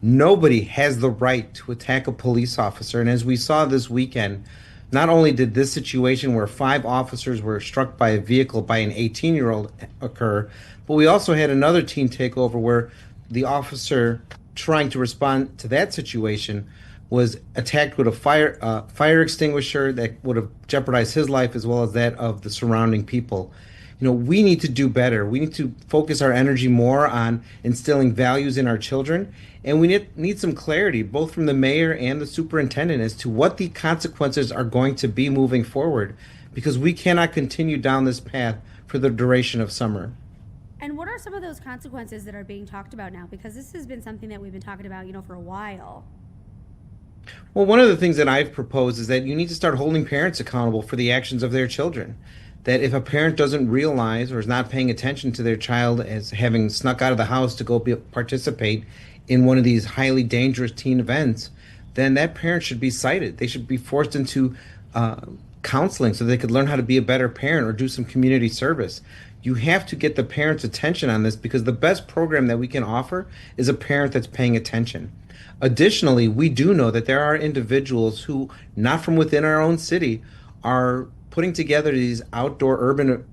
Nobody has the right to attack a police officer. And as we saw this weekend, not only did this situation where 5 officers were struck by a vehicle by an 18-year-old occur, but we also had another teen takeover where the officer trying to respond to that situation was attacked with a fire extinguisher that would have jeopardized his life as well as that of the surrounding people. We need to do better. We need to focus our energy more on instilling values in our children, and we need some clarity, both from the mayor and the superintendent, as to what the consequences are going to be moving forward, because we cannot continue down this path for the duration of summer. And what are some of those consequences that are being talked about now? Because this has been something that we've been talking about, for a while. Well, one of the things that I've proposed is that you need to start holding parents accountable for the actions of their children. That if a parent doesn't realize or is not paying attention to their child as having snuck out of the house to go participate in one of these highly dangerous teen events, then that parent should be cited. They should be forced into counseling so they could learn how to be a better parent or do some community service. You have to get the parents' attention on this, because the best program that we can offer is a parent that's paying attention. Additionally, we do know that there are individuals who, not from within our own city, are putting together these outdoor urban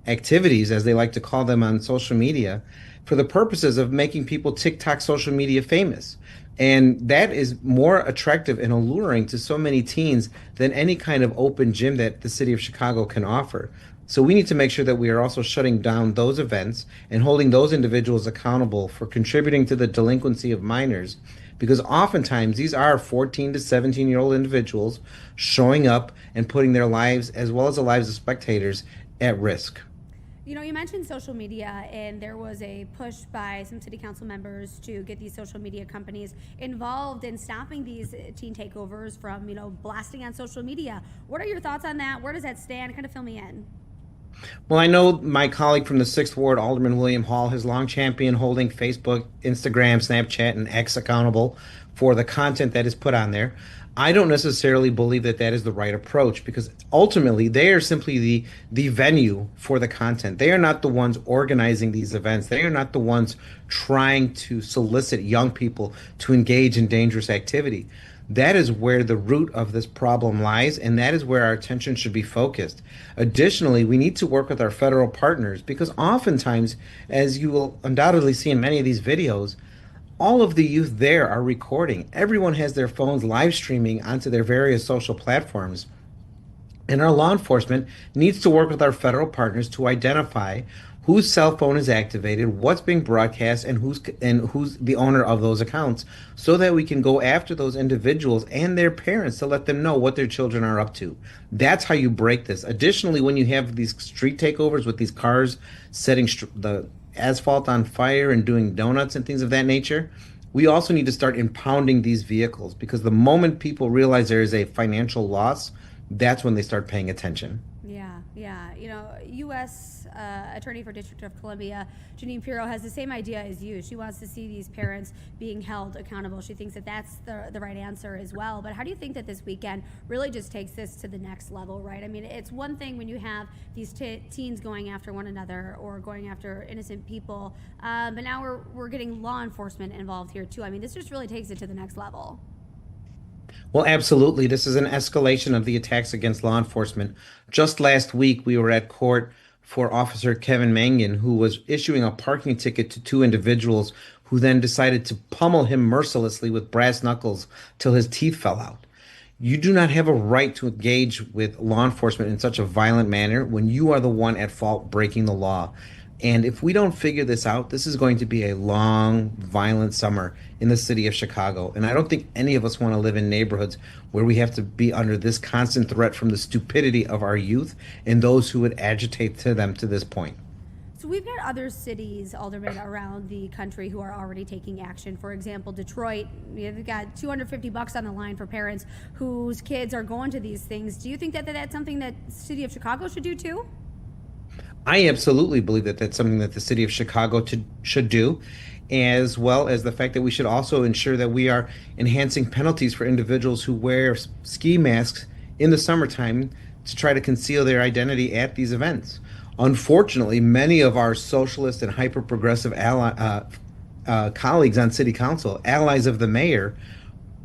activities, as they like to call them on social media, for the purposes of making people TikTok social media famous. And that is more attractive and alluring to so many teens than any kind of open gym that the city of Chicago can offer. So we need to make sure that we are also shutting down those events and holding those individuals accountable for contributing to the delinquency of minors, because oftentimes these are 14 to 17-year-old individuals showing up and putting their lives, as well as the lives of spectators, at risk. You mentioned social media, and there was a push by some city council members to get these social media companies involved in stopping these teen takeovers from, blasting on social media. What are your thoughts on that? Where does that stand? Kind of fill me in. Well, I know my colleague from the 6th Ward, Alderman William Hall, has long championed holding Facebook, Instagram, Snapchat, and X accountable for the content that is put on there. I don't necessarily believe that that is the right approach, because ultimately they are simply the venue for the content. They are not the ones organizing these events. They are not the ones trying to solicit young people to engage in dangerous activity. That is where the root of this problem lies, and that is where our attention should be focused. Additionally, we need to work with our federal partners, because oftentimes, as you will undoubtedly see in many of these videos, all of the youth there are recording. Everyone has their phones live streaming onto their various social platforms. And our law enforcement needs to work with our federal partners to identify whose cell phone is activated, what's being broadcast, and who's the owner of those accounts, so that we can go after those individuals and their parents to let them know what their children are up to. That's how you break this. Additionally, when you have these street takeovers with these cars setting the asphalt on fire and doing donuts and things of that nature, we also need to start impounding these vehicles, because the moment people realize there is a financial loss, that's when they start paying attention. Yeah. U.S. Attorney for District of Columbia, Janine Pirro, has the same idea as you. She wants to see these parents being held accountable. She thinks that that's the right answer as well. But how do you think that this weekend really just takes this to the next level, right? I mean, it's one thing when you have these teens going after one another or going after innocent people, but now we're getting law enforcement involved here too. I mean, this just really takes it to the next level. Well, absolutely. This is an escalation of the attacks against law enforcement. Just last week, we were at court for Officer Kevin Mangan, who was issuing a parking ticket to 2 individuals who then decided to pummel him mercilessly with brass knuckles till his teeth fell out. You do not have a right to engage with law enforcement in such a violent manner when you are the one at fault breaking the law. And if we don't figure this out, this is going to be a long, violent summer in the city of Chicago. And I don't think any of us want to live in neighborhoods where we have to be under this constant threat from the stupidity of our youth and those who would agitate to them to this point. So we've got other cities, Alderman, around the country who are already taking action. For example, Detroit, they've got $250 on the line for parents whose kids are going to these things. Do you think that that's something that the city of Chicago should do too? I absolutely believe that that's something that the city of Chicago should do, as well as the fact that we should also ensure that we are enhancing penalties for individuals who wear ski masks in the summertime to try to conceal their identity at these events. Unfortunately, many of our socialist and hyper-progressive colleagues on city council, allies of the mayor,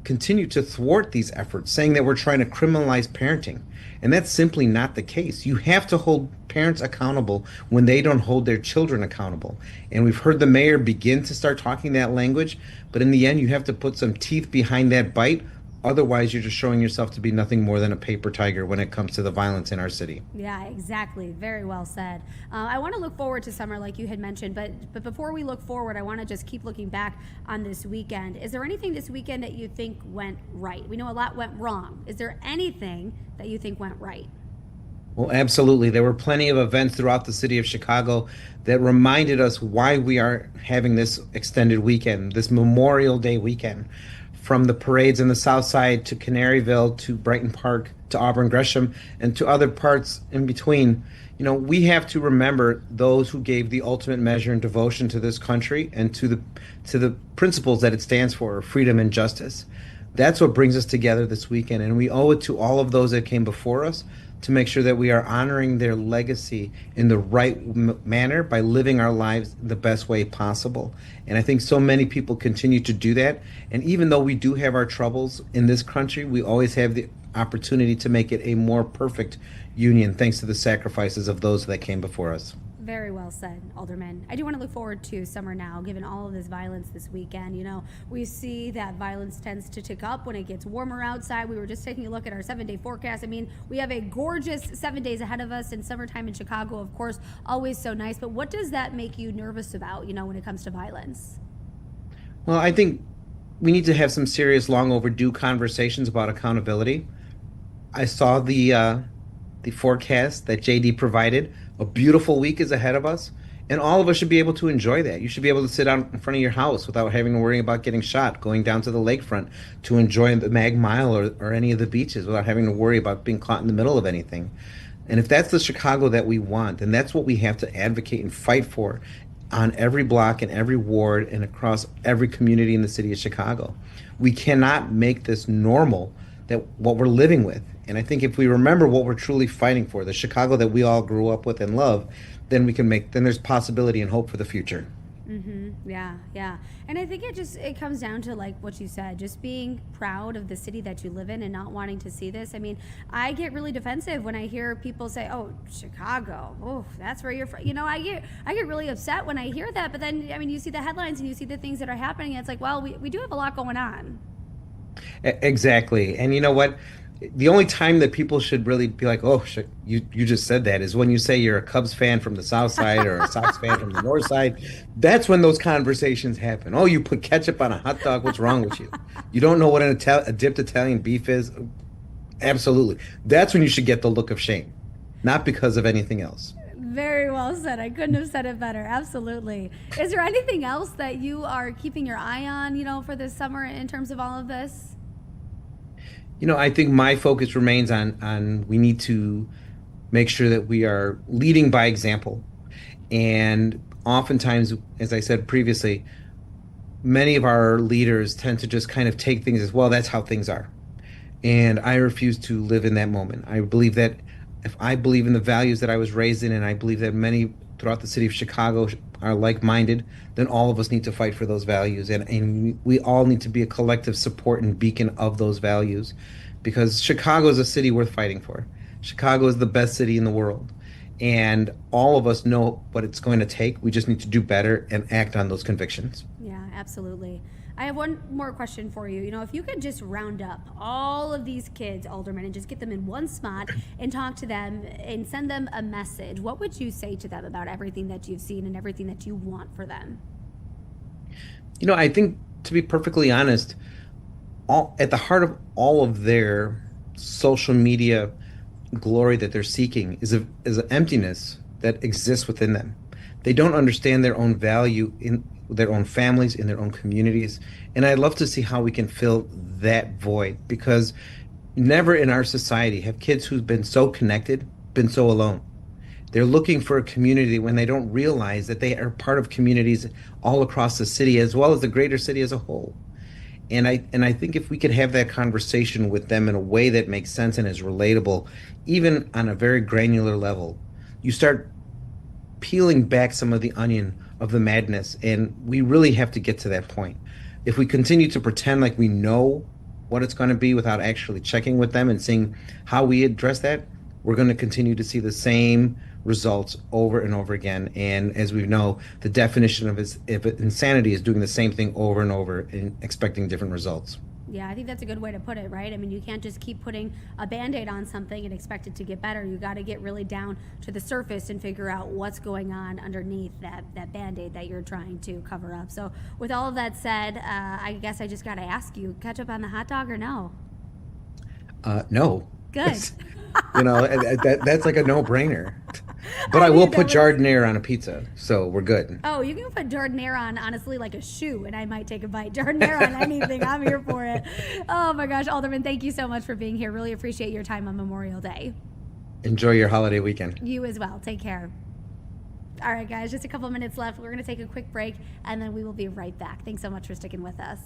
continue to thwart these efforts, saying that we're trying to criminalize parenting. And that's simply not the case. You have to hold parents accountable when they don't hold their children accountable. And we've heard the mayor begin to start talking that language, but in the end, you have to put some teeth behind that bite. Otherwise, you're just showing yourself to be nothing more than a paper tiger when it comes to the violence in our city. Yeah, exactly. Very well said. I want to look forward to summer, like you had mentioned, but before we look forward, I want to just keep looking back on this weekend. Is there anything this weekend that you think went right? We know a lot went wrong. Is there anything that you think went right? Well, absolutely. There were plenty of events throughout the city of Chicago that reminded us why we are having this extended weekend, this Memorial Day weekend. From the parades in the South Side to Canaryville to Brighton Park to Auburn Gresham and to other parts in between. You know, we have to remember those who gave the ultimate measure and devotion to this country and to the principles that it stands for, freedom and justice. That's what brings us together this weekend, and we owe it to all of those that came before us to make sure that we are honoring their legacy in the right manner by living our lives the best way possible. And I think so many people continue to do that. And even though we do have our troubles in this country, we always have the opportunity to make it a more perfect union thanks to the sacrifices of those that came before us. Very well said, Alderman. I do want to look forward to summer now, given all of this violence this weekend. You know, we see that violence tends to tick up when it gets warmer outside. We were just taking a look at our 7-day forecast. I mean, we have a gorgeous 7 days ahead of us, and summertime in Chicago, of course, always so nice. But what does that make you nervous about, you know, when it comes to violence? Well, I think we need to have some serious, long overdue conversations about accountability. I saw the forecast that JD provided. A beautiful week is ahead of us, and all of us should be able to enjoy that. You should be able to sit out in front of your house without having to worry about getting shot, going down to the lakefront to enjoy the Mag Mile or any of the beaches without having to worry about being caught in the middle of anything. And if that's the Chicago that we want, then that's what we have to advocate and fight for on every block and every ward and across every community in the city of Chicago. We cannot make this normal, that what we're living with. And I think if we remember what we're truly fighting for, the Chicago that we all grew up with and love, then there's possibility and hope for the future. Yeah, yeah. And I think it comes down to, like what you said, just being proud of the city that you live in and not wanting to see this. I mean, I get really defensive when I hear people say, "Oh, Chicago, oh, that's where you're from." You know, I get really upset when I hear that. But then, I mean, you see the headlines and you see the things that are happening, and it's like, well, we do have a lot going on. Exactly. And you know what? The only time that people should really be like, "Oh, you just said that," is when you say you're a Cubs fan from the South Side or a Sox fan from the North Side. That's when those conversations happen. Oh, you put ketchup on a hot dog. What's wrong with you? You don't know what a dipped Italian beef is? Absolutely. That's when you should get the look of shame, not because of anything else. Very well said. I couldn't have said it better. Absolutely. Is there anything else that you are keeping your eye on, you know, for this summer in terms of all of this? You know, I think my focus remains on we need to make sure that we are leading by example. And oftentimes, as I said previously, many of our leaders tend to just kind of take things as, well, that's how things are. And I refuse to live in that moment. I believe that if I believe in the values that I was raised in, and I believe that many throughout the city of Chicago are like-minded, then all of us need to fight for those values. And we all need to be a collective support and beacon of those values, because Chicago is a city worth fighting for. Chicago is the best city in the world. And all of us know what it's going to take. We just need to do better and act on those convictions. Yeah, absolutely. I have one more question for you. If you could just round up all of these kids, aldermen, and just get them in one spot and talk to them and send them a message, what would you say to them about everything that you've seen and everything that you want for them? I think, to be perfectly honest, at the heart of all of their social media glory that they're seeking is an emptiness that exists within them. They don't understand their own value in their own families, in their own communities. And I'd love to see how we can fill that void, because never in our society have kids who've been so connected been so alone. They're looking for a community when they don't realize that they are part of communities all across the city as well as the greater city as a whole. And I think if we could have that conversation with them in a way that makes sense and is relatable, even on a very granular level, you start peeling back some of the onion of the madness. And we really have to get to that point. If we continue to pretend like we know what it's going to be without actually checking with them and seeing how we address that, we're going to continue to see the same results over and over again. And as we know, the definition of insanity is doing the same thing over and over and expecting different results. Yeah, I think that's a good way to put it, right? I mean, you can't just keep putting a Band-Aid on something and expect it to get better. You got to get really down to the surface and figure out what's going on underneath that Band-Aid that you're trying to cover up. So with all of that said, I guess I just got to ask you, ketchup on the hot dog or no? No. Good. That's like a no-brainer. But I will put Jardiniere on a pizza, so we're good. Oh, you can put Jardiniere on, honestly, like a shoe, and I might take a bite. Jardiniere on anything. I'm here for it. Oh, my gosh. Alderman, thank you so much for being here. Really appreciate your time on Memorial Day. Enjoy your holiday weekend. You as well. Take care. All right, guys, just a couple minutes left. We're going to take a quick break, and then we will be right back. Thanks so much for sticking with us.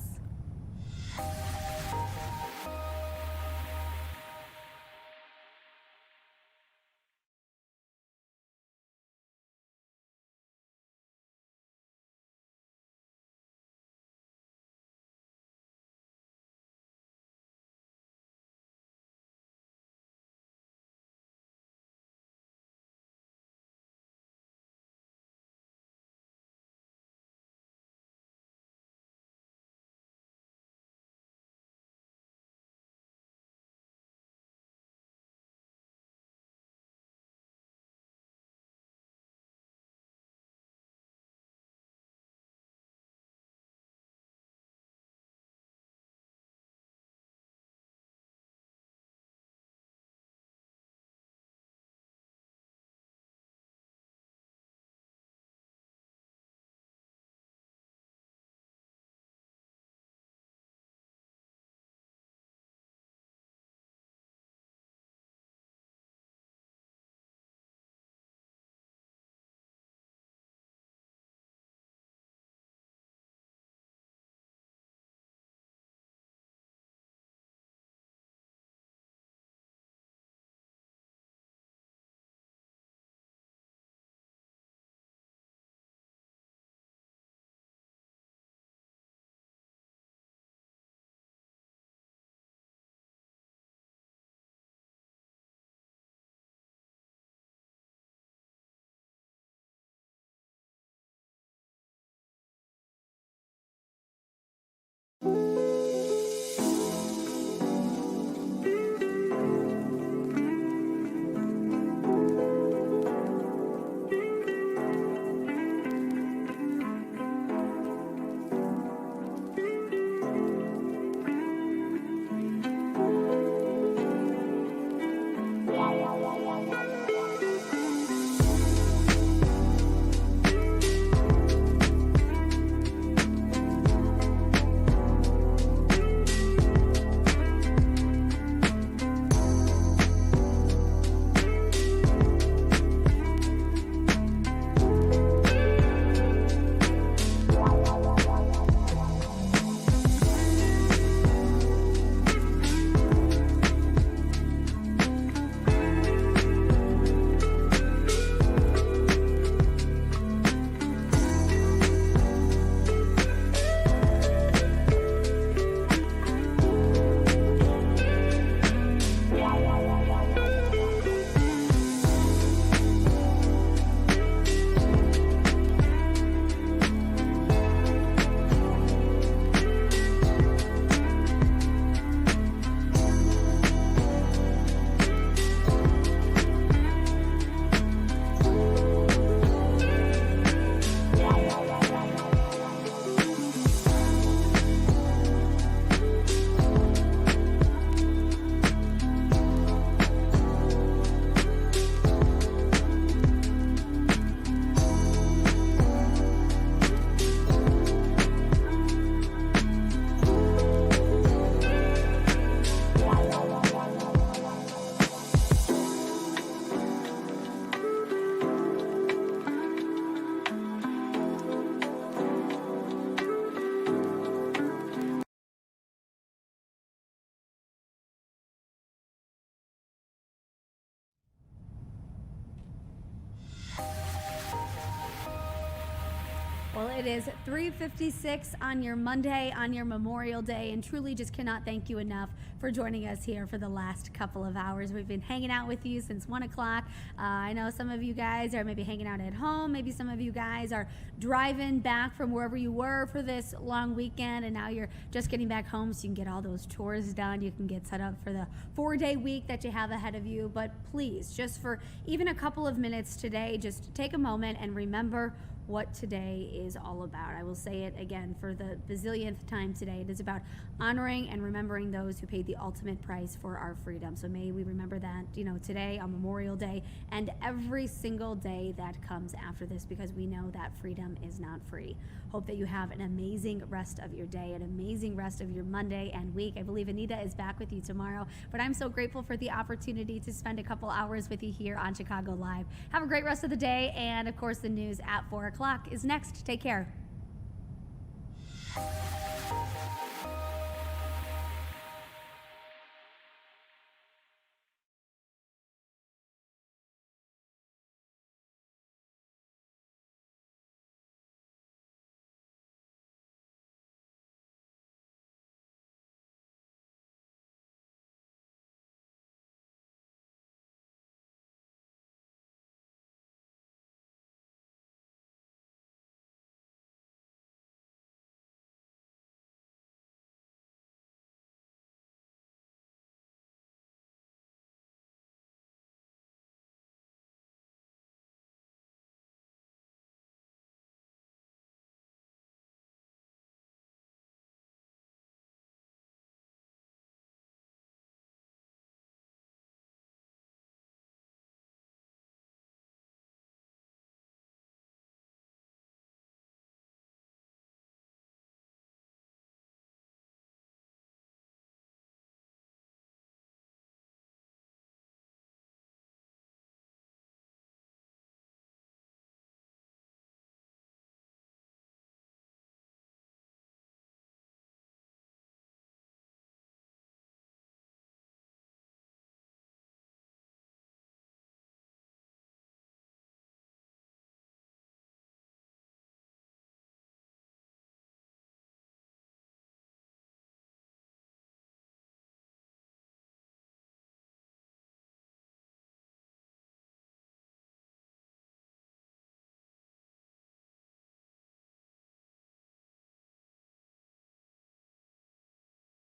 Well, it is 3:56 on your Monday, on your Memorial Day, and truly just cannot thank you enough for joining us here for the last couple of hours. We've been hanging out with you since 1 o'clock. I know some of you guys are maybe hanging out at home. Maybe some of you guys are driving back from wherever you were for this long weekend, and now you're just getting back home so you can get all those chores done. You can get set up for the 4-day week that you have ahead of you. But please, just for even a couple of minutes today, just take a moment and remember what today is all about. I will say it again for the bazillionth time today. It is about honoring and remembering those who paid the ultimate price for our freedom. So may we remember that, today on Memorial Day and every single day that comes after this, because we know that freedom is not free. Hope that you have an amazing rest of your day, an amazing rest of your Monday and week. I believe Anita is back with you tomorrow, but I'm so grateful for the opportunity to spend a couple hours with you here on Chicago Live. Have a great rest of the day, and of course the news at 4 o'clock is next. Take care.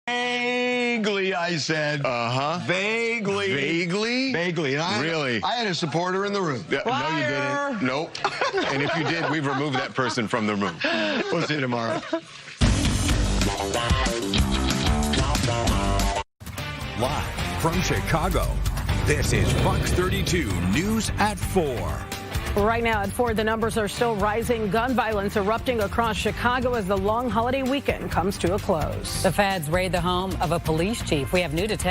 Vaguely, I said. Uh-huh. Vaguely. Vaguely? Vaguely. And Really? I had a supporter in the room. No, you didn't. Nope. And if you did, we've removed that person from the room. We'll see you tomorrow. Live from Chicago, this is Fox 32 News at 4. Right now at 4, the numbers are still rising. Gun violence erupting across Chicago as the long holiday weekend comes to a close. The feds raid the home of a police chief. We have new details.